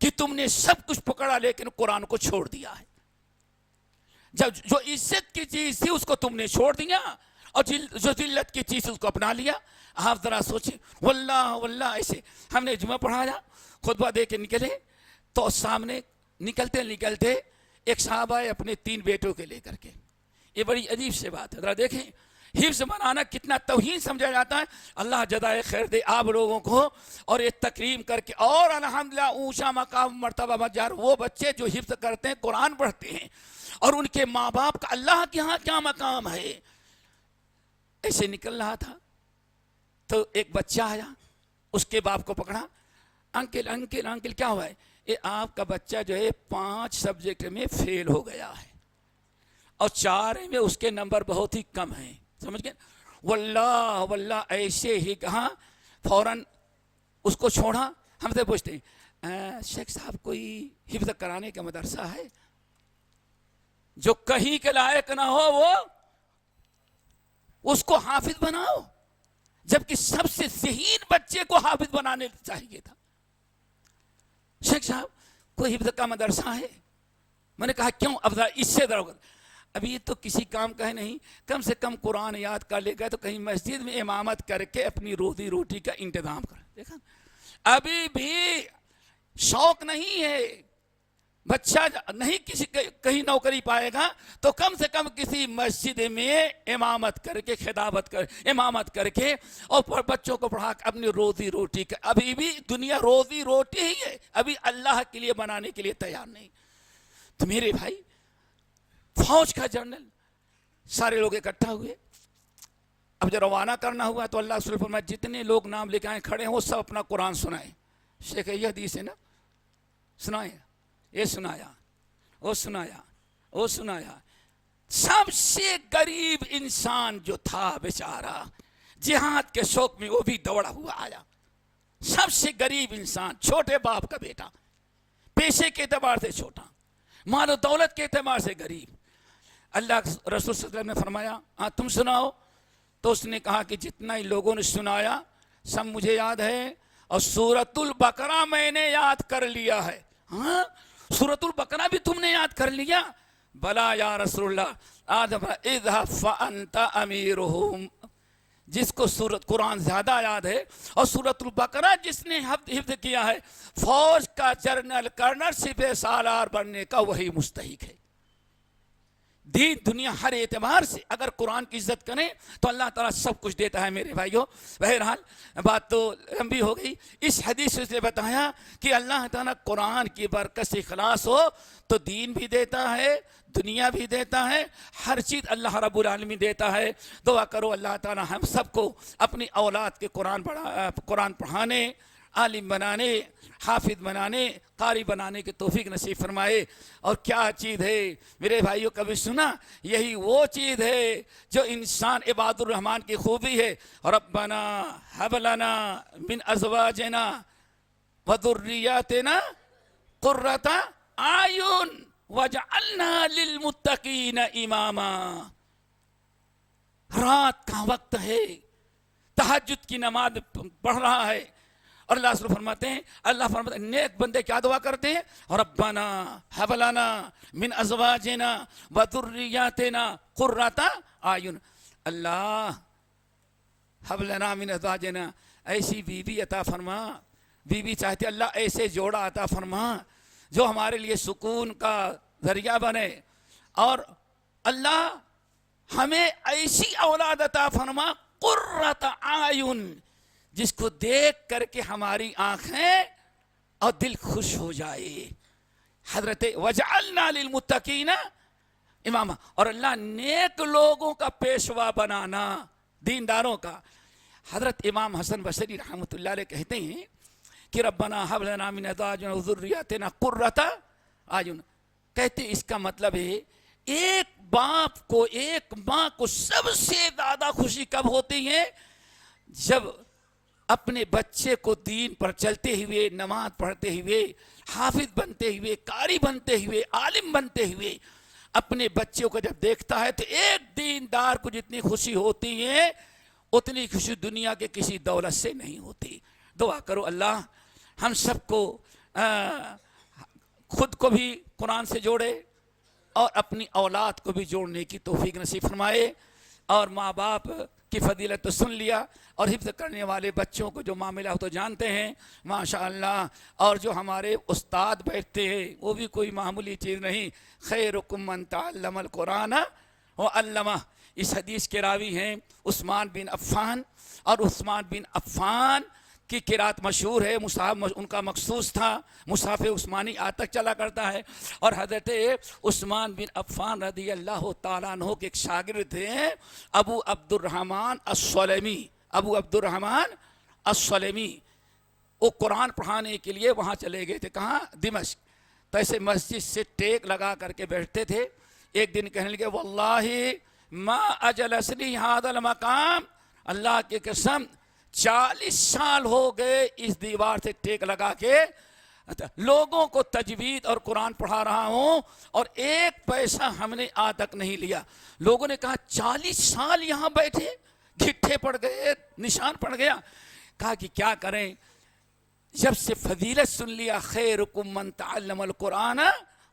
کہ تم نے سب کچھ پکڑا لیکن قرآن کو چھوڑ دیا ہے. جب جو عزت کی چیز تھی اس کو تم نے چھوڑ دیا اور جو ذلت کی چیز اس کو اپنا لیا. آپ ذرا سوچیں. واللہ ایسے ہم نے جمعہ پڑھایا, خطبہ دے کے نکلے تو سامنے نکلتے ایک صاحب آئے اپنے 3 بیٹوں کے لے کر کے. یہ بڑی عجیب سے بات ہے. ذرا دیکھیں حفظ بنانا کتنا توہین سمجھا جاتا ہے. اللہ جزائے خیر دے آپ لوگوں کو اور یہ تکریم کر کے اور الحمدللہ اونچا مقام مرتبہ مجار وہ بچے جو حفظ کرتے ہیں, قرآن پڑھتے ہیں اور ان کے ماں باپ کا اللہ کے ہاں کیا مقام ہے. ایسے نکل رہا تھا تو ایک بچہ آیا, اس کے باپ کو پکڑا. انکل کیا ہوا ہے؟ یہ آپ کا بچہ جو ہے 5 سبجیکٹ میں فیل ہو گیا ہے اور 4 میں اس کے نمبر بہت ہی کم ہیں. سمجھ گئے؟ واللہ ایسے ہی کہا فوراً اس کو چھوڑا. ہم سے پوچھتے ہیں شیخ صاحب کوئی حفظ کرانے کا مدرسہ ہے؟ جو کہیں کے لائق نہ ہو وہ اس کو حافظ بناؤ, جبکہ سب سے ذہین بچے کو حافظ بنانے چاہیے تھا. شیخ صاحب کوئی حفظ کا مدرسہ ہے؟ میں نے کہا کیوں؟ اب اس سے ابھی تو کسی کام کا ہے نہیں, کم سے کم قرآن یاد کر لے گا تو کہیں مسجد میں امامت کر کے اپنی روزی روٹی کا انتظام کر. دیکھا ابھی بھی شوق نہیں ہے. بچہ نہیں کسی کہیں نوکری پائے گا تو کم سے کم کسی مسجد میں امامت کر کے امامت کر کے اور بچوں کو پڑھا کے اپنی روزی روٹی کا. ابھی بھی دنیا روزی روٹی ہی ہے, ابھی اللہ کے لیے بنانے کے لیے تیار نہیں. تو میرے بھائی, فوج کا جنرل, سارے لوگ اکٹھا ہوئے. اب جب روانہ کرنا ہوا تو اللہ رسول فرمایا جتنے لوگ نام لے کے آئے کھڑے ہیں وہ سب اپنا قرآن سنائیں. شیخ یہ حدیث ہے نا, سنائیں. یہ سنایا, وہ سنایا, وہ سنایا. سب سے غریب انسان جو تھا بیچارہ, جہاد کے شوق میں وہ بھی دوڑا ہوا آیا. سب سے غریب انسان, چھوٹے باپ کا بیٹا, پیشے کے اعتبار سے چھوٹا, مال و دولت کے اعتبار سے غریب. اللہ رسول صلی اللہ علیہ وسلم نے فرمایا ہاں تم سناؤ. تو اس نے کہا کہ جتنا ہی لوگوں نے سنایا سب مجھے یاد ہے, اور سورۃ البقرہ میں نے یاد کر لیا ہے. ہاں, سورۃ البقرہ بھی تم نے یاد کر لیا؟ بلا یا رسول اللہ. آدم اذهب فانت امیرهم. جس کو سورت قرآن زیادہ یاد ہے اور سورۃ البقرہ جس نے حفظ کیا ہے, فوج کا جنرل کرنل سپہ سالار بننے کا وہی مستحق ہے. دین دنیا ہر اعتبار سے اگر قرآن کی عزت کریں تو اللہ تعالیٰ سب کچھ دیتا ہے میرے بھائیوں. بہرحال بات تو لمبی ہو گئی. اس حدیث سے بتایا کہ اللہ تعالیٰ قرآن کی برکت سے اخلاص ہو تو دین بھی دیتا ہے, دنیا بھی دیتا ہے, ہر چیز اللہ رب العالمین دیتا ہے. دعا کرو اللہ تعالیٰ ہم سب کو اپنی اولاد کے قرآن پڑھانے, عالم بنانے, حافظ بنانے, قاری بنانے کی توفیق نصیب فرمائے. اور کیا چیز ہے میرے بھائیوں, کبھی سنا؟ یہی وہ چیز ہے جو انسان عباد الرحمن کی خوبی ہے. ربنا ہب لنا من ازواجنا وذریاتنا قرۃ اعین وجعلنا للمتقین اماما. رات کا وقت ہے, تہجد کی نماز پڑھ رہا ہے, اور اللہ رسول فرماتے ہیں, اللہ فرماتے ہیں نیک بندے کیا دعا کرتے ہیں؟ ربنا ہب لنا من ازواجنا وذریاتنا قرۃ اعین. اللہ ہب لنا من ازواجنا, ایسی بیوی عطا فرما. بیوی چاہتے اللہ ایسے جوڑا عطا فرما جو ہمارے لیے سکون کا ذریعہ بنے. اور اللہ ہمیں ایسی اولاد عطا فرما قرۃ اعین, جس کو دیکھ کر کے ہماری آنکھیں اور دل خوش ہو جائے. حضرت وجعلنا للمتقین اماما, اور اللہ نیک لوگوں کا پیشوا بنانا, دینداروں کا. حضرت امام حسن بصری رحمۃ اللہ علیہ کہتے ہیں کہ ربنا ہب لنا من ازواجنا وذریاتنا قرۃ اعین. کہتے اس کا مطلب ہے ایک باپ کو, ایک ماں کو سب سے زیادہ خوشی کب ہوتی ہے؟ جب اپنے بچے کو دین پر چلتے ہوئے, نماز پڑھتے ہوئے, حافظ بنتے ہوئے, قاری بنتے ہوئے, عالم بنتے ہوئے اپنے بچوں کو جب دیکھتا ہے تو ایک دیندار کو جتنی خوشی ہوتی ہے اتنی خوشی دنیا کے کسی دولت سے نہیں ہوتی. دعا کرو اللہ ہم سب کو خود کو بھی قرآن سے جوڑے اور اپنی اولاد کو بھی جوڑنے کی توفیق نصیب فرمائے. اور ماں باپ کی فضیلت تو سن لیا, اور حفظ کرنے والے بچوں کو جو معاملہ ہو تو جانتے ہیں ماشاءاللہ. اور جو ہمارے استاد بیٹھتے ہیں وہ بھی کوئی معمولی چیز نہیں. خیرکم من تعلم القرآن وعلمہ. اس حدیث کے راوی ہیں عثمان بن عفان, اور عثمان بن عفان کی قرات مشہور ہے, مصحف ان کا مخصوص تھا, مصحف عثمانی آج تک چلا کرتا ہے. اور حضرت عثمان بن عفان رضی اللہ تعالیٰ عنہ کے ایک شاگرد تھے ابو عبد الرحمن السلمی. ابو عبد الرحمن السلمی وہ قرآن پڑھانے کے لیے وہاں چلے گئے تھے. کہاں؟ دمشق. تو ایسے مسجد سے ٹیک لگا کر کے بیٹھتے تھے. ایک دن کہنے لگے واللہ ما اجلسنی ھذا المقام, اللہ کی قسم 40 سال ہو گئے اس دیوار سے ٹیک لگا کے لوگوں کو تجوید اور قرآن پڑھا رہا ہوں, اور ایک پیسہ ہم نے آج تک نہیں لیا. لوگوں نے کہا 40 سال یہاں بیٹھے, گھٹے پڑ گئے, نشان پڑ گیا. کہا کہ کیا کریں, جب سے فضیلت سن لیا خیرکم من تعلم القرآن